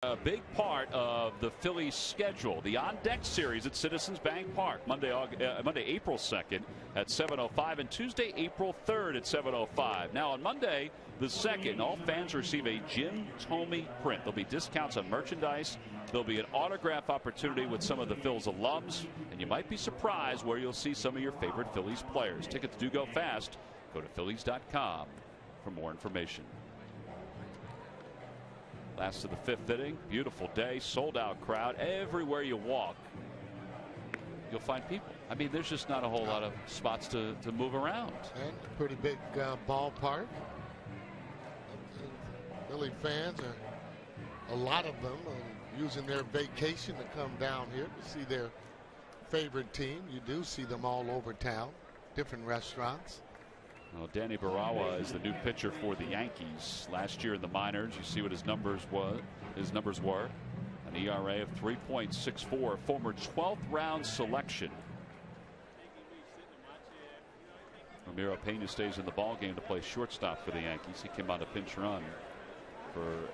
A big part of the Phillies schedule, the on-deck series at Citizens Bank Park, Monday, April 2nd at 7:05, and Tuesday, April 3rd at 7:05. Now on Monday, the 2nd, all fans receive a Jim Thome print. There'll be discounts on merchandise. There'll be an autograph opportunity with some of the Phillies alums, and you might be surprised where you'll see some of your favorite Phillies players. Tickets do go fast. Go to Phillies.com for more information. Last of the 5th inning. Beautiful day, sold out crowd. Everywhere you walk, you'll find people. I mean, there's just not a whole lot of spots to move around. And a pretty big ballpark. Philly fans are, a lot of them, using their vacation to come down here to see their favorite team. You do see them all over town, different restaurants. Well, Danny Barawa is the new pitcher for the Yankees. Last year in the minors, you see what his numbers were. An ERA of 3.64, former 12th round selection. Ramiro Pena stays in the ballgame to play shortstop for the Yankees. He came on a pinch run for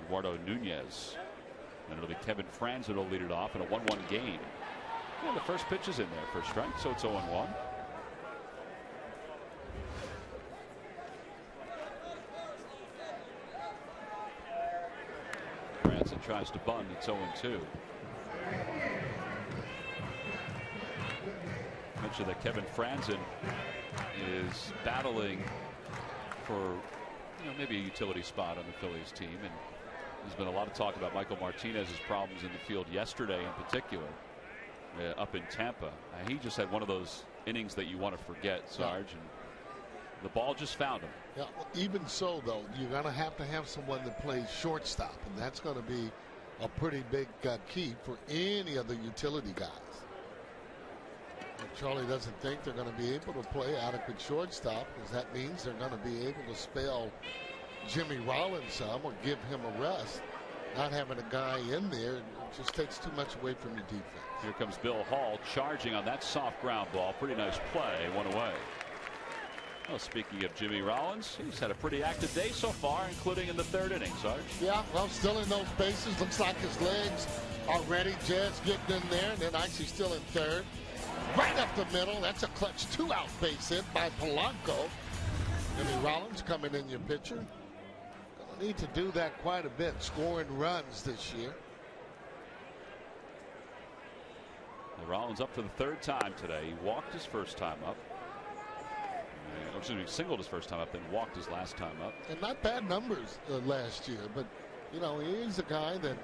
Eduardo Nunez. And it'll be Kevin Franz that'll lead it off in a 1-1 game. Yeah, the first pitch is in there for a strike, so it's 0-1. Franzen tries to bunt. It's 0-2. Mentioned that Kevin Franzen is battling for maybe a utility spot on the Phillies team, and there's been a lot of talk about Michael Martinez's problems in the field yesterday in particular up in Tampa. He just had one of those innings that you want to forget, Sarge, and the ball just found him. Yeah, even so, though, you're going to have someone that plays shortstop, and that's going to be a pretty big key for any of the utility guys. And Charlie doesn't think they're going to be able to play adequate shortstop, because that means they're going to be able to spell Jimmy Rollins some or give him a rest. Not having a guy in there just takes too much away from your defense. Here comes Bill Hall charging on that soft ground ball. Pretty nice play. One away. Well, speaking of Jimmy Rollins, he's had a pretty active day so far, including in the 3rd inning, Sarge. Yeah, well, still in those bases. Looks like his legs are ready. Jed's getting in there, and then actually still in 3rd. Right up the middle. That's a clutch 2-out base hit by Polanco. Jimmy Rollins coming in your pitcher. Need to do that quite a bit, scoring runs this year. Rollins up for the third time today. He walked his first time up. Excuse me, singled his first time up, then walked his last time up. And not bad numbers last year, but you know, he's a guy that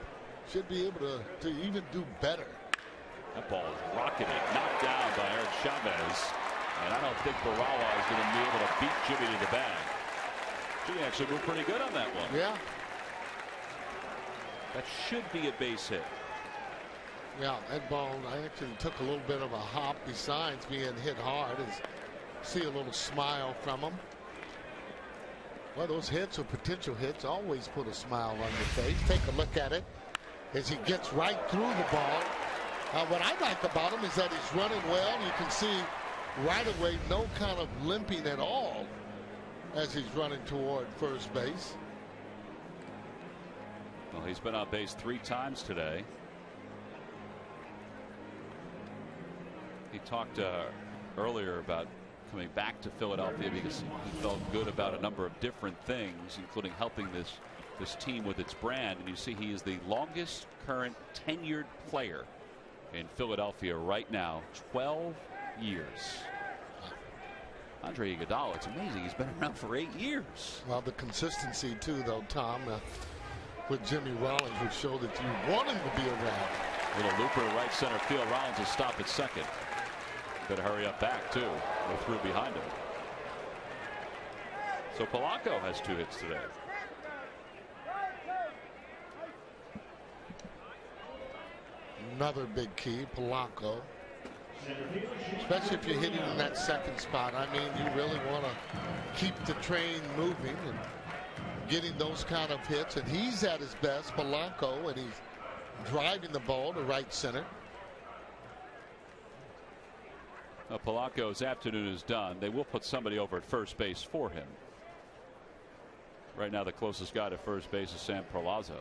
should be able to even do better. That ball is rocketed, knocked down by Eric Chavez, and I don't think Barawa is going to be able to beat Jimmy to the bag. Jimmy actually moved pretty good on that one. Yeah. That should be a base hit. Yeah, that ball I actually took a little bit of a hop besides being hit hard. See a little smile from him. Well, those hits or potential hits always put a smile on your face. Take a look at it as he gets right through the ball. What I like about him is that he's running well. You can see right away no kind of limping at all as he's running toward first base. Well, he's been on base 3 times today. He talked earlier about coming back to Philadelphia because he felt good about a number of different things, including helping this team with its brand. And you see he is the longest current tenured player in Philadelphia right now, 12 years. Andre Iguodala, it's amazing. He's been around for 8 years. Well, the consistency too, though, Tom, with Jimmy Rollins would show that you want him to be around. Little looper to right center field. Rollins will stop at second. Better hurry up back too. We're through behind him. So Polanco has 2 hits today. Another big key, Polanco. Especially if you're hitting in that second spot. I mean, you really want to keep the train moving and getting those kind of hits. And he's at his best, Polanco, and he's driving the ball to right center. Polanco's afternoon is done. They will put somebody over at first base for him. Right now, the closest guy to first base is Sam Perlazzo.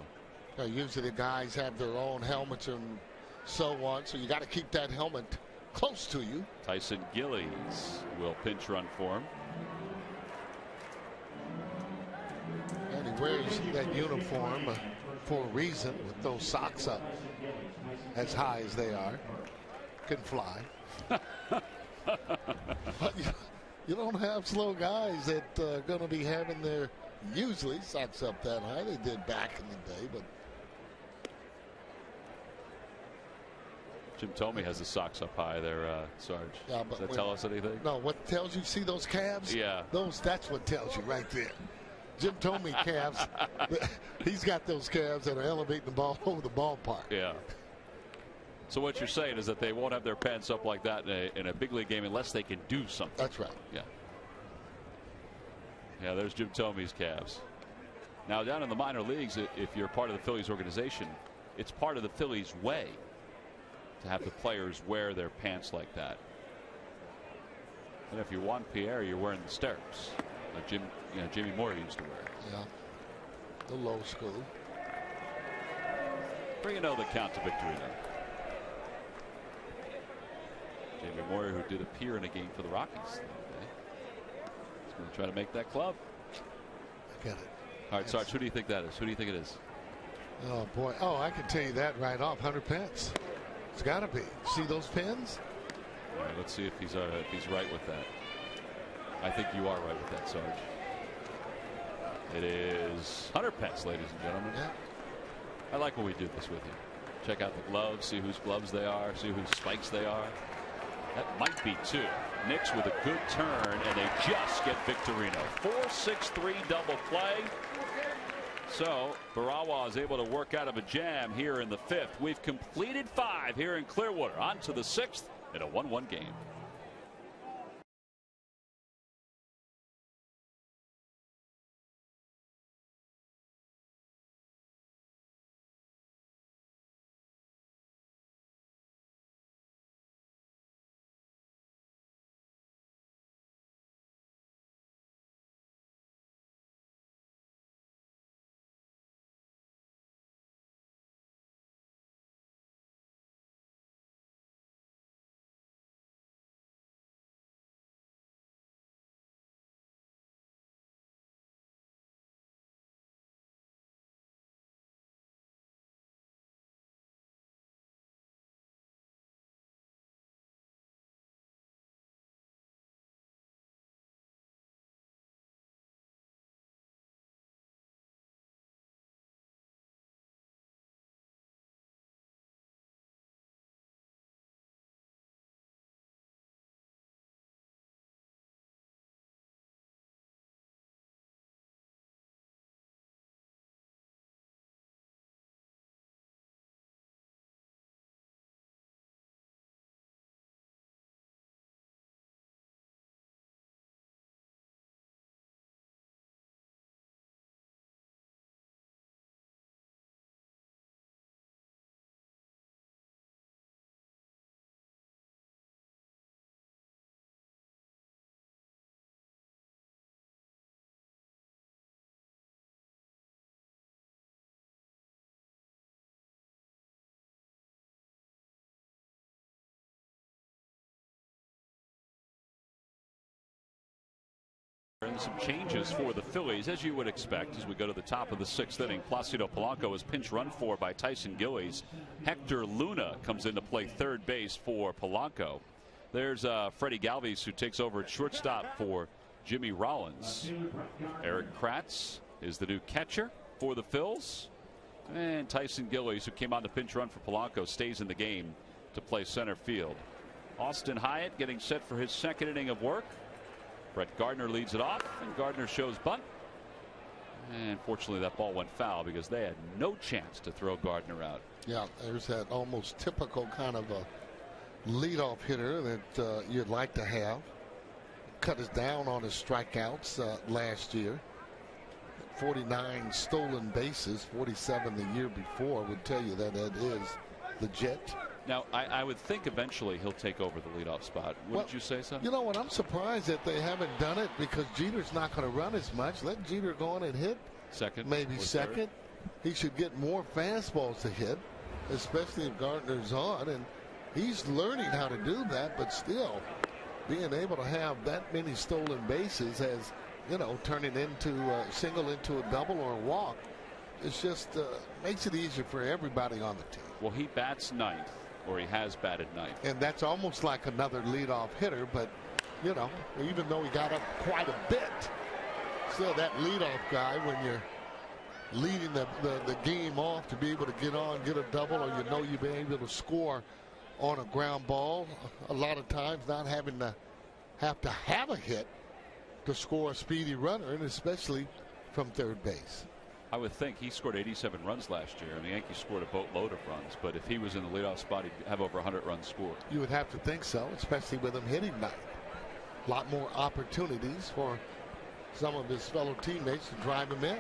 Usually the guys have their own helmets and so on, so you got to keep that helmet close to you. Tyson Gillies will pinch run for him. And he wears that uniform for a reason, with those socks up as high as they are. Can fly. But you don't have slow guys that are going to be having their usually socks up that high. They did back in the day, but Jim Thome has the socks up high there, Sarge. Yeah, but does that tell us anything? No, what tells you, see those calves? Yeah. That's what tells you right there. Jim Thome calves, he's got those calves that are elevating the ball over the ballpark. Yeah. So what you're saying is that they won't have their pants up like that in a big league game unless they can do something. That's right. Yeah. Yeah, there's Jim Thome's calves. Now down in the minor leagues, if you're part of the Phillies organization, it's part of the Phillies way to have the players wear their pants like that. And if you're Juan Pierre, you're wearing the stirrups like Jimmy Moore used to wear. Yeah. The low school. Bring another count to victory there. Jamie Moore, who did appear in a game for the Rockies the other day. He's going to try to make that club. I get it. All right, Sarge, who do you think that is? Who do you think it is? Oh, boy. Oh, I can tell you that right off. Hunter Pence. It's got to be. See those pins? All right, let's see if he's right with that. I think you are right with that, Sarge. It is Hunter Pence, ladies and gentlemen. Yeah. I like when we do this with you. Check out the gloves, see whose gloves they are, see whose spikes they are. That might be 2. Knicks with a good turn, and they just get Victorino. 4-6-3 double play. So Barawa is able to work out of a jam here in the 5th. We've completed 5 here in Clearwater. On to the 6th in a 1-1 game. And some changes for the Phillies, as you would expect, as we go to the top of the 6th inning. Placido Polanco is pinch run for by Tyson Gillies. Hector Luna comes in to play third base for Polanco. There's Freddie Galvis, who takes over at shortstop for Jimmy Rollins. Eric Kratz is the new catcher for the Phils. And Tyson Gillies, who came on the pinch run for Polanco, stays in the game to play center field. Austin Hyatt getting set for his 2nd inning of work. Brett Gardner leads it off, and Gardner shows bunt. And fortunately, that ball went foul because they had no chance to throw Gardner out. Yeah, there's that almost typical kind of a leadoff hitter that you'd like to have. Cut us down on his strikeouts last year. 49 stolen bases, 47 the year before would tell you that that is legit. Now, I would think eventually he'll take over the leadoff spot. Wouldn't you say so? You know what? I'm surprised that they haven't done it because Jeter's not going to run as much. Let Jeter go on and hit. Second. Maybe second. He should get more fastballs to hit, especially if Gardner's on. And he's learning how to do that, but still being able to have that many stolen bases as, you know, turning into a single into a double or a walk. It's just makes it easier for everybody on the team. Well, he bats ninth. Or he has batted ninth. And that's almost like another leadoff hitter, but, you know, even though he got up quite a bit, still that leadoff guy, when you're leading the game off to be able to get on, get a double, or you know you've been able to score on a ground ball, a lot of times not having to have a hit to score a speedy runner, and especially from third base. I would think he scored 87 runs last year, and the Yankees scored a boatload of runs. But if he was in the leadoff spot, he'd have over 100 runs scored. You would have to think so, especially with him hitting ninth. A lot more opportunities for some of his fellow teammates to drive him in.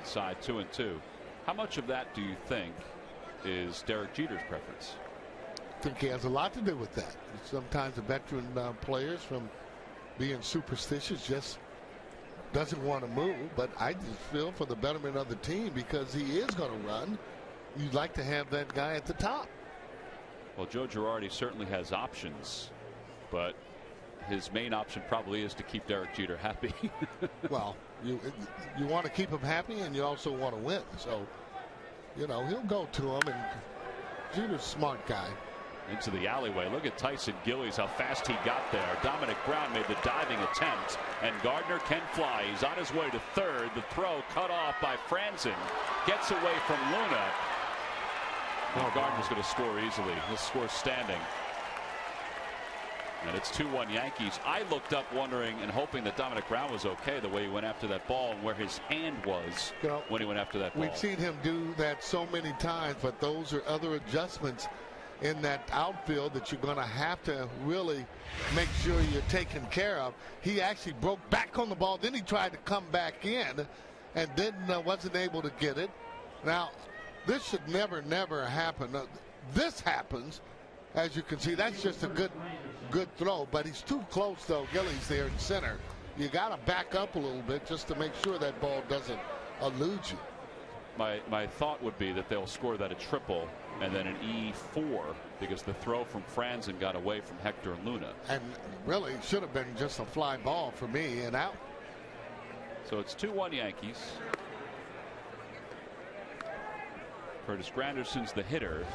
Inside 2-2. How much of that do you think is Derek Jeter's preference? I think he has a lot to do with that. Sometimes the veteran players, from being superstitious, just doesn't want to move, but I just feel for the betterment of the team because he is going to run. You'd like to have that guy at the top. Well, Joe Girardi certainly has options, but his main option probably is to keep Derek Jeter happy. Well, you want to keep him happy, and you also want to win. So, you know, he'll go to him, and Jeter's a smart guy. Into the alleyway. Look at Tyson Gillies, how fast he got there. Dominic Brown made the diving attempt, and Gardner can fly. He's on his way to third. The throw cut off by Franzen. Gets away from Luna. Well, Gardner's going to score easily. He'll score standing. And it's 2-1 Yankees. I looked up wondering and hoping that Dominic Brown was okay the way he went after that ball and where his hand was when he went after that ball. We've seen him do that so many times, but those are other adjustments in that outfield that you're going to have to really make sure you're taken care of. He actually broke back on the ball. Then he tried to come back in and then wasn't able to get it. Now, this should never happen. This happens, as you can see. That's just a good throw, but he's too close, though. Gillies there in center. You got to back up a little bit just to make sure that ball doesn't elude you. My thought would be that they'll score that a triple and then an E4 because the throw from Franzen got away from Hector and Luna. And really should have been just a fly ball for me and out. So it's 2-1 Yankees. Curtis Granderson's the hitter.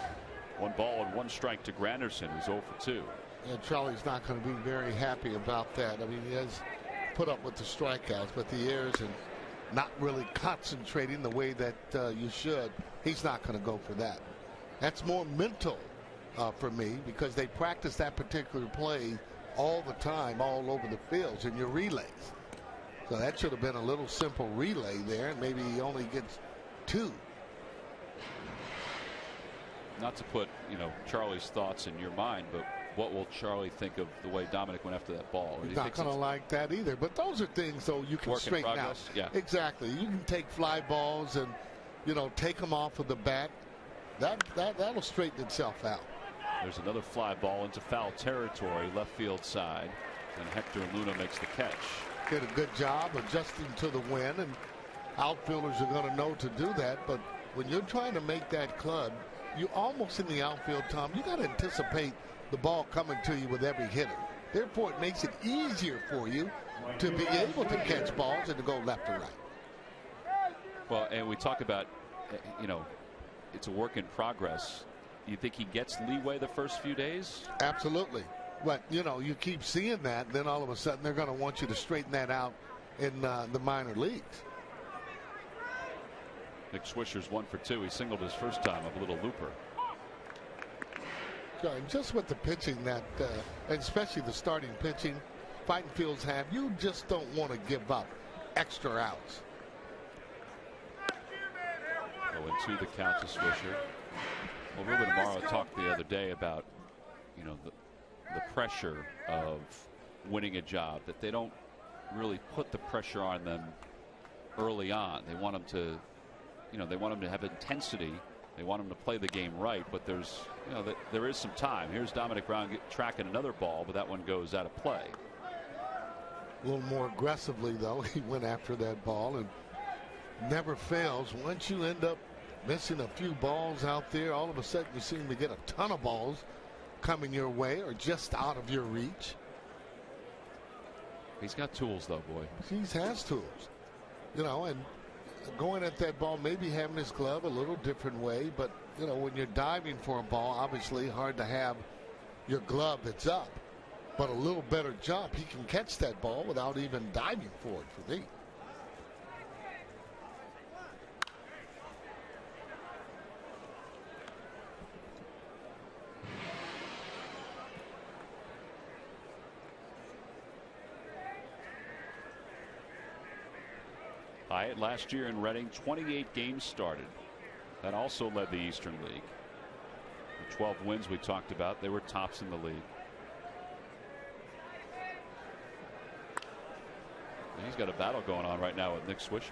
1 ball and 1 strike to Granderson, who's 0 for 2. And Charlie's not going to be very happy about that. I mean, he has put up with the strikeouts, but the errors and not really concentrating the way that you should. He's not going to go for that. That's more mental for me because they practice that particular play all the time, all over the fields in your relays. So that should have been a little simple relay there, and maybe he only gets 2. Not to put, Charlie's thoughts in your mind, but what will Charlie think of the way Dominic went after that ball? He's not going to like that either. But those are things, though, you can straighten out. Yeah. Exactly. You can take fly balls and, take them off of the bat. That'll straighten itself out. There's another fly ball into foul territory, left field side, and Hector Luna makes the catch. Did a good job adjusting to the wind, and outfielders are going to know to do that. But when you're trying to make that club, you almost in the outfield, Tom, you got to anticipate the ball coming to you with every hitter. Therefore, it makes it easier for you to be able to catch balls and to go left or right. Well, and we talk about, you know, it's a work in progress. You think he gets leeway the first few days? Absolutely. But, you know, you keep seeing that, then all of a sudden they're going to want you to straighten that out in the minor leagues. Nick Swisher's 1 for 2. He singled his first time of a little looper. Just with the pitching that, and especially the starting pitching, fighting fields have, you just don't want to give up extra outs. 0-2 the count to Swisher. Well, Ruben Amaro talked the other day about, you know, the pressure of winning a job, that they don't really put the pressure on them early on. They want them to, you know, they want them to have intensity. They want them to play the game right, but there's, you know, there is some time. Here's Dominic Brown tracking another ball, but that one goes out of play. A little more aggressively, though. He went after that ball and never fails. Once you end up missing a few balls out there, all of a sudden you seem to get a ton of balls coming your way or just out of your reach. He's got tools, though, boy. He has tools, you know, and going at that ball, maybe having his glove a little different way, but, you know, when you're diving for a ball, obviously hard to have your glove that's up, but a little better jump, he can catch that ball without even diving for it, for me. Hyatt last year in Reading, 28 games started. That also led the Eastern League. The 12 wins we talked about, they were tops in the league. And he's got a battle going on right now with Nick Swisher.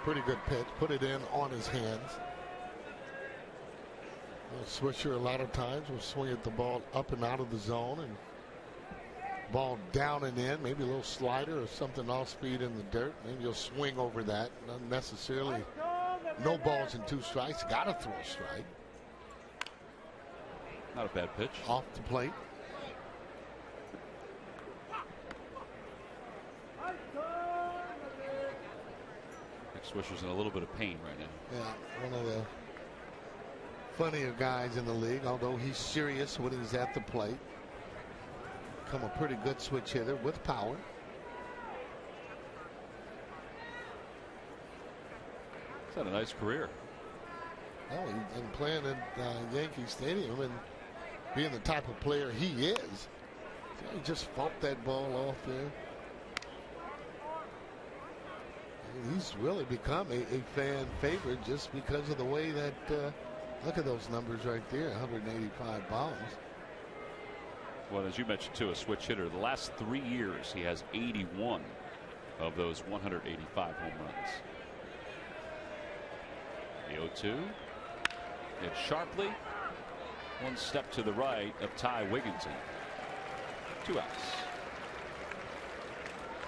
Pretty good pitch. Put it in on his hands. Well, Swisher a lot of times will swing at the ball up and out of the zone, and ball down and in, maybe a little slider or something off speed in the dirt. Maybe you'll swing over that. Not necessarily no balls and 2 strikes. Got to throw a strike. Not a bad pitch. Off the plate. Nick Swisher's in a little bit of pain right now. Yeah, one of the funnier guys in the league, although he's serious when he's at the plate. Become a pretty good switch hitter with power. He's had a nice career. Oh, he's been playing at Yankee Stadium and being the type of player he is. He just fought that ball off there. And he's really become a fan favorite just because of the way that, look at those numbers right there, 185 bombs. Well, as you mentioned, too, a switch hitter. The last 3 years, he has 81 of those 185 home runs. The 0-2. Hit sharply. One step to the right of Ty Wigginton. 2 outs.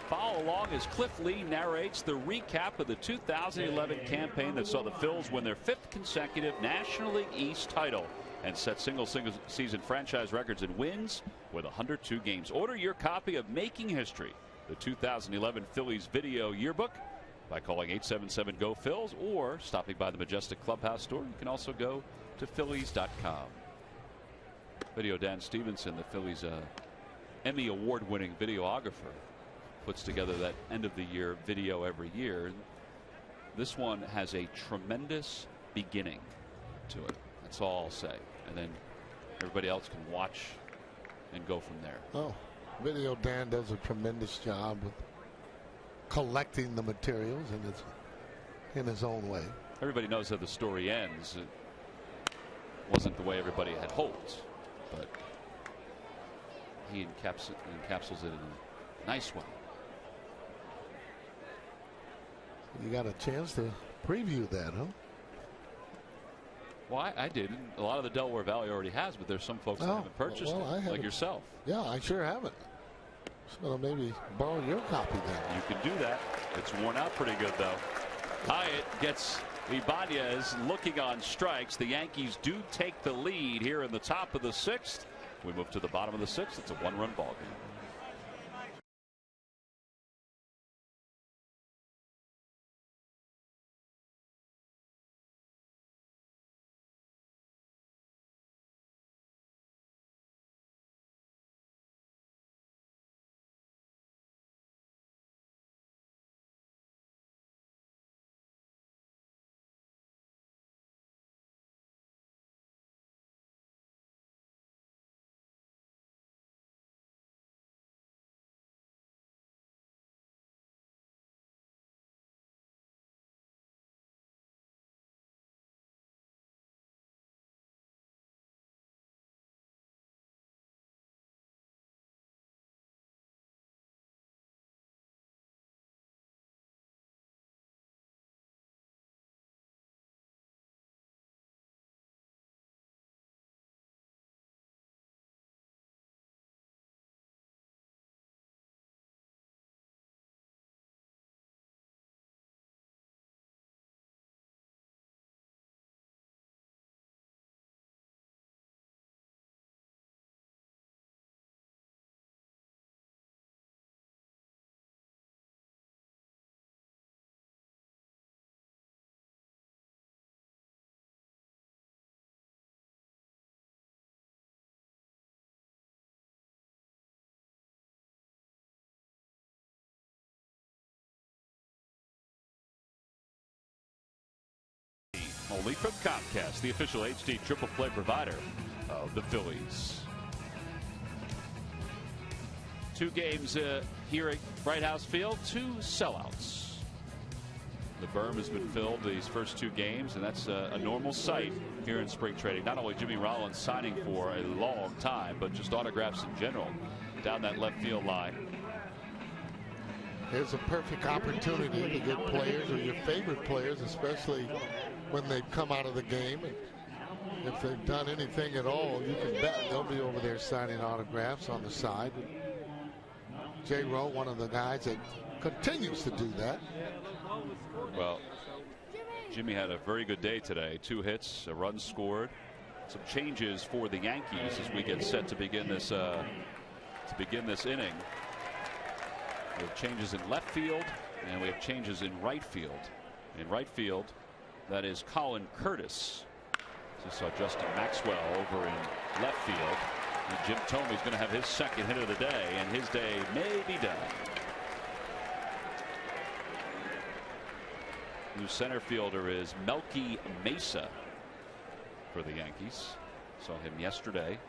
Follow along as Cliff Lee narrates the recap of the 2011 campaign that saw the Phils win their 5th consecutive National League East title and set single season franchise records in wins with 102 games. Order your copy of Making History, the 2011 Phillies video yearbook, by calling 877-GO-PHILS or stopping by the Majestic Clubhouse store. You can also go to Phillies.com. Video Dan Stevenson, the Phillies Emmy award-winning videographer, puts together that end of the year video every year. This one has a tremendous beginning to it. That's all I'll say. And then everybody else can watch and go from there. Oh, Video Dan does a tremendous job with collecting the materials in his own way. Everybody knows how the story ends. It wasn't the way everybody had hoped, but he encapsulates it in a nice way. You got a chance to preview that, huh? Well, I did. A lot of the Delaware Valley already has, but there's some folks that haven't purchased it, like yourself. Yeah, I sure haven't. So maybe borrow your copy then. You can do that. It's worn out pretty good, though. Hyatt gets Ibanez looking on strikes. The Yankees do take the lead here in the top of the 6th. We move to the bottom of the 6th. It's a one-run ball game. Only from Comcast, the official HD triple play provider of the Phillies. 2 games here at Bright House Field, 2 sellouts. The berm has been filled these first 2 games, and that's a normal sight here in spring training. Not only Jimmy Rollins signing for a long time, but just autographs in general down that left field line. Here's a perfect opportunity to get players or your favorite players, especially when they've come out of the game. And if they've done anything at all, you can bet they'll be over there signing autographs on the side. J. Rowe, one of the guys that continues to do that. Well, Jimmy had a very good day today. 2 hits, a run scored. Some changes for the Yankees as we get set to begin this inning. We have changes in left field, and we have changes in right field. In right field, that is Colin Curtis. Just saw Justin Maxwell over in left field. And Jim Thome is going to have his second hit of the day, and his day may be done. New center fielder is Melky Mesa for the Yankees. Saw him yesterday.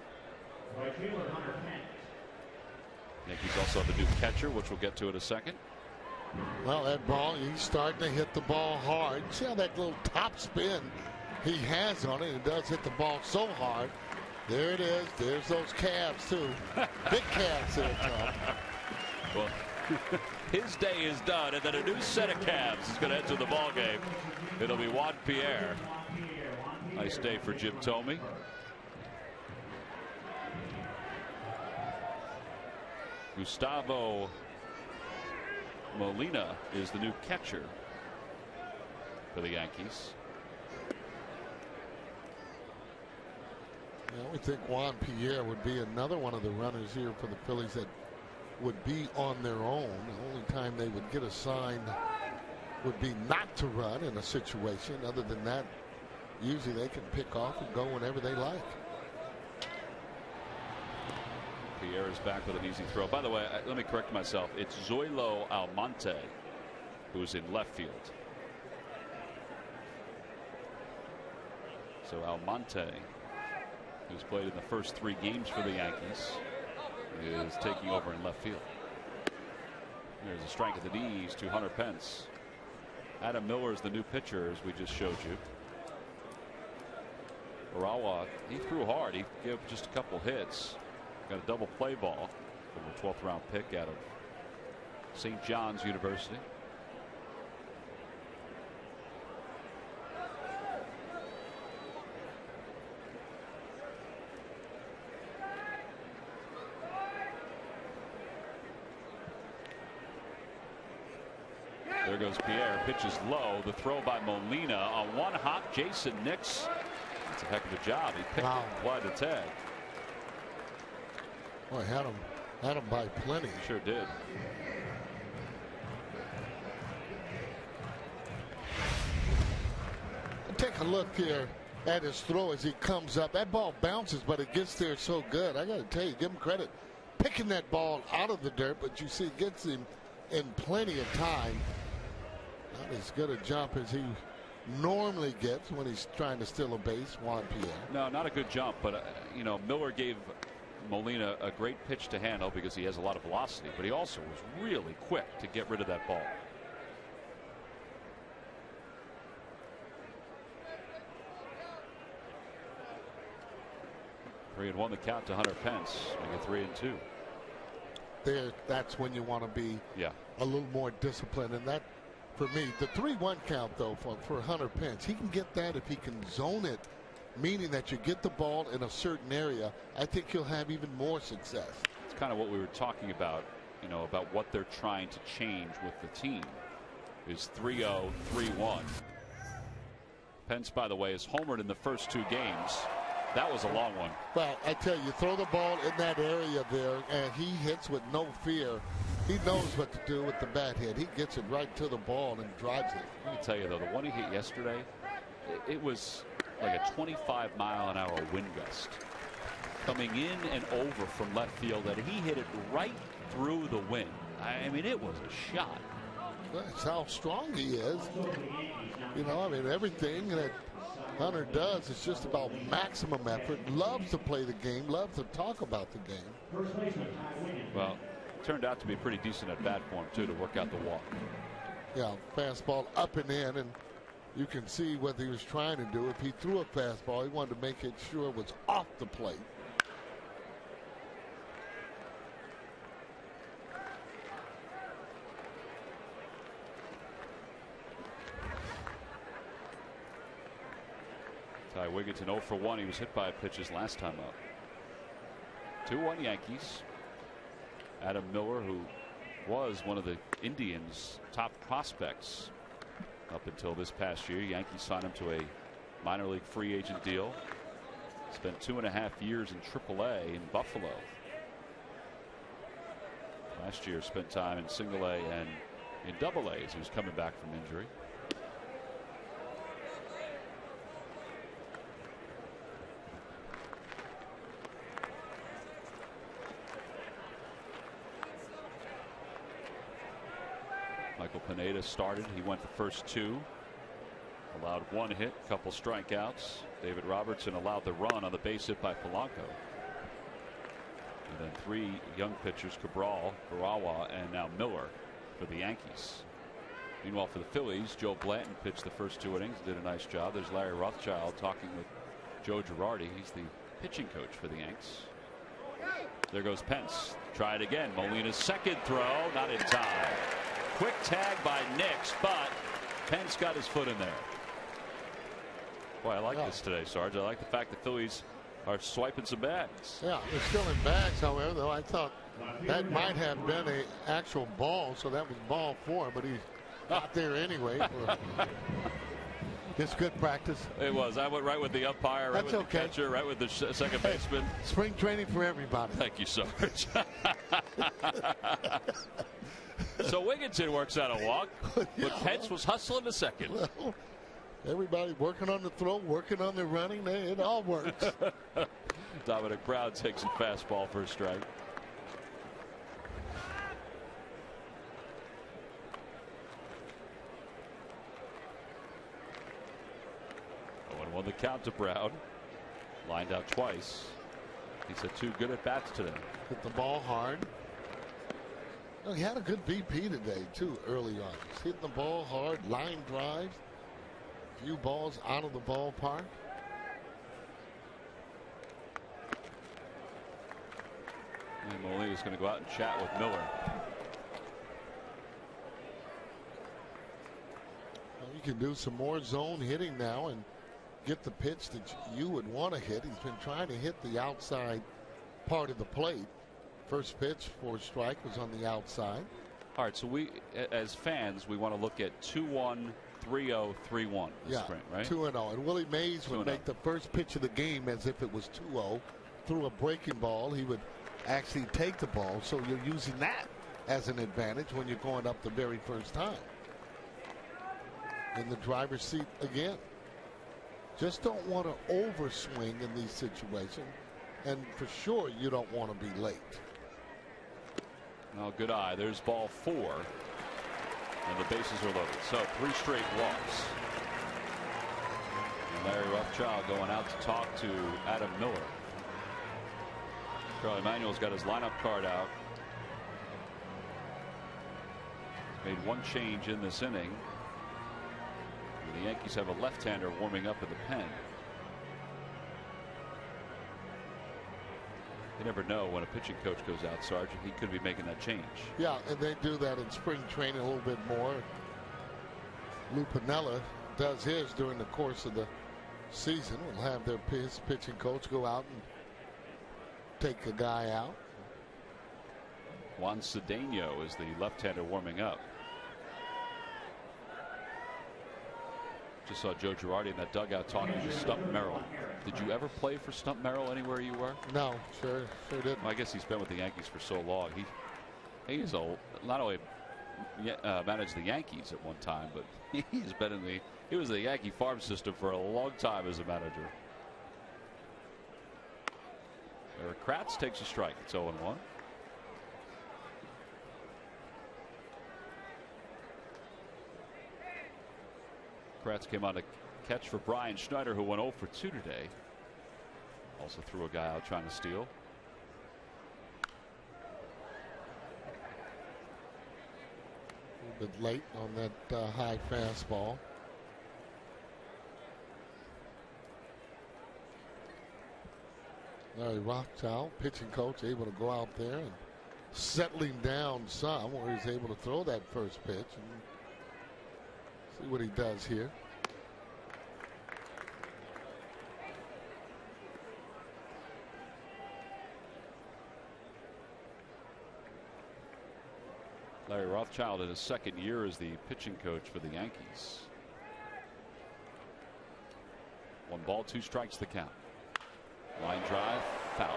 Yankees also have a new catcher, which we'll get to in a second. Well, that ball, he's starting to hit the ball hard. See how that little top spin he has on it? It does hit the ball so hard. There it is. There's those calves, too. Big calves there, Tom. Well, his day is done, and then a new set of calves is going to enter the ball game. It'll be Juan Pierre. Nice day for Jim Thome. Gustavo Molina is the new catcher for the Yankees. I would think Juan Pierre would be another one of the runners here for the Phillies that would be on their own. The only time they would get a sign would be not to run in a situation. Other than that, usually they can pick off and go whenever they like. Pierre is back with an easy throw. By the way, let me correct myself. It's Zoilo Almonte who's in left field. So Almonte, who's played in the first 3 games for the Yankees, is taking over in left field. There's a strike at the knees to Hunter Pence. Adam Miller is the new pitcher, as we just showed you. Urawa, he threw hard. He gave just a couple hits. Got a double play ball from the 12th round pick out of St. John's University. There goes Pierre. Pitches low. The throw by Molina on one hop. Jason Nix. That's a heck of a job. He picked it and applied the tag. Boy, had him by plenty. Sure did. Take a look here at his throw as he comes up. That ball bounces, but it gets there so good. I got to tell you, give him credit. Picking that ball out of the dirt, but you see, gets him in plenty of time. Not as good a jump as he normally gets when he's trying to steal a base. Juan Pierre. No, not a good jump, but Miller gave Molina a great pitch to handle because he has a lot of velocity, but he also was really quick to get rid of that ball. Three and one the count to Hunter Pence. Make it 3-2. That's when you want to be a little more disciplined, and that, for me, the 3-1 count though for Hunter Pence, he can get that if he can zone it, meaning that you get the ball in a certain area. I think he'll have even more success. It's kind of what we were talking about, about what they're trying to change with the team. Is 3-0, 3-1. Pence, by the way, is homered in the first 2 games. That was a long one. Well, I tell you, throw the ball in that area there, and he hits with no fear. He knows what to do with the bat hit. He gets it right to the ball and drives it. Let me tell you, though, the one he hit yesterday, it was like a 25-mile-an-hour wind gust coming in and over from left field, and he hit it right through the wind. I mean, it was a shot. That's how strong he is. Everything that Hunter does is just about maximum effort. Loves to play the game. Loves to talk about the game. Well, turned out to be pretty decent at bat for him too, to work out the walk. Yeah, fastball up and in, and you can see what he was trying to do. If he threw a fastball, he wanted to make it sure it was off the plate. Ty Wigginton 0 for 1. He was hit by a pitch his last time up. 2-1 Yankees. Adam Miller, who was one of the Indians' top prospects up until this past year. Yankees signed him to a minor league free agent deal. Spent 2.5 years in AAA in Buffalo. Last year spent time in Single A and in Double A as he was coming back from injury. Michael Pineda started. He went the first 2. Allowed 1 hit, couple strikeouts. David Robertson allowed the run on the base hit by Polanco. And then 3 young pitchers, Cabral, Barawa, and now Miller for the Yankees. Meanwhile, for the Phillies, Joe Blanton pitched the first 2 innings, did a nice job. There's Larry Rothschild talking with Joe Girardi. He's the pitching coach for the Yanks. There goes Pence. Try it again. Molina's second throw, not in time. Quick tag by Nix, but Pence got his foot in there. Boy, I like this today, Sarge. I like the fact the Phillies are swiping some bags. Yeah, they're still in bags, however, though I thought that might have been an actual ball, so that was ball 4, but he's not there anyway. It's good practice. It was. I went right with the umpire, right with the catcher, right with the second baseman. Spring training for everybody. Thank you, Sarge. So Wigginton works out a walk, but Pence was hustling the second. Well, everybody working on the throw, working on the running. It all works. Dominic Brown takes a fastball for a strike. On the count to Brown. Lined out twice. He's had 2 good at bats today. Hit the ball hard. Well, he had a good BP today too early on. He's hitting the ball hard, line drives, a few balls out of the ballpark. And Molina's going to go out and chat with Miller. Well, you can do some more zone hitting now and get the pitch that you would want to hit. He's been trying to hit the outside part of the plate. First pitch for a strike was on the outside. All right, so we, as fans, we want to look at 2-1, 3-0, 3-1. Yeah, spring, right? 2-0. And Willie Mays would make the first pitch of the game as if it was 2-0. Through a breaking ball, he would actually take the ball. So you're using that as an advantage when you're going up the very first time. In the driver's seat again. Just don't want to overswing in these situations. And for sure, you don't want to be late. Well, good eye. There's ball 4. And the bases are loaded. So 3 straight walks. And Larry Rothschild going out to talk to Adam Miller. Charlie Manuel's got his lineup card out. Made one change in this inning. The Yankees have a left-hander warming up in the pen. You never know when a pitching coach goes out, Sergeant. He could be making that change. Yeah, and they do that in spring training a little bit more. Lou Piniella does his during the course of the season. We'll have his pitching coach go out and take a guy out. Juan Cedeno is the left-hander warming up. Just saw Joe Girardi in that dugout talking to Stump Merrill. Did you ever play for Stump Merrill anywhere you were? No, sure didn't. Well, I guess he's been with the Yankees for so long. He's not only managed the Yankees at one time, but he was the Yankee farm system for a long time as a manager. Eric Kratz takes a strike. It's 0-1. Kratz came on to catch for Brian Schneider, who went 0 for 2 today. Also threw a guy out trying to steal. A little bit late on that high fastball. Larry Rothschild, pitching coach, able to go out there and settling down some where he's able to throw that first pitch. And see what he does here. Larry Rothschild in his second year as the pitching coach for the Yankees. 1 ball, 2 strikes the count. Line drive, foul.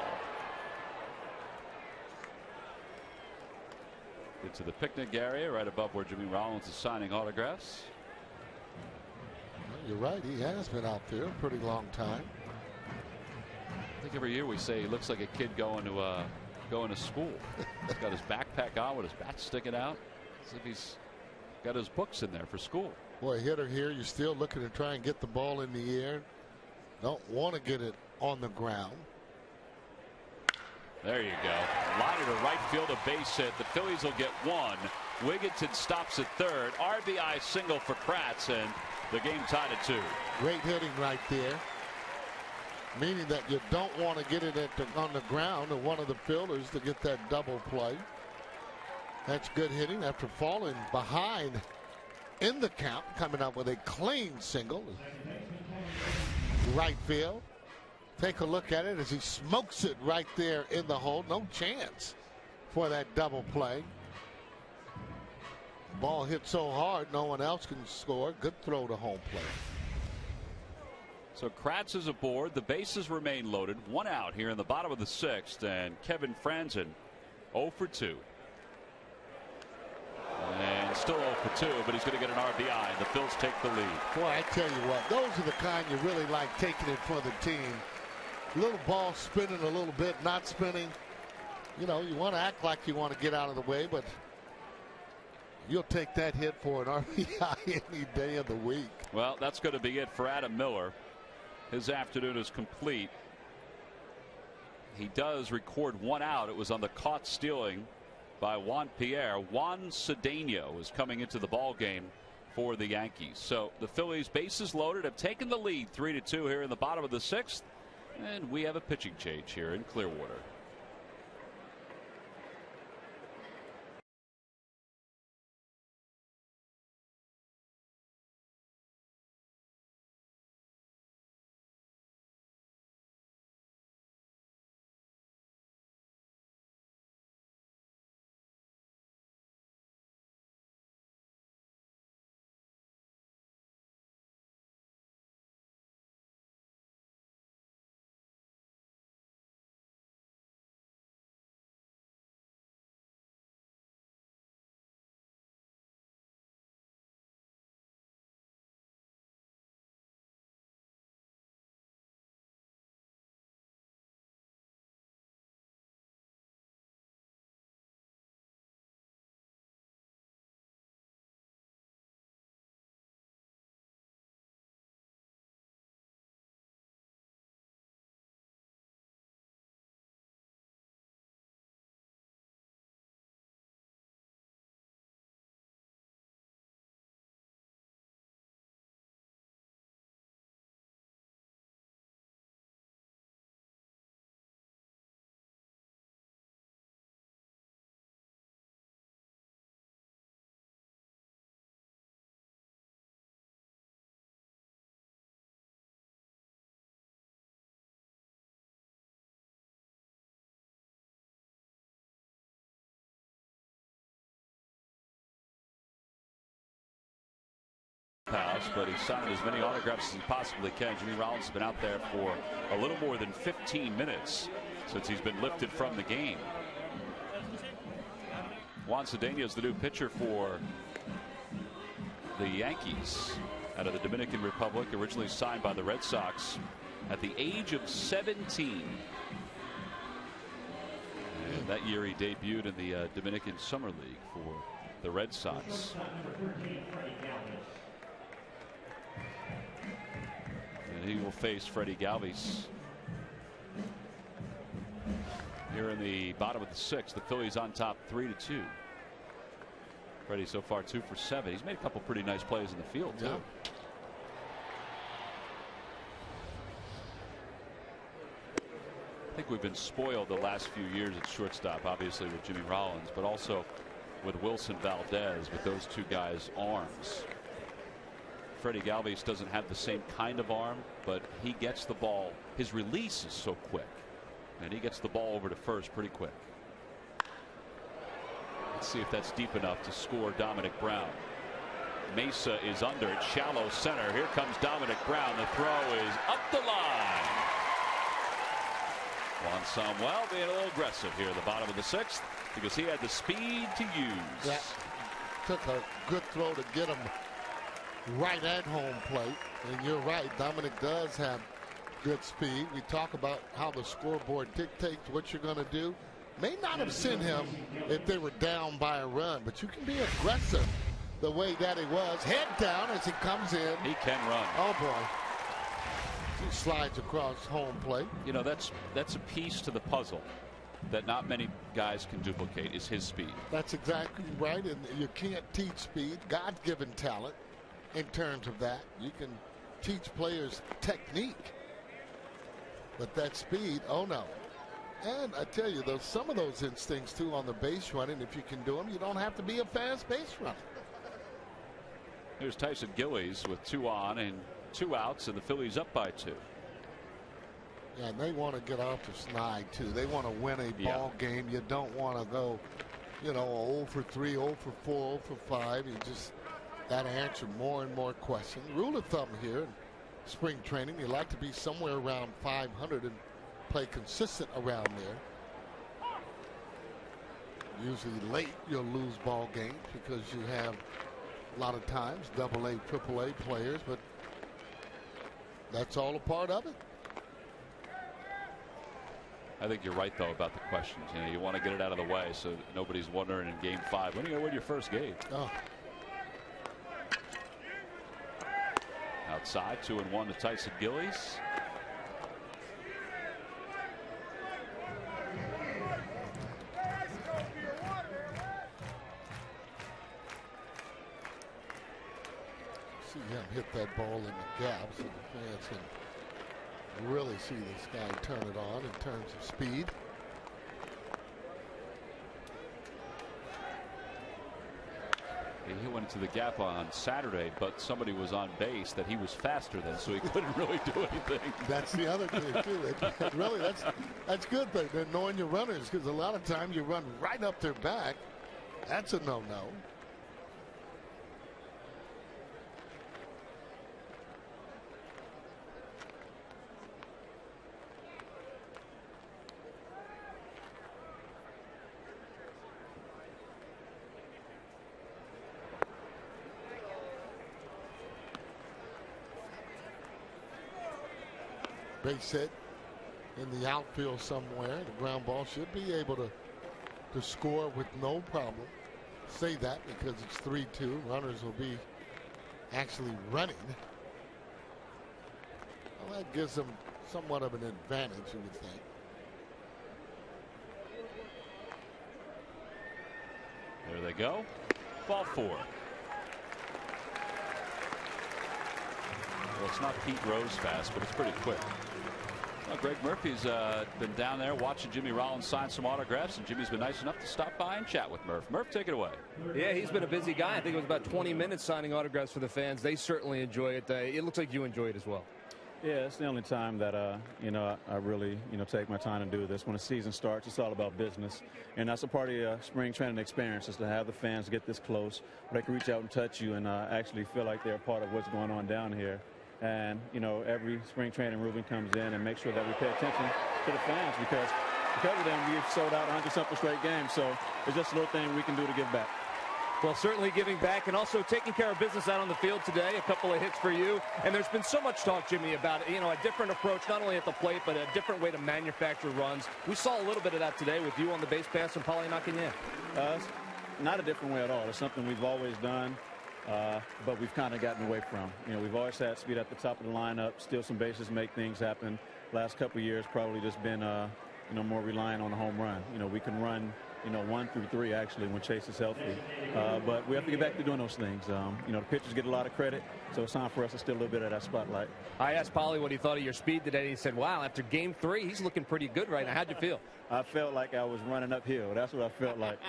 Into the picnic area right above where Jimmy Rollins is signing autographs. You're right, he has been out there a pretty long time. I think every year we say he looks like a kid going to school. He's got his backpack on with his bat sticking out, as if he's got his books in there for school. Boy, hitter here, you're still looking to try and get the ball in the air. Don't want to get it on the ground. There you go. Liner to right field, a base hit. The Phillies will get 1. Wigginton stops at third. RBI single for Kratz, and the game tied at 2. Great hitting right there. Meaning that you don't want to get it on the ground to one of the fielders to get that double play. That's good hitting after falling behind in the count, coming up with a clean single. Right field. Take a look at it as he smokes it right there in the hole. No chance for that double play. Ball hit so hard no one else can score. Good throw to home plate. So Kratz is aboard. The bases remain loaded. 1 out here in the bottom of the 6th, and Kevin Franzen 0 for 2. And still 0 for 2, but he's going to get an RBI, and the Phils take the lead. Boy, I tell you what, those are the kind you really like taking it for the team. Little ball spinning a little bit, not spinning. You know, you want to act like you want to get out of the way, but you'll take that hit for an RBI any day of the week. Well, that's going to be it for Adam Miller. His afternoon is complete. He does record 1 out. It was on the caught stealing by Juan Pierre. Juan Cedeno is coming into the ball game for the Yankees. So the Phillies, bases loaded, have taken the lead 3-2 here in the bottom of the 6th. And we have a pitching change here in Clearwater. house, but he's signed as many autographs as he possibly can. Jimmy Rollins has been out there for a little more than 15 minutes since he's been lifted from the game. Juan Cedeno is the new pitcher for the Yankees out of the Dominican Republic, originally signed by the Red Sox at the age of 17. And that year he debuted in the Dominican Summer League for the Red Sox. And he will face Freddie Galvis here in the bottom of the sixth. The Phillies on top 3-2. Freddie so far 2 for 7. He's made a couple pretty nice plays in the field too. Yeah. I think we've been spoiled the last few years at shortstop, obviously with Jimmy Rollins, but also with Wilson Valdez, with those two guys' arms. Freddie Galvis doesn't have the same kind of arm, but he gets the ball. His release is so quick, and he gets the ball over to first pretty quick. Let's see if that's deep enough to score Dominic Brown. Mesa is under at shallow center. Here comes Dominic Brown. The throw is up the line. Juan Samuel being a little aggressive here at the bottom of the sixth because he had the speed to use. Yeah. Took a good throw to get him right at home plate. And you're right, Dominic does have good speed. We talk about how the scoreboard dictates what you're going to do. May not have sent him if they were down by a run, but you can be aggressive the way that he was. Head down as he comes in. He can run. Oh, boy. He slides across home plate. You know, that's a piece to the puzzle that not many guys can duplicate, is his speed. That's exactly right, and you can't teach speed. God-given talent in terms of that. You can teach players technique, but that speed, oh no. And I tell you, some of those instincts too on the base running, if you can do them, you don't have to be a fast base runner. Here's Tyson Gillies with 2 on and 2 outs, and the Phillies up by 2. Yeah, and they want to get off the snide too. They want to win a ball game. You don't want to go, you know, 0 for 3, 0 for 4, 0 for 5. You just got to answer more and more questions. Rule of thumb here in spring training, you like to be somewhere around 500 and play consistent around there. Usually late you'll lose ball games because you have a lot of times AA, AAA players, but that's all a part of it. I think you're right though about the questions. You know, you want to get it out of the way so nobody's wondering in game 5 when are you going to win your first game. Oh. Outside 2-1 to Tyson Gillies. See him hit that ball in the gap so the fans can really see this guy turn it on in terms of speed. He went into the gap on Saturday, but somebody was on base that he was faster than, so he couldn't really do anything. That's the other thing too. Really, that's good thing. They're knowing your runners, because a lot of times you run right up their back. That's a no-no. Base hit in the outfield somewhere. The ground ball should be able to score with no problem. Say that because it's 3-2. Runners will be actually running. Well, that gives them somewhat of an advantage, you would think. There they go. Ball 4. Well, it's not Pete Rose fast, but it's pretty quick. Well, Greg Murphy's been down there watching Jimmy Rollins sign some autographs, and Jimmy's been nice enough to stop by and chat with Murph. Murph, take it away. Yeah, he's been a busy guy. I think it was about 20 minutes signing autographs for the fans. They certainly enjoy it. It looks like you enjoy it as well. Yeah, it's the only time that, I really, take my time to do this. When the season starts, it's all about business. And that's a part of spring training experience, is to have the fans get this close, where they can reach out and touch you and actually feel like they're a part of what's going on down here. And, every spring training Ruben comes in and makes sure that we pay attention to the fans, because of them, we've sold out 100-something straight games. So it's just a little thing we can do to give back. Well, certainly giving back and also taking care of business out on the field today. A couple of hits for you. And there's been so much talk, Jimmy, about, a different approach, not only at the plate, but a different way to manufacture runs. We saw a little bit of that today with you on the base pass and Paulie knocking in. It's not a different way at all. It's something we've always done, but we've kind of gotten away from. We've always had speed at the top of the lineup, steal some bases, make things happen. Last couple of years probably just been, more reliant on the home run. We can run 1 through 3 actually when Chase is healthy. But we have to get back to doing those things. The pitchers get a lot of credit, so it's time for us to steal a little bit of that spotlight. I asked Paulie what he thought of your speed today. He said, wow, after game 3, he's looking pretty good right now. How'd you feel? I felt like I was running uphill. That's what I felt like.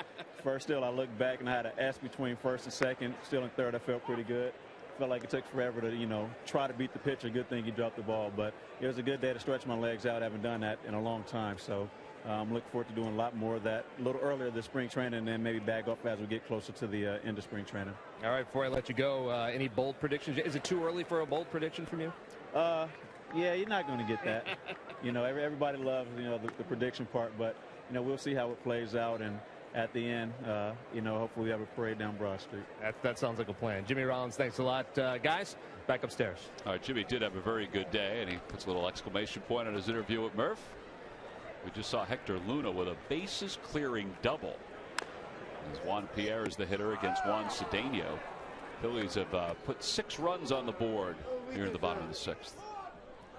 First steal, I looked back and I had an S between first and second. Still in third, I felt pretty good. Felt like it took forever to, try to beat the pitcher. Good thing he dropped the ball. But it was a good day to stretch my legs out. I haven't done that in a long time. So I'm looking forward to doing a lot more of that a little earlier this spring training, and then maybe back off as we get closer to the end of spring training. All right, before I let you go, any bold predictions? Is it too early for a bold prediction from you? Yeah, you're not going to get that. Everybody loves, the prediction part, but, we'll see how it plays out. And at the end, hopefully we have a parade down Broad Street. That sounds like a plan. Jimmy Rollins, thanks a lot. Guys, back upstairs. All right, Jimmy did have a very good day, and he puts a little exclamation point on his interview with Murph. We just saw Hector Luna with a bases-clearing double. As Juan Pierre is the hitter against Juan Cedeno. Phillies have put 6 runs on the board here at the bottom of the 6th.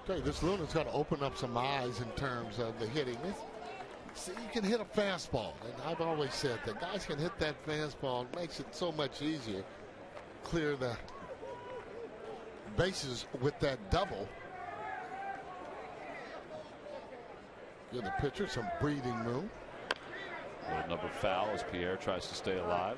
Okay, this Luna's got to open up some eyes in terms of the hitting. See, you can hit a fastball, and I've always said that guys can hit that fastball. It makes it so much easier. Clear the bases with that double. Give the pitcher some breathing room. A little number foul as Pierre tries to stay alive.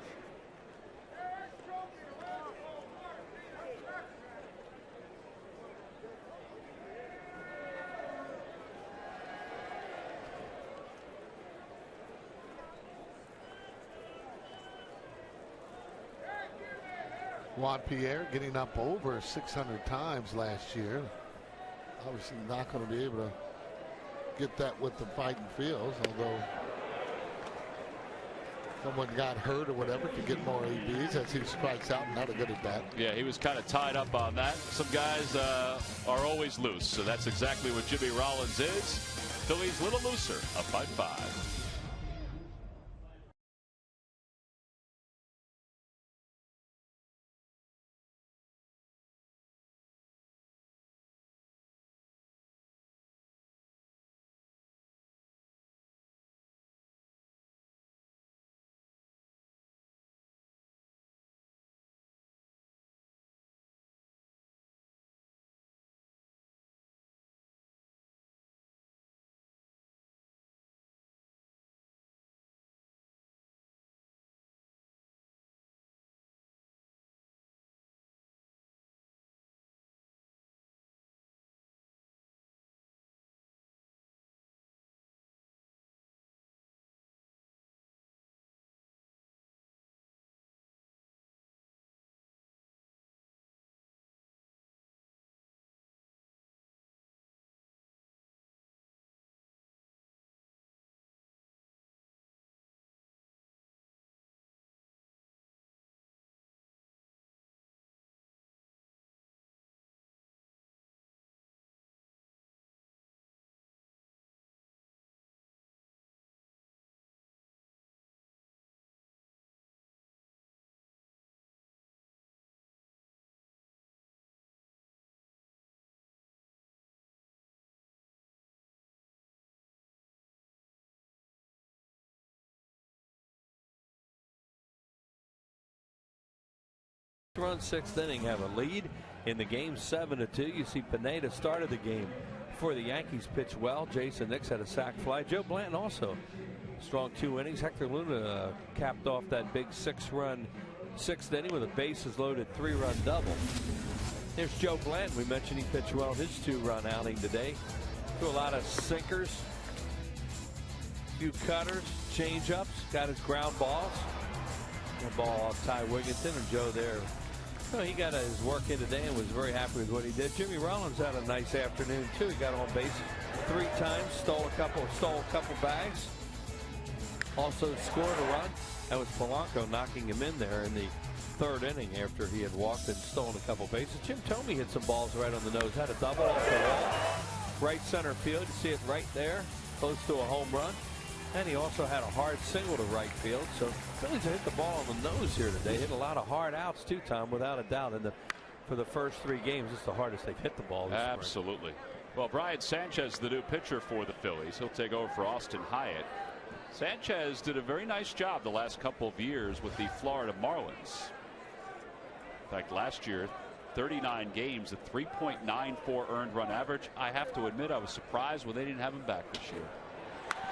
Juan Pierre getting up over 600 times last year. Obviously not going to be able to get that with the fighting Fields, although someone got hurt or whatever to get more ABs as he strikes out. Not a good at bat. Yeah, he was kind of tied up on that. Some guys are always loose, so that's exactly what Jimmy Rollins is. Phillies a little looser, up by 5. Run 6th inning, have a lead in the game 7-2. You see Pineda started the game for the Yankees, pitched well. Jason Nix had a sac fly. Joe Blanton also strong 2 innings. Hector Luna capped off that big 6-run 6th inning with a bases loaded 3-run double. There's Joe Blanton. We mentioned he pitched well his 2-run outing today. Threw a lot of sinkers, a few cutters, change-ups, got his ground balls. The ball off Ty Wigginton, and Joe there. Well, he got his work in today and was very happy with what he did. Jimmy Rollins had a nice afternoon too. He got on base 3 times, stole a couple bags. Also scored a run. That was Polanco knocking him in there in the 3rd inning after he had walked and stolen a couple bases. Jim Thome hit some balls right on the nose. Had a double off the wall. Right center field. You see it right there. Close to a home run. And he also had a hard single to right field. So Phillies hit the ball on the nose here today. Hit a lot of hard outs too, Tom, without a doubt. And for the first 3 games, it's the hardest they've hit the ball this Absolutely. spring. Well, Brian Sanchez, the new pitcher for the Phillies. He'll take over for Austin Hyatt. Sanchez did a very nice job the last couple of years with the Florida Marlins. In fact, last year, 39 games, a 3.94 earned run average. I have to admit, I was surprised when they didn't have him back this year.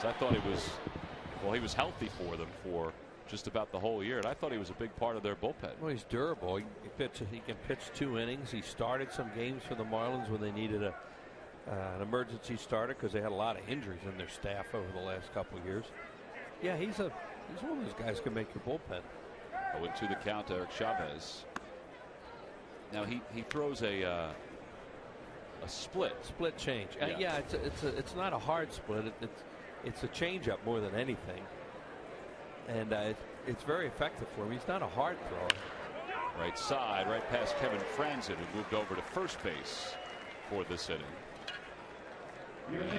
So I thought he was healthy for them for just about the whole year, and I thought he was a big part of their bullpen. Well, he's durable. He can pitch 2 innings. He started some games for the Marlins when they needed an emergency starter because they had a lot of injuries in their staff over the last couple of years. Yeah, he's one of those guys who can make your bullpen. 0-2 the count, Eric Chavez. Now he throws a split change. Yeah, it's not a hard split. It's a changeup more than anything, and it's very effective for him. He's not a hard thrower. Right side, right past Kevin Franzen, who moved over to first base for this inning.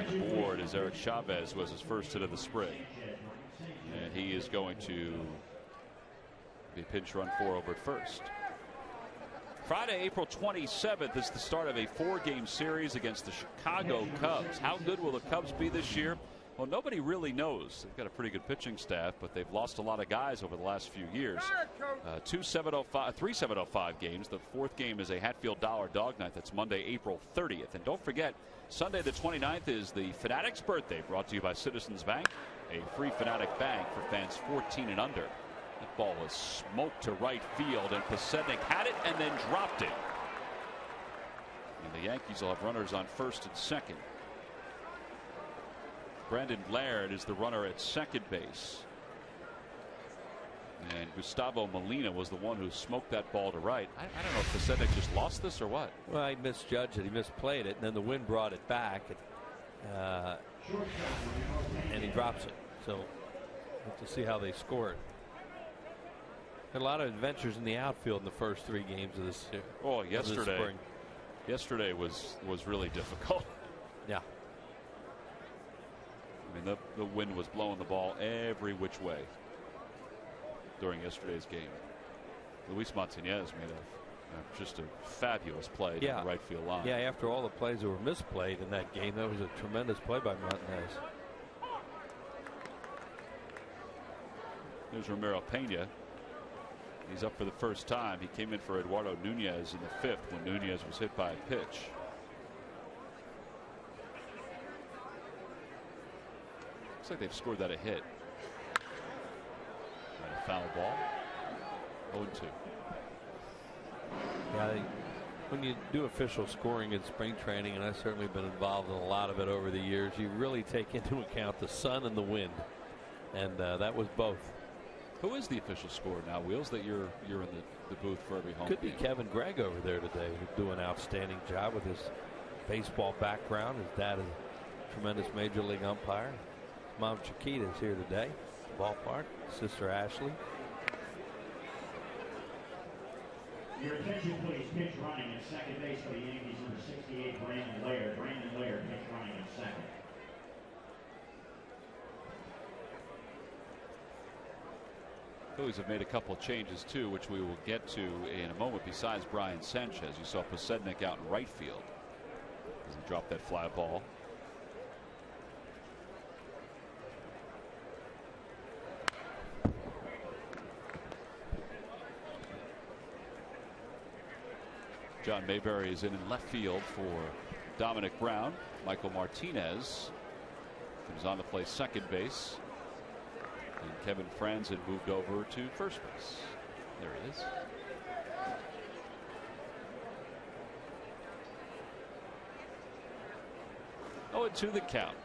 And aboard is Eric Chavez, was his first hit of the spring, and he is going to be pinch run 4 over at first. Friday, April 27th is the start of a 4-game series against the Chicago Cubs. How good will the Cubs be this year? Well, nobody really knows. They've got a pretty good pitching staff, but they've lost a lot of guys over the last few years. 3 7:05 games. The 4th game is a Hatfield Dollar Dog Night. That's Monday, April 30th. And don't forget, Sunday the 29th is the Fanatics' birthday, brought to you by Citizens Bank, a free Fanatic bank for fans 14 and under. That ball was smoked to right field, and Pasetnik had it and then dropped it. And the Yankees will have runners on first and second. Brandon Laird is the runner at second base. And Gustavo Molina was the one who smoked that ball to right. I don't know if Pasetnik just lost this or what. Well, he misjudged it. He misplayed it, and then the wind brought it back, and he drops it. So we'll have to see how they score it. Had a lot of adventures in the outfield in the first 3 games of this year. Oh, yesterday was really difficult. Yeah. I mean, the wind was blowing the ball every which way during yesterday's game. Luis Montañez made just a fabulous play down the right field line. Yeah, after all the plays that were misplayed in that game, that was a tremendous play by Montañez. There's Ramiro Pena. He's up for the first time. He came in for Eduardo Nunez in the 5th when Nunez was hit by a pitch. Looks like they've scored that a hit. And a foul ball. 0-2. Yeah, when you do official scoring in spring training, and I've certainly been involved in a lot of it over the years, you really take into account the sun and the wind, and that was both. Who is the official scorer now, Wheels, that you're in the booth for every home Could game? be Kevin Gregg over there today, who's doing an outstanding job with his baseball background. His dad is a tremendous major league umpire. Mom Chiquita is here today, ballpark. Sister Ashley. Your attention, please. Pitch running at second base for the Yankees, number 68, Brandon Laird. Brandon Laird, pitch running at second. Phillies have made a couple changes too, which we will get to in a moment. Besides Brian Sanchez, you saw Pasetnik out in right field as he dropped that fly ball. John Mayberry is in left field for Dominic Brown. Michael Martinez comes on to play second base. And Kevin Franzen moved over to first base. There he is. 0-2 the count.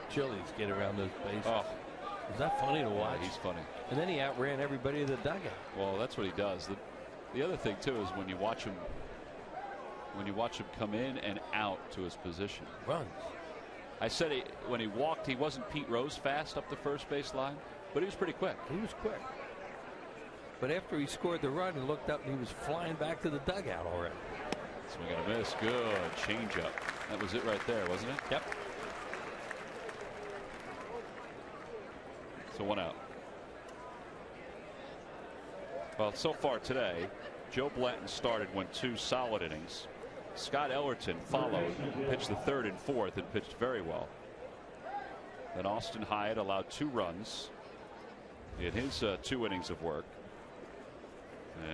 Chili's get around those bases. Oh. Is that funny to watch? Yeah, he's funny. And then he outran everybody in the dugout. Well, that's what he does. The other thing too is when you watch him come in and out to his position. Runs. I said when he walked, he wasn't Pete Rose fast up the first base line, but he was pretty quick. He was quick. But after he scored the run, he looked up and he was flying back to the dugout already. Swing and a miss. Good changeup. That was it right there, wasn't it? Yep. So 1 out. Well, so far today, Joe Blanton started, went 2 solid innings. Scott Ellerton followed, pitched the 3rd and 4th, and pitched very well. Then Austin Hyatt allowed 2 runs in his 2 innings of work.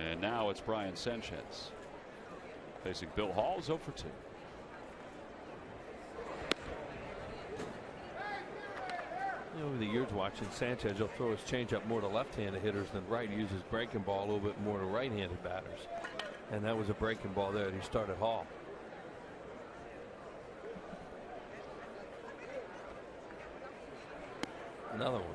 And now it's Brian Sanchez facing Bill Hall, 0 for 2. Over the years watching Sanchez, he'll throw his changeup more to left-handed hitters than right. He uses breaking ball a little bit more to right-handed batters. And that was a breaking ball there. He started Hall. Another one.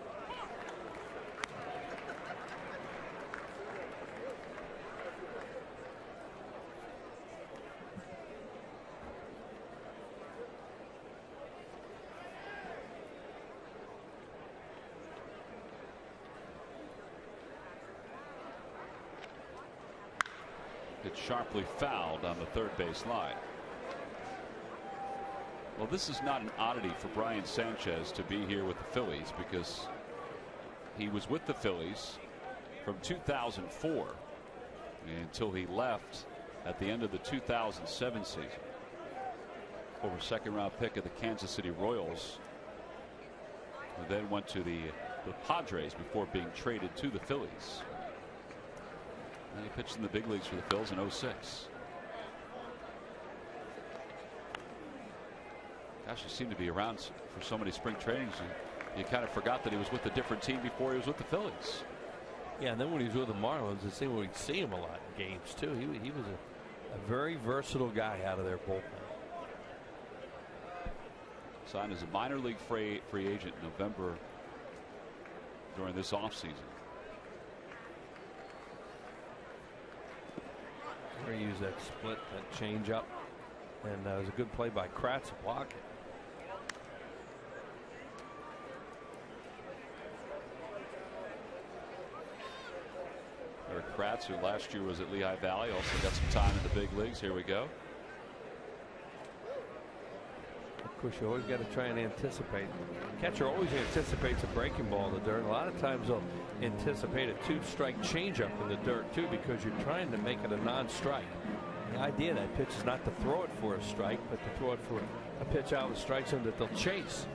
It's sharply fouled on the 3rd base line. Well, this is not an oddity for Brian Sanchez to be here with the Phillies, because he was with the Phillies from 2004 until he left at the end of the 2007 season. Former 2nd round pick of the Kansas City Royals, who then went to the Padres before being traded to the Phillies. And he pitched in the big leagues for the Phils in 06. Gosh, he seemed to be around for so many spring trainings. You kind of forgot that he was with a different team before he was with the Phillies. Yeah, and then when he was with the Marlins, it seemed we'd see him a lot in games too. He was a very versatile guy out of their bullpen. Signed as a minor league free agent in November during this offseason. He used that split, that change up, and it was a good play by Kratz to block it. Eric Kratz, who last year was at Lehigh Valley, also got some time in the big leagues. Here we go. Of course, you always got to try and anticipate. Catcher always anticipates a breaking ball in the dirt. A lot of times they'll anticipate a 2-strike changeup in the dirt too, because you're trying to make it a non-strike. The idea of that pitch is not to throw it for a strike, but to throw it for a pitch out with strikes in that they'll chase.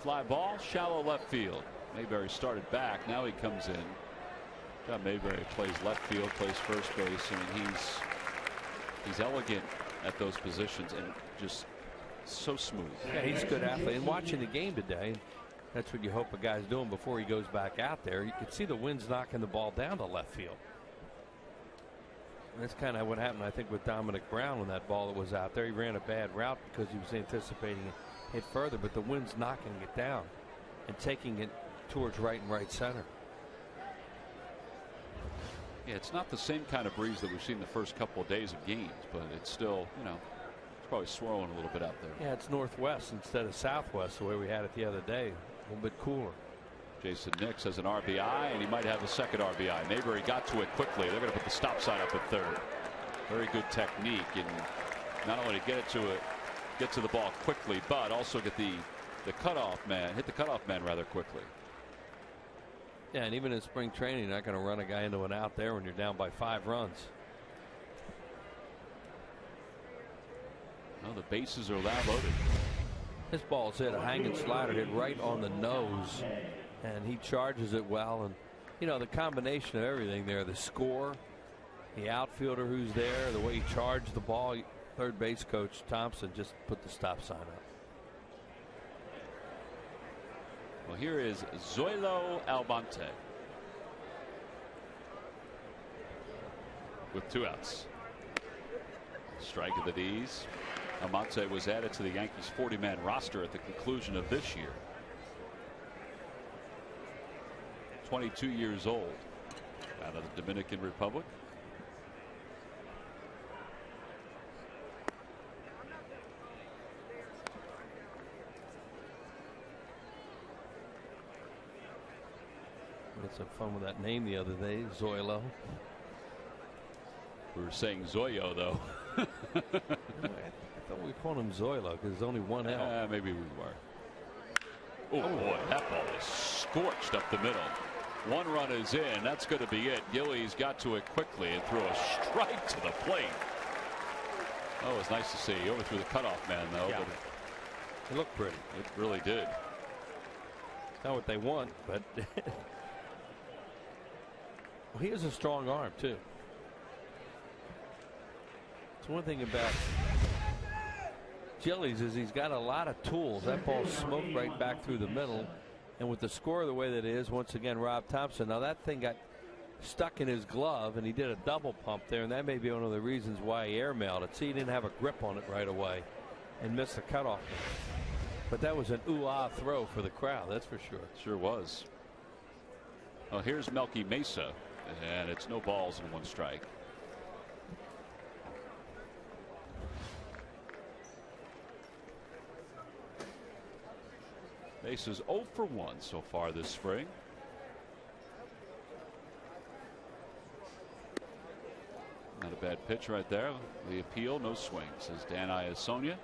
Fly ball, shallow left field. Mayberry started back. Now he comes in. John Mayberry plays left field, plays first base. I mean, he's elegant at those positions and just so smooth. Yeah, he's a good athlete. And watching the game today, that's what you hope a guy's doing before he goes back out there. You could see the wind's knocking the ball down to left field. And that's kind of what happened, I think, with Dominic Brown when that ball that was out there. He ran a bad route because he was anticipating it hit further, but the wind's knocking it down and taking it towards right and right center. Yeah, it's not the same kind of breeze that we've seen the first couple of days of games, but it's still, you know, it's probably swirling a little bit out there. Yeah, it's northwest instead of southwest the way we had it the other day. A little bit cooler. Jason Nix has an RBI, and he might have a second RBI. Mayberry got to it quickly. They're going to put the stop sign up at 3rd. Very good technique, and not only to get to the ball quickly, but also get the cutoff man, hit the cutoff man rather quickly. Yeah, and even in spring training, you're not going to run a guy into an out there when you're down by 5 runs. No, the bases are now loaded. This ball's hit a hanging slider, hit right on the nose, and he charges it well. And you know, the combination of everything there, the score, The outfielder who's there, the way he charged the ball, third base coach Thompson just put the stop sign up. Well, here is Zoilo Almonte with 2 outs. Strike at the D's. Almonte was added to the Yankees 40-man roster at the conclusion of this year. 22 years old, out of the Dominican Republic. We had some fun with that name the other day, Zoilo. We were saying Zoyo, though. I thought we called him Zoilo because there's only one L. Maybe we were. Oh, boy, that ball is scorched up the middle. 1 run is in. That's going to be it. Gillies got to it quickly and threw a strike to the plate. Oh, it was nice to see. He overthrew the cutoff man, though. Yeah. But it looked pretty. It really did. Not what they want, but well, he has a strong arm, too. It's one thing about Gillies is he's got a lot of tools. That ball smoked right back through the middle. And with the score the way that it is, once again, Rob Thompson. Now that thing got stuck in his glove, and he did a double pump there, and that may be one of the reasons why he airmailed it. See, he didn't have a grip on it right away and missed the cutoff. But that was an ooh-ah throw for the crowd, that's for sure. Sure was. Well, here's Melky Mesa, and it's no balls and 1 strike. Mesa's 0 for 1 so far this spring. Not a bad pitch right there. The appeal, no swing, says Dan Iasonia.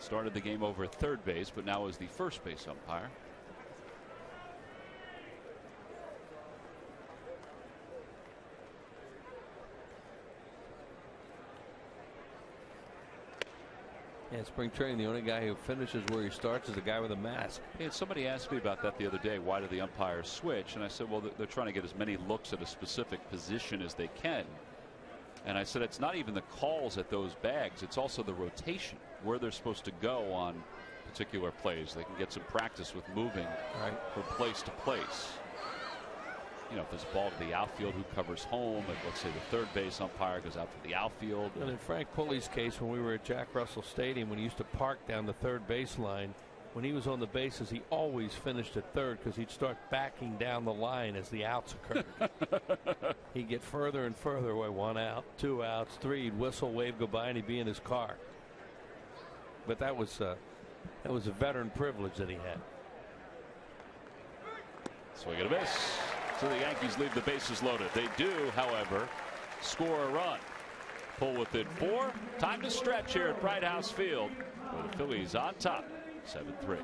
Started the game over at third base, but now is the first base umpire. Yeah, spring training, the only guy who finishes where he starts is the guy with a mask. And somebody asked me about that the other day. Why do the umpires switch? And I said, well, they're trying to get as many looks at a specific position as they can. And I said, it's not even the calls at those bags. It's also the rotation, where they're supposed to go on particular plays. They can get some practice with moving from place to place. You know, if there's a ball to the outfield, who covers home? Like, let's say the third base umpire goes out for the outfield. And in Frank Pulley's case, when we were at Jack Russell Stadium, when he used to park down the third base line, when he was on the bases, he always finished at third because he'd start backing down the line as the outs occurred. He'd get further and further away. 1 out, 2 outs, 3. He'd whistle, wave goodbye, and he'd be in his car. But that was a veteran privilege that he had. Swing and a miss. So the Yankees leave the bases loaded. They do, however, score a run. Pull within 4. Time to stretch here at Bright House Field, where the Phillies on top, 7-3.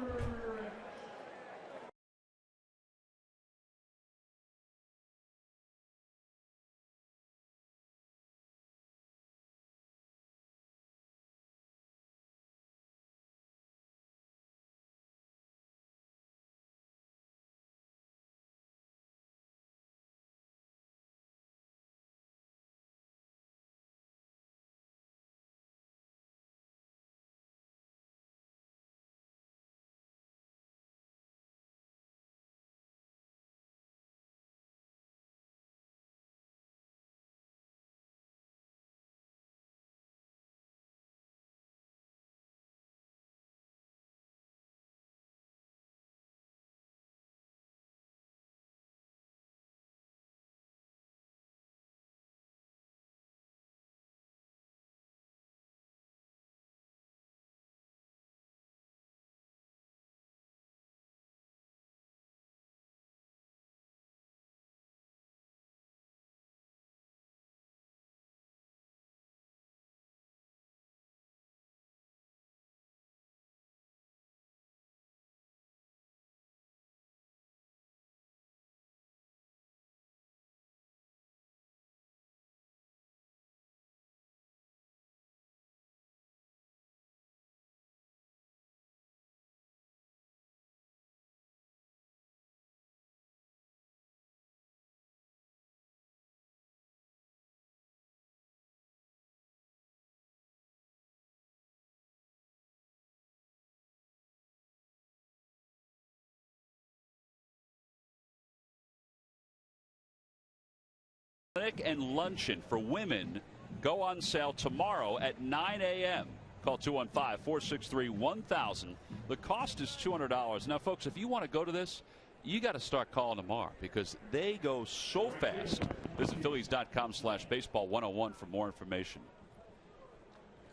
And luncheon for women go on sale tomorrow at 9 a.m. Call 215-463-1000. The cost is $200. Now, folks, if you want to go to this, you got to start calling tomorrow because they go so fast. Visit Phillies.com/baseball101 for more information.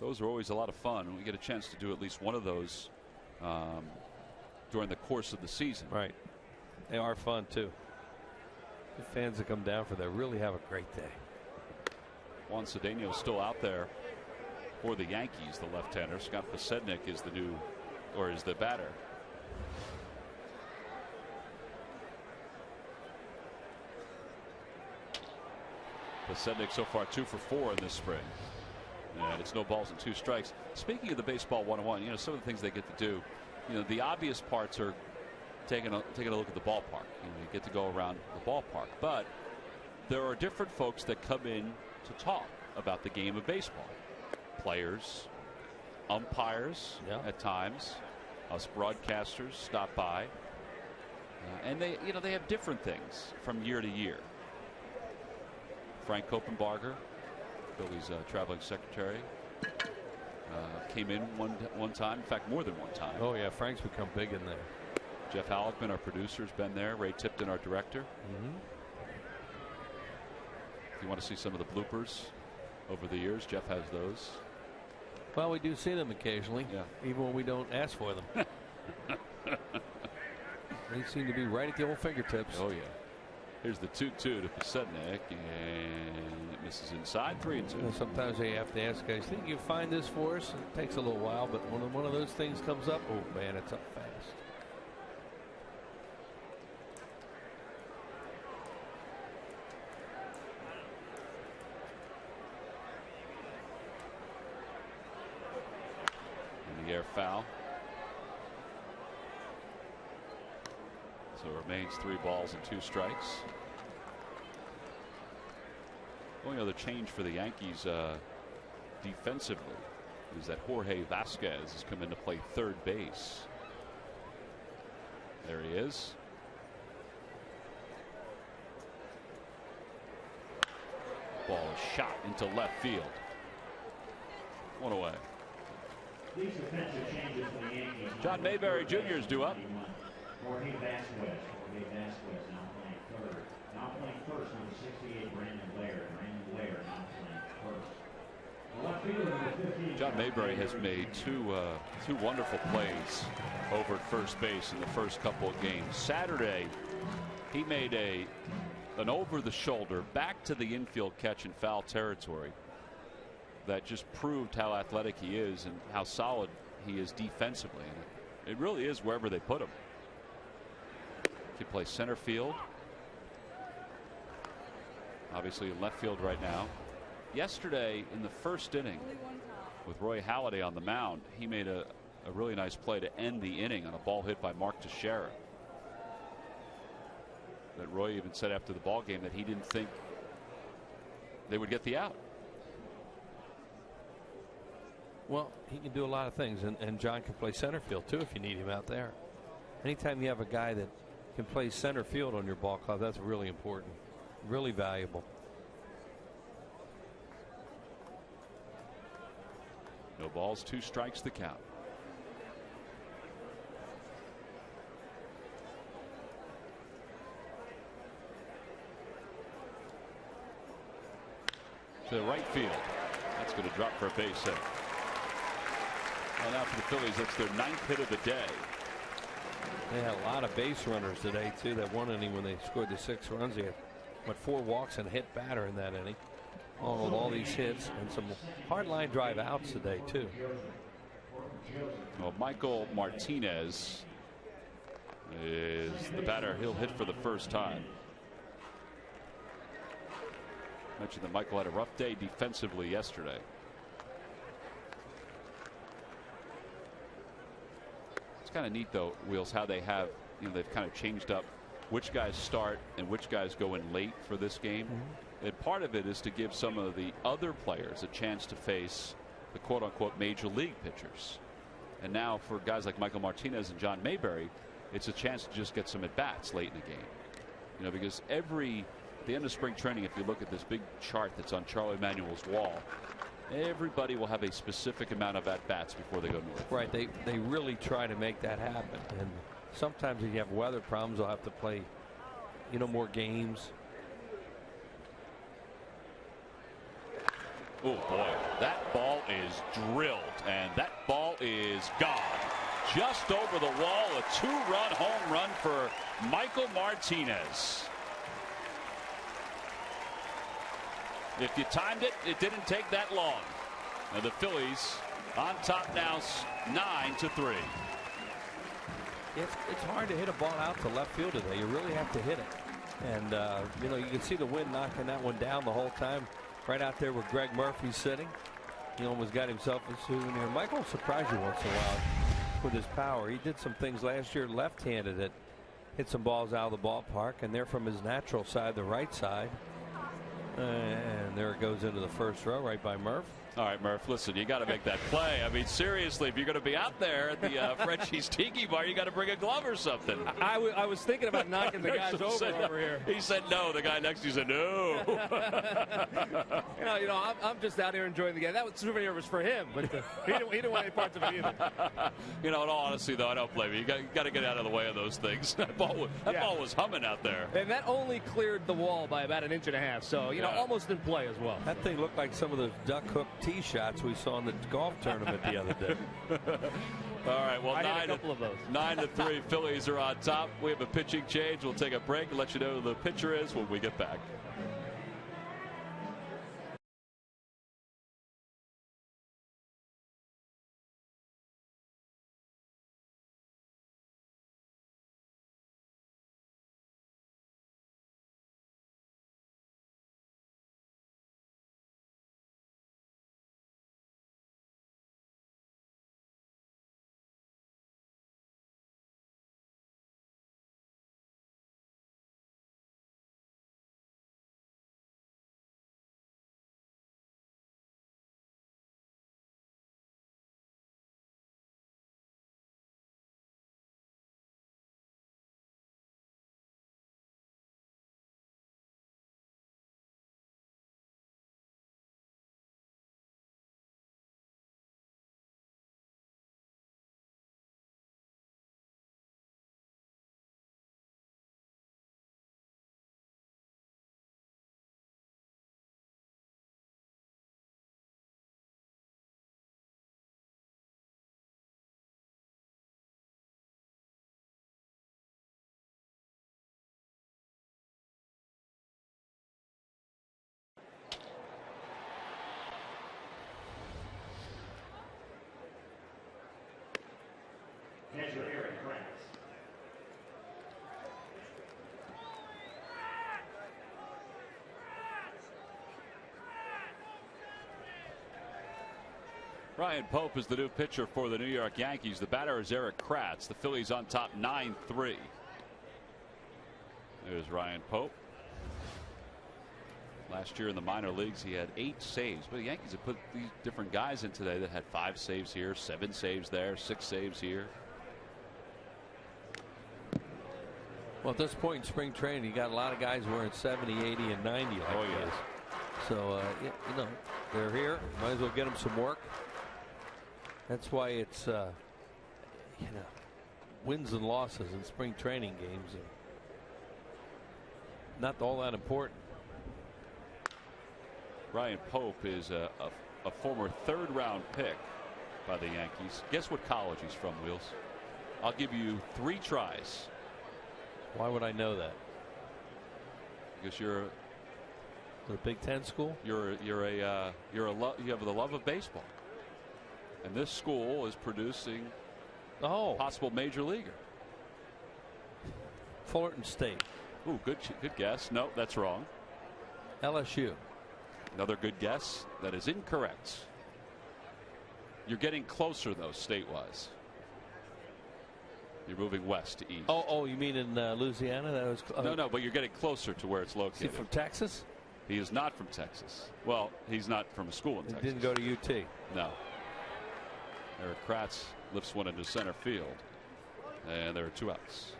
Those are always a lot of fun. We get a chance to do at least one of those during the course of the season. Right. They are fun, too. The fans that come down for that really have a great day. Juan Cedeno is still out there for the Yankees, the left-hander. Scott Pasednik is the batter. Pasednik so far 2 for 4 in this spring. And it's no balls and 2 strikes. Speaking of the baseball 101, some of the things they get to do, the obvious parts are taking a look at the ballpark. You get to go around the ballpark, but there are different folks that come in to talk about the game of baseball. Players, umpires, at times, us broadcasters stop by, and they have different things from year to year. Frank Koppenbarger, Phillies traveling secretary, came in one time, in fact more than one time. Oh yeah, Frank's become big in there. Jeff Halleckman, our producer, has been there. Ray Tipton, our director. If you want to see some of the bloopers over the years, Jeff has those. Well, we do see them occasionally, even when we don't ask for them. They seem to be right at the old fingertips. Oh, yeah. Here's the 2-2 to Pasednik, and it misses inside, 3-2. Sometimes they have to ask guys, think you find this for us? It takes a little while, but when one of those things comes up, oh, man, it's up fast. Air foul. So it remains 3 balls and 2 strikes. Only other change for the Yankees defensively is that Jorge Vasquez has come in to play third base. There he is. Ball is shot into left field. 1 away. These defensive changes for the Yankees. John Mayberry Jr. is due up. Jorge Vasquez now playing third. Now playing first, number 68, Brandon Laird. Brandon Laird now playing first. John Mayberry has made two wonderful plays over at first base in the first couple of games. Saturday, he made an over-the-shoulder back to the infield catch in foul territory. That just proved how athletic he is and how solid he is defensively. And it really is wherever they put him. He plays center field. Obviously in left field right now. Yesterday in the first inning with Roy Halladay on the mound, he made a really nice play to end the inning on a ball hit by Mark Teixeira. That Roy even said after the ball game that he didn't think they would get the out. Well, he can do a lot of things, and John can play center field too if you need him out there. Anytime you have a guy that can play center field on your ball club, that's really important, really valuable. No balls, 2 strikes, the count. To the right field. That's going to drop for a base hit. Well, now for the Phillies, that's their 9th hit of the day. They had a lot of base runners today, too. That one inning when they scored the 6 runs, they had 4 walks and a hit batter in that inning. All these hits and some hard line drive outs today, too. Well, Michael Martinez is the batter. He'll hit for the first time. Mentioned that Michael had a rough day defensively yesterday. It's kind of neat, though, Wheels, how they have, they've kind of changed up which guys start and which guys go in late for this game. And part of it is to give some of the other players a chance to face the quote-unquote major league pitchers. And now for guys like Michael Martinez and John Mayberry, it's a chance to just get some at-bats late in the game. Because every At the end of spring training, if you look at this big chart that's on Charlie Manuel's wall, everybody will have a specific amount of at-bats before they go north. Right. They really try to make that happen. And sometimes if you have weather problems, they'll have to play, more games. Oh, boy. That ball is drilled, and that ball is gone. Just over the wall, a 2-run home run for Michael Martinez. If you timed it, it didn't take that long. And the Phillies on top now 9-3. It's hard to hit a ball out to left field today. You really have to hit it. And, you can see the wind knocking that one down the whole time. Right out there where Greg Murphy's sitting. He almost got himself a souvenir. Michael will surprise you once in a while with his power. He did some things last year left-handed that hit some balls out of the ballpark, and they're from his natural side, the right side. And there it goes into the first row right by Murph. All right, Murph, listen, you got to make that play. I mean, seriously, if you're going to be out there at the Frenchie's Tiki Bar, you got to bring a glove or something. I was thinking about knocking the guys over here. He said no. The guy next to you said no. I'm just out here enjoying the game. That souvenir was for him, but he didn't want any parts of it either. In all honesty, though, I don't blame you. You got to get out of the way of those things. That ball was humming out there. And that only cleared the wall by about 1.5 inches. So, almost in play as well. That thing looked like some of those duck hook tee shots we saw in the golf tournament the other day. All right, well, I had a couple of those. 9-3, Phillies are on top. We have a pitching change. We'll take a break and let you know who the pitcher is when we get back. Ryan Pope is the new pitcher for the New York Yankees. The batter is Eric Kratz. The Phillies on top 9-3. There's Ryan Pope. Last year in the minor leagues, he had 8 saves. But the Yankees have put these different guys in today that had 5 saves here, 7 saves there, 6 saves here. Well, at this point in spring training, you got a lot of guys wearing 70, 80, and 90 like this. So, they're here. Might as well get them some work. That's why it's, wins and losses in spring training games are not all that important. Ryan Pope is a former 3rd-round pick by the Yankees. Guess what college he's from, Wheels? I'll give you 3 tries. Why would I know that? Because you're the Big Ten school. You have the love of baseball, and this school is producing possible major leaguer. Fullerton State. Ooh, good guess. No, that's wrong. LSU. Another good guess. That is incorrect. You're getting closer though, state-wise. You're moving west to east. Oh, you mean in Louisiana? That was no, but you're getting closer to where it's located. Is he from Texas? He is not from Texas. Well, he's not from a school in Texas. He didn't go to UT. No. Eric Kratz lifts one into center field, and there are 2 outs.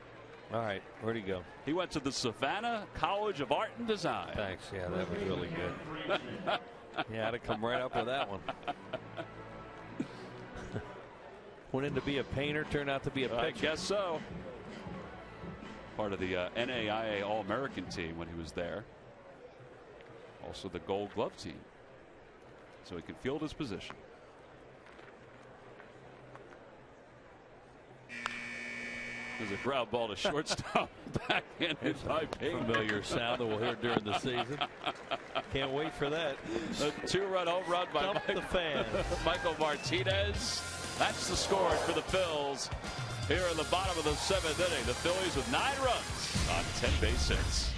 All right, where'd he go? He went to the Savannah College of Art and Design. Thanks. Yeah, that was really good. Yeah, to come right up with that one. Went in to be a painter, turned out to be a pitcher. I guess so. Part of the NAIA All-American team when he was there. Also the Gold Glove team. So he can field his position. There's a ground ball to shortstop. Back in by Payne. Familiar sound that we'll hear during the season. Can't wait for that. A 2-run home run by the fan. Michael Martinez. That's the score for the Phils here in the bottom of the 7th inning. The Phillies with 9 runs on 10 base hits.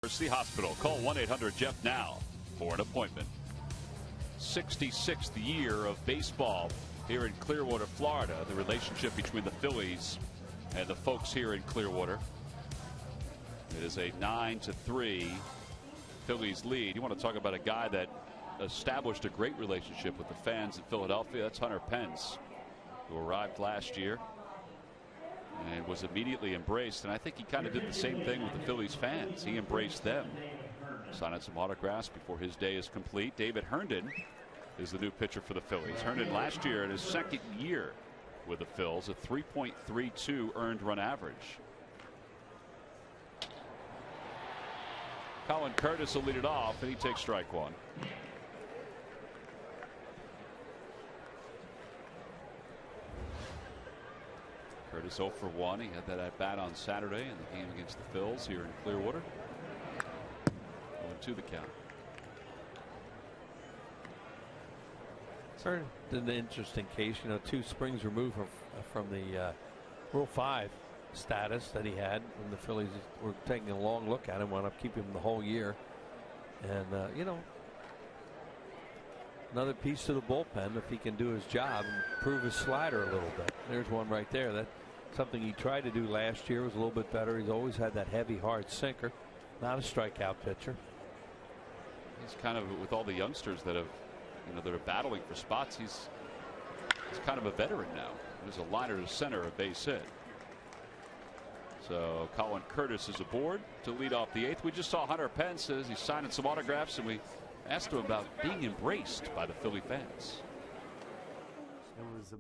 University Hospital. Call 1-800-JEFF now for an appointment. 66th year of baseball here in Clearwater, Florida. The relationship between the Phillies and the folks here in Clearwater. It is a 9-3 Phillies lead. You want to talk about a guy that established a great relationship with the fans in Philadelphia? That's Hunter Pence, who arrived last year and was immediately embraced. And I think he kind of did the same thing with the Phillies fans. He embraced them. Signed some autographs before his day is complete. David Herndon is the new pitcher for the Phillies. Herndon last year in his 2nd year with the Phils, a 3.32 earned run average. Colin Curtis will lead it off, and he takes strike 1. Curtis 0 for 1. He had that at bat on Saturday in the game against the Phils here in Clearwater. 0-2 the count. It's an interesting case, 2 springs removed from the Rule 5 status that he had when the Phillies were taking a long look at him, wound up keeping him the whole year. And another piece to the bullpen if he can do his job and prove his slider a little bit. There's one right there. That's something he tried to do last year. Was a little bit better. He's always had that heavy, hard sinker. Not a strikeout pitcher. He's kind of, with all the youngsters that have, that are battling for spots, he's kind of a veteran now. There's a liner to center, a base hit. So Colin Curtis is aboard to lead off the 8th. We just saw Hunter Pence as he's signing some autographs, and we asked him about being embraced by the Philly fans. It was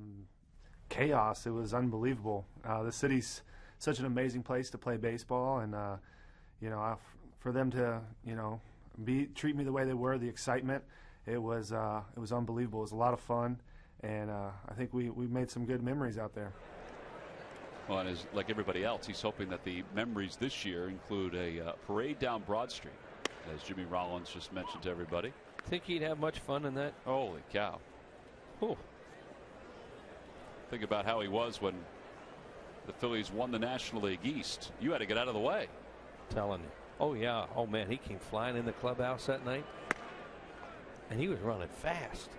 chaos. It was unbelievable. The city's such an amazing place to play baseball, and for them to treat me the way they were, the excitement, it was unbelievable. It was a lot of fun, and I think we made some good memories out there. Well, and like everybody else, he's hoping that the memories this year include a parade down Broad Street, as Jimmy Rollins just mentioned to everybody. Think he'd have much fun in that? Holy cow. Ooh. Think about how he was when the Phillies won the National League East. You had to get out of the way. Telling you. Oh, yeah. Oh, man, he came flying in the clubhouse that night. And he was running fast.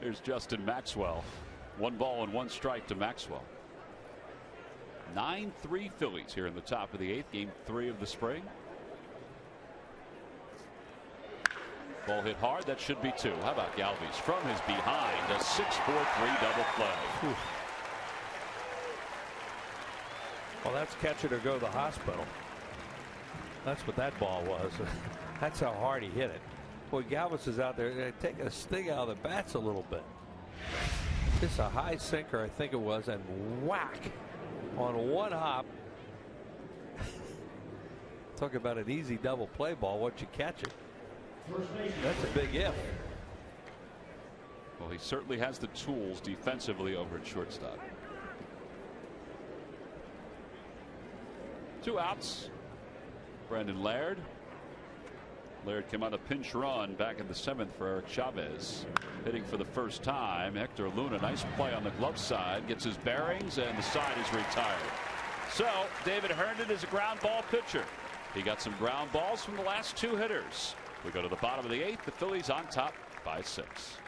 Here's Justin Maxwell. 1 ball and 1 strike to Maxwell. 9-3 Phillies here in the top of the 8th, game 3 of the spring. Ball hit hard. That should be 2. How about Galvis from his behind? A 6-4-3 double play. Ooh. Well, that's catch it or go to the hospital. That's what that ball was. That's how hard he hit it. Boy, Galvis is out there taking a sting out of the bats a little bit. Just a high sinker, I think it was, and whack on 1 hop. Talk about an easy double play ball once you catch it. That's a big if. Well, he certainly has the tools defensively over at shortstop. 2 outs. Brandon Laird. Laird came on a pinch run back in the 7th for Eric Chavez. Hitting for the first time. Hector Luna, nice play on the glove side. Gets his bearings, and the side is retired. So, David Herndon is a ground ball pitcher. He got some ground balls from the last 2 hitters. We go to the bottom of the 8th. The Phillies on top by 6.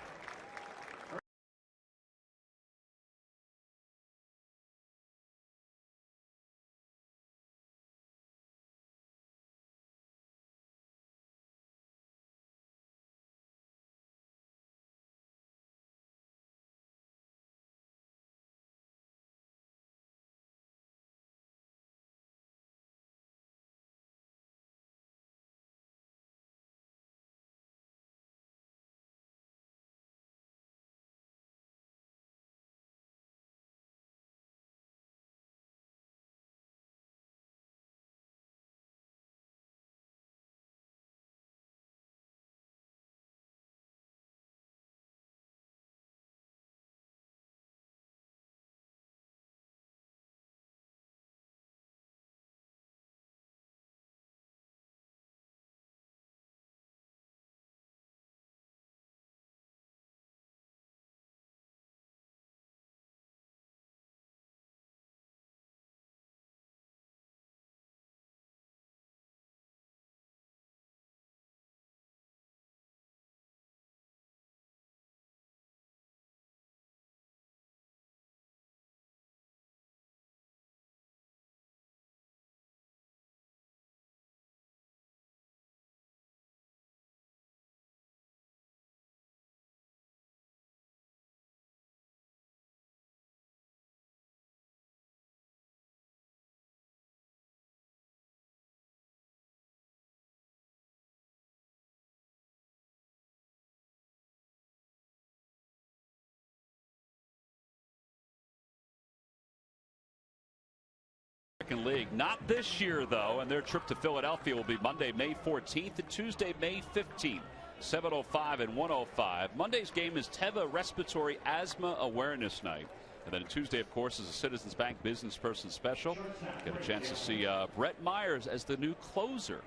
League. Not this year, though, and their trip to Philadelphia will be Monday, May 14th and Tuesday, May 15th, 7:05 and 1:05. Monday's game is Teva Respiratory Asthma Awareness Night. And then Tuesday, of course, is a Citizens Bank Business Person Special. Get a chance to see Brett Myers as the new closer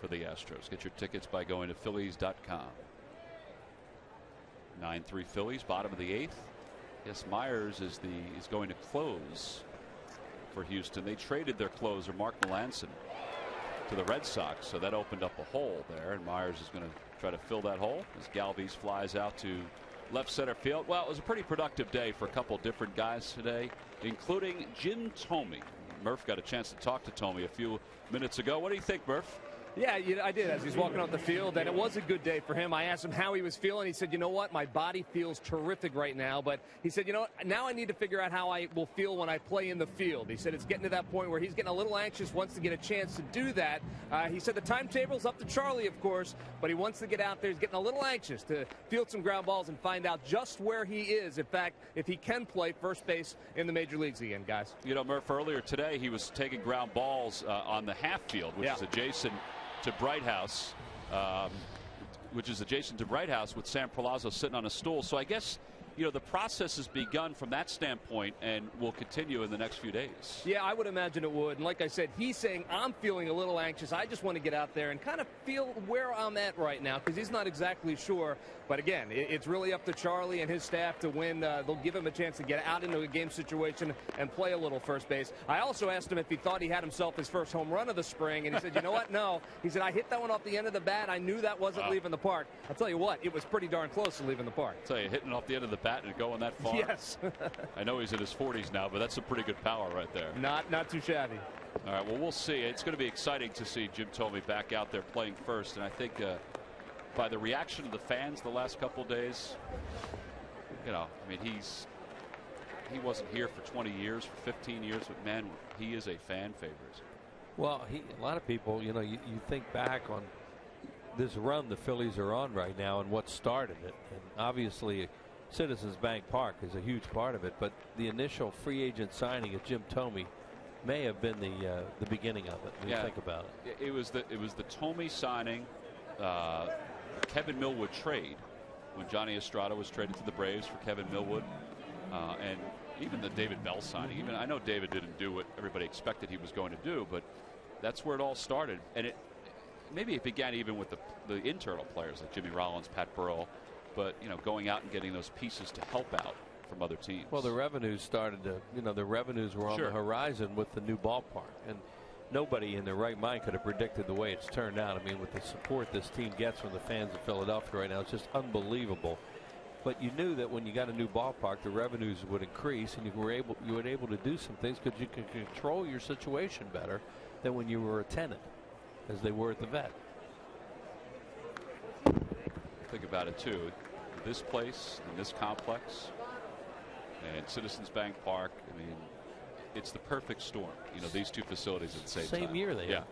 for the Astros. Get your tickets by going to Phillies.com. 9-3 Phillies, bottom of the 8th. Yes, Myers is going to close for Houston. They traded their closer, Mark Melancon, to the Red Sox, so that opened up a hole there, and Myers is going to try to fill that hole as Galvis flies out to left center field. Well, it was a pretty productive day for a couple different guys today, including Jim Thome. Murph got a chance to talk to Thome a few minutes ago. What do you think, Murph? Yeah, I did as he's walking off the field, and it was a good day for him. I asked him how he was feeling. He said, you know what, my body feels terrific right now, but he said, you know what, now I need to figure out how I will feel when I play in the field. He said it's getting to that point where he's getting a little anxious, wants to get a chance to do that. He said the timetable's up to Charlie, of course, but he wants to get out there. He's getting a little anxious to field some ground balls and find out just where he is, in fact, if he can play first base in the major leagues again, guys. You know, Murph, earlier today he was taking ground balls on the half field, which is adjacent to Bright House, with Sam Palazzo sitting on a stool. So I guess you know, the process has begun from that standpoint and will continue in the next few days. Yeah, I would imagine it would. And like I said, he's saying, I'm feeling a little anxious. I just want to get out there and kind of feel where I'm at right now because he's not exactly sure. But again, it's really up to Charlie and his staff to win. They'll give him a chance to get out into a game situation and play a little first base. I also asked him if he thought he had himself his first home run of the spring, and he said, you know what, no. He said, I hit that one off the end of the bat. I knew that wasn't leaving the park. I'll tell you what, it was pretty darn close to leaving the park. I'll tell you, hitting off the end of the bat and going that far. Yes. I know he's in his 40s now, but that's some pretty good power right there. Not too shabby. All right, well, we'll see. It's going to be exciting to see Jim Thome back out there playing first, and I think by the reaction of the fans the last couple days, you know, I mean, he wasn't here for 20 years, for 15 years, but man, he is a fan favorite. Well, a lot of people, you know, you think back on this run the Phillies are on right now and what started it, and obviously Citizens Bank Park is a huge part of it, but the initial free agent signing of Jim Thome may have been the beginning of it when you think about it. It was the Thome signing, Kevin Millwood trade when Johnny Estrada was traded to the Braves for Kevin Millwood, and even the David Bell signing. Even I know David didn't do what everybody expected he was going to do, but that's where it all started. And maybe it began even with the internal players like Jimmy Rollins, Pat Burrell, but you know, going out and getting those pieces to help out from other teams. Well, the revenues started to, you know, the revenues were on the horizon with the new ballpark, and nobody in their right mind could have predicted the way it's turned out. I mean, with the support this team gets from the fans of Philadelphia right now, it's just unbelievable. But you knew that when you got a new ballpark, the revenues would increase, and you were able to do some things because you could control your situation better than when you were a tenant, as they were at the Vet. Think about it too. This place and this complex and Citizens Bank Park, I mean, it's the perfect storm. You know, these two facilities at the same time. Same year they had.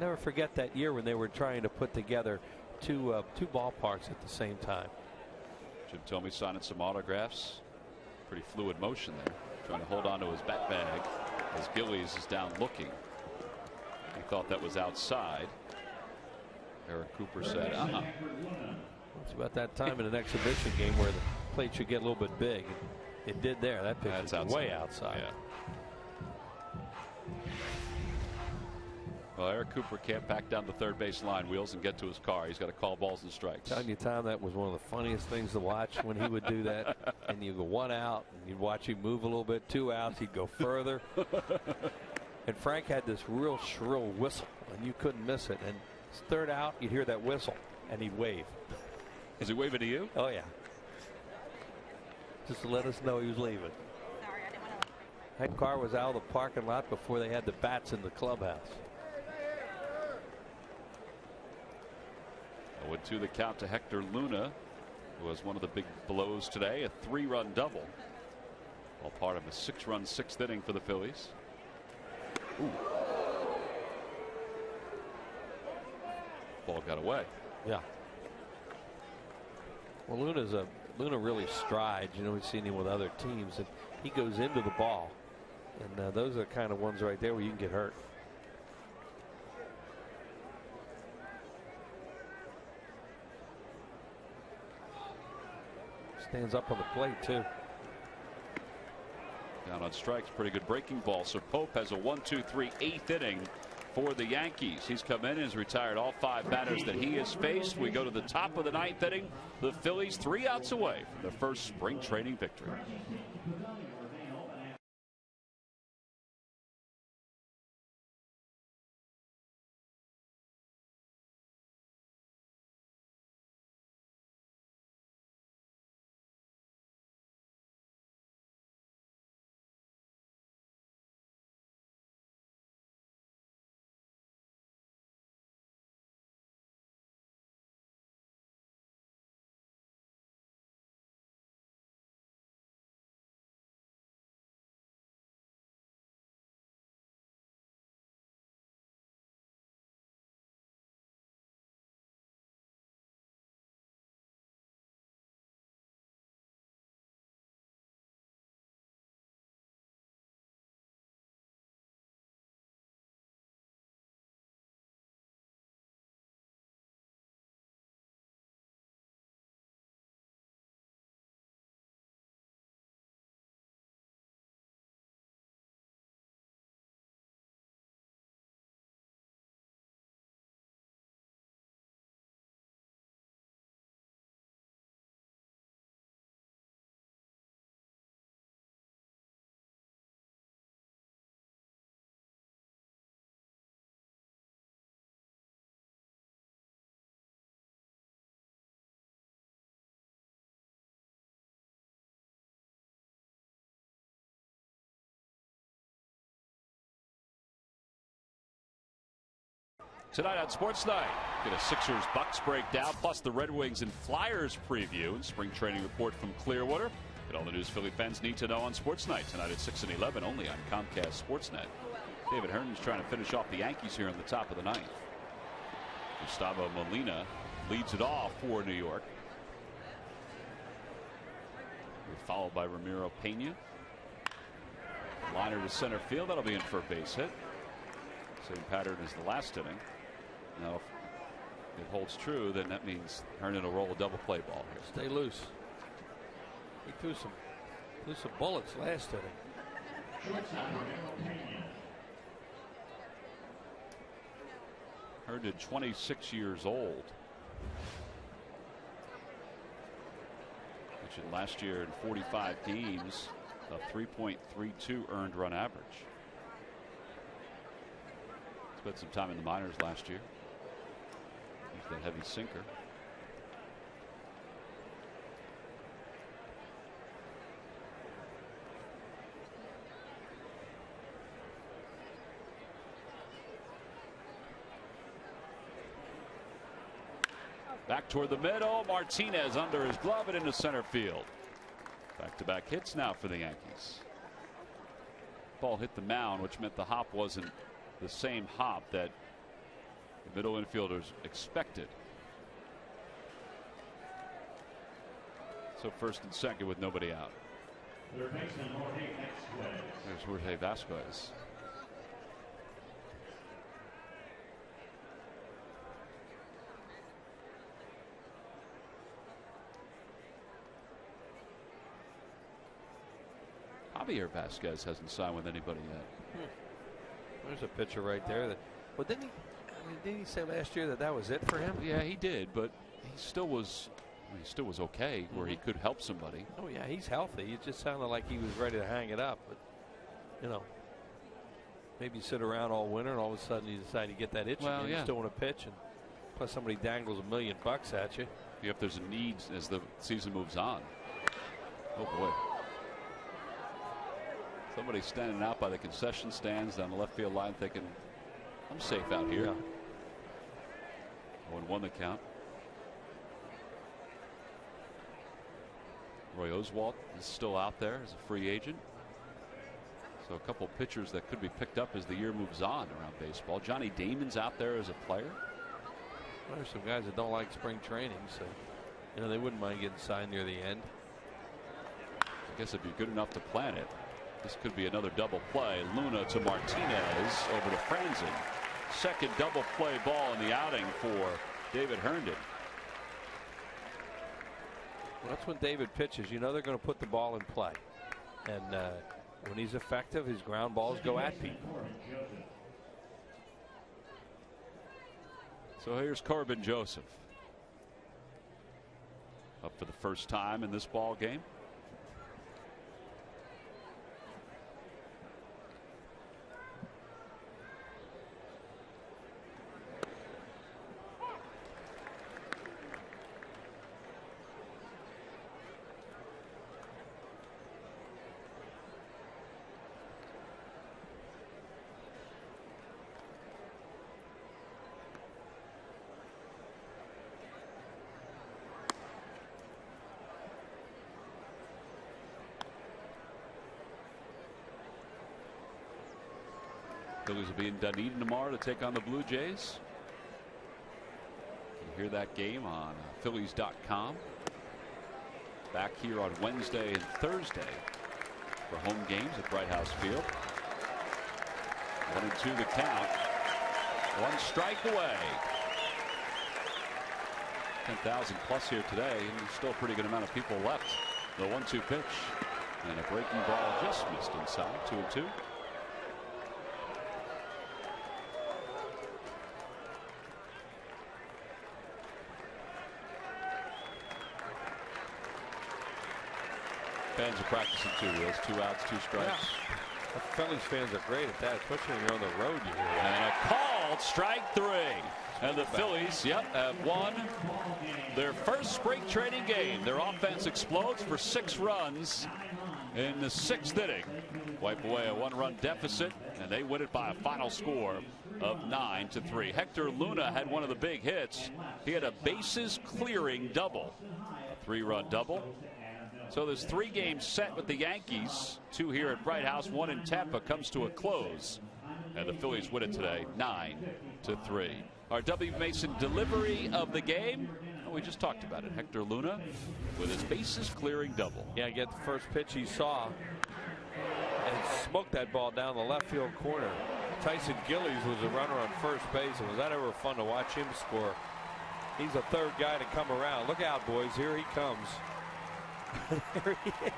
Never forget that year when they were trying to put together two ballparks at the same time. Jim Thome signing some autographs. Pretty fluid motion there. Trying to hold on to his bat bag as Gillies is down looking. He thought that was outside. Eric Cooper said, It's about that time in an exhibition game where the plate should get a little bit big. It did there. That pitch is way outside. Yeah. Well, Eric Cooper can't back down the third base line, Wheels, and get to his car. He's got to call balls and strikes. Telling you, Tom, that was one of the funniest things to watch when he would do that. And you go 1 out, and you'd watch him move a little bit. 2 outs, he'd go further. And Frank had this real shrill whistle, and you couldn't miss it. And his 3rd out, you'd hear that whistle, and he'd wave. Is he waving to you? Oh, yeah. Just to let us know he was leaving. That car was out of the parking lot before they had the bats in the clubhouse. 0-2 the count to Hector Luna, who was one of the big blows today, a 3-run double. All part of a 6-run 6th inning for the Phillies. Ooh. Ball got away. Yeah. Well, Luna really strides. You know, we've seen him with other teams, and he goes into the ball. And those are the kind of ones right there where you can get hurt. Stands up on the plate, too. Down on strikes, pretty good breaking ball. So Pope has a 1-2-3 8th inning for the Yankees. He's come in and has retired all 5 batters that he has faced. We go to the top of the 9th inning. The Phillies 3 outs away from their first spring training victory. tonight on Sports Night. Get a Sixers-Bucks breakdown, plus the Red Wings and Flyers preview and spring training report from Clearwater. Get all the news Philly fans need to know on Sports Night tonight at 6 and 11, only on Comcast Sportsnet. David Herndon's trying to finish off the Yankees here in the top of the ninth. Gustavo Molina leads it off for New York. Followed by Ramiro Pena. Liner to center field. That'll be in for a base hit. Same pattern as the last inning. Now, if it holds true, then that means Herndon will roll a double play ball here. Stay loose. He threw some bullets last inning. Herndon, 26 years old. Which last year in 45 games, a 3.32 earned run average. Spent some time in the minors last year. He's that heavy sinker. Back toward the middle. Martinez under his glove and into center field. Back-to-back hits now for the Yankees. Ball hit the mound, which meant the hop wasn't the same hop that the middle infielders expected. So first and second with nobody out. There's Jorge Vasquez. Javier Vasquez hasn't signed with anybody yet. There's a pitcher right there. But didn't he say last year that was it for him? Yeah, he did, but he still was okay where he could help somebody. Oh yeah, he's healthy. It just sounded like he was ready to hang it up. But maybe sit around all winter and all of a sudden you decide to get that itch again. You still want to pitch, and plus somebody dangles $1 million at you. If there's a need as the season moves on. Oh boy. Somebody standing out by the concession stands down the left field line thinking, I'm safe out here. 0-1 the count. Roy Oswalt is still out there as a free agent. So a couple pitchers that could be picked up as the year moves on around baseball. Johnny Damon's out there as a player. Well, there's some guys that don't like spring training, so they wouldn't mind getting signed near the end. I guess it'd be good enough to plan it. This could be another double play. Luna to Martinez over to Franzen. Second double play ball in the outing for David Herndon. Well, that's when David pitches. They're going to put the ball in play. And when he's effective, his ground balls go at people. So here's Corbin Joseph. Up for the first time in this ball game. Phillies will be in Dunedin tomorrow to take on the Blue Jays. You hear that game on Phillies.com. Back here on Wednesday and Thursday for home games at Bright House Field. 1-2 the count. One strike away. 10,000 plus here today, and there's still a pretty good amount of people left. The 1-2 pitch. And a breaking ball just missed inside. 2-2. Fans are practicing too. Wheels, 2 outs, 2 strikes. Yeah. The Phillies fans are great at that, especially when you're on the road. You hear that. And a called strike 3. And the Phillies, have won their first spring training game. Their offense explodes for 6 runs in the 6th inning. wipe away a 1-run deficit, and they win it by a final score of 9-3. Hector Luna had one of the big hits. He had a bases clearing double, a 3-run double. So this 3-game set with the Yankees, 2 here at Bright House, 1 in Tampa, comes to a close. And the Phillies win it today, 9-3. Our W. Mason delivery of the game, well, we just talked about it. Hector Luna with his bases clearing double. Yeah, get the first pitch he saw and smoked that ball down the left field corner. Tyson Gillies was a runner on first base, and was that ever fun to watch him score? He's the 3rd guy to come around. Look out, boys, here he comes. There he is.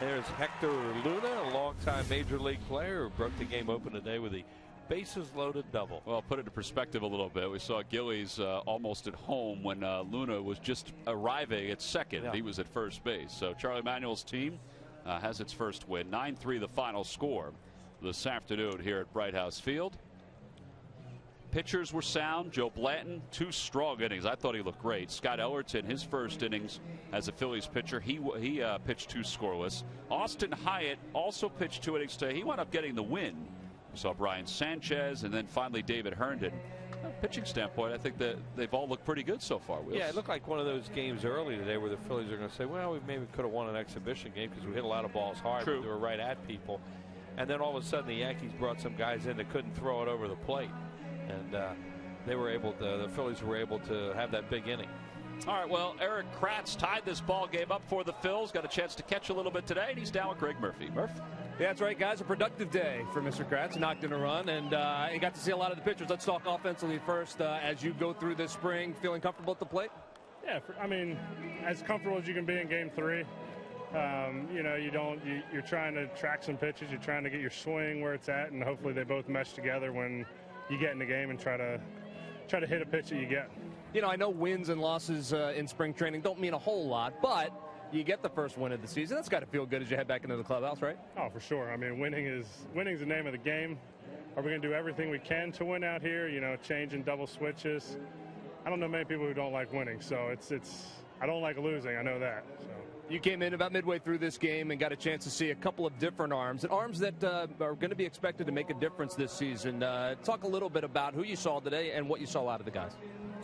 There's Hector Luna, a longtime major league player who broke the game open today with the bases loaded double. Well, put it in perspective a little bit. We saw Gillies almost at home when Luna was just arriving at second. Yeah. He was at first base. So Charlie Manuel's team has its first win. 9-3 the final score this afternoon here at Bright House Field. Pitchers were sound. Joe Blanton, 2 strong innings. I thought he looked great. Scott Ellerton, his first innings as a Phillies pitcher, he pitched 2 scoreless. Austin Hyatt also pitched 2 innings today. He wound up getting the win. We saw Brian Sanchez and then finally David Herndon. From a pitching standpoint, I think that they've all looked pretty good so far. Wheels. Yeah, it looked like one of those games early today where the Phillies are going to say, well, we maybe could have won an exhibition game because we hit a lot of balls hard. True. But they were right at people. And then all of a sudden the Yankees brought some guys in that couldn't throw it over the plate. And they were able to, the Phillies were able to have that big inning. All right, well, Eric Kratz tied this ball game up for the Phils. Got a chance to catch a little bit today, and he's down with Greg Murphy. Murph? Yeah, that's right, guys. A productive day for Mr. Kratz. Knocked in a run, and you got to see a lot of the pitchers. Let's talk offensively first. As you go through this spring, feeling comfortable at the plate? Yeah, I mean, as comfortable as you can be in Game 3. You know, you're trying to track some pitches. You're trying to get your swing where it's at, and hopefully they both mesh together when you get in the game and try to hit a pitch that you get. You know, I know wins and losses in spring training don't mean a whole lot, but you get the first win of the season. That's got to feel good as you head back into the clubhouse, right? Oh, for sure. I mean, winning's the name of the game. Are we going to do everything we can to win out here? You know, changing double switches. I don't know many people who don't like winning, so I don't like losing. I know that. So. You came in about midway through this game and got a chance to see a couple of different arms, and arms that are going to be expected to make a difference this season. Talk a little bit about who you saw today and what you saw out of the guys.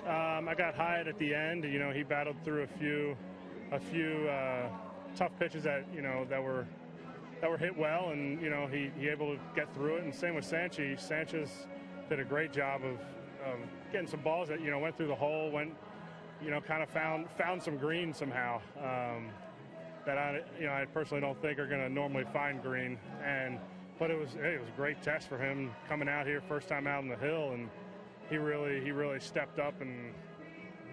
I got Hyatt at the end. You know, he battled through a few tough pitches that were hit well, and you know he able to get through it. And same with Sanchez. Sanchez did a great job of getting some balls that went through the hole, kind of found some green somehow. That I personally don't think are going to normally find green, but it was a great test for him coming out here first time out on the hill, and he really stepped up, and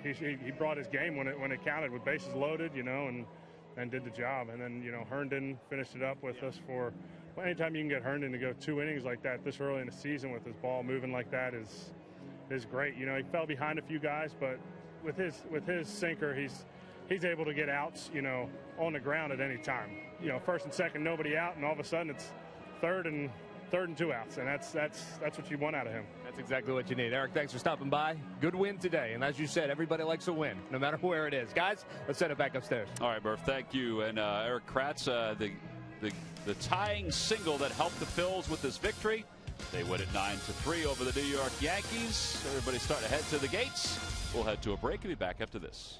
he brought his game when it counted with bases loaded, and did the job. And then Herndon finished it up with us for. Well, anytime you can get Herndon to go 2 innings like that this early in the season with his ball moving like that is great. He fell behind a few guys, but with his sinker, he's able to get outs, on the ground at any time. First and second, nobody out, and all of a sudden it's third and 2 outs, and that's what you want out of him. That's exactly what you need. Eric, thanks for stopping by. Good win today, and as you said, everybody likes a win, no matter where it is. Guys, let's send it back upstairs. All right, Murph, thank you. And Eric Kratz, the tying single that helped the Phils with this victory. They win it 9-3 over the New York Yankees. Everybody starting to head to the gates. We'll head to a break and be back after this.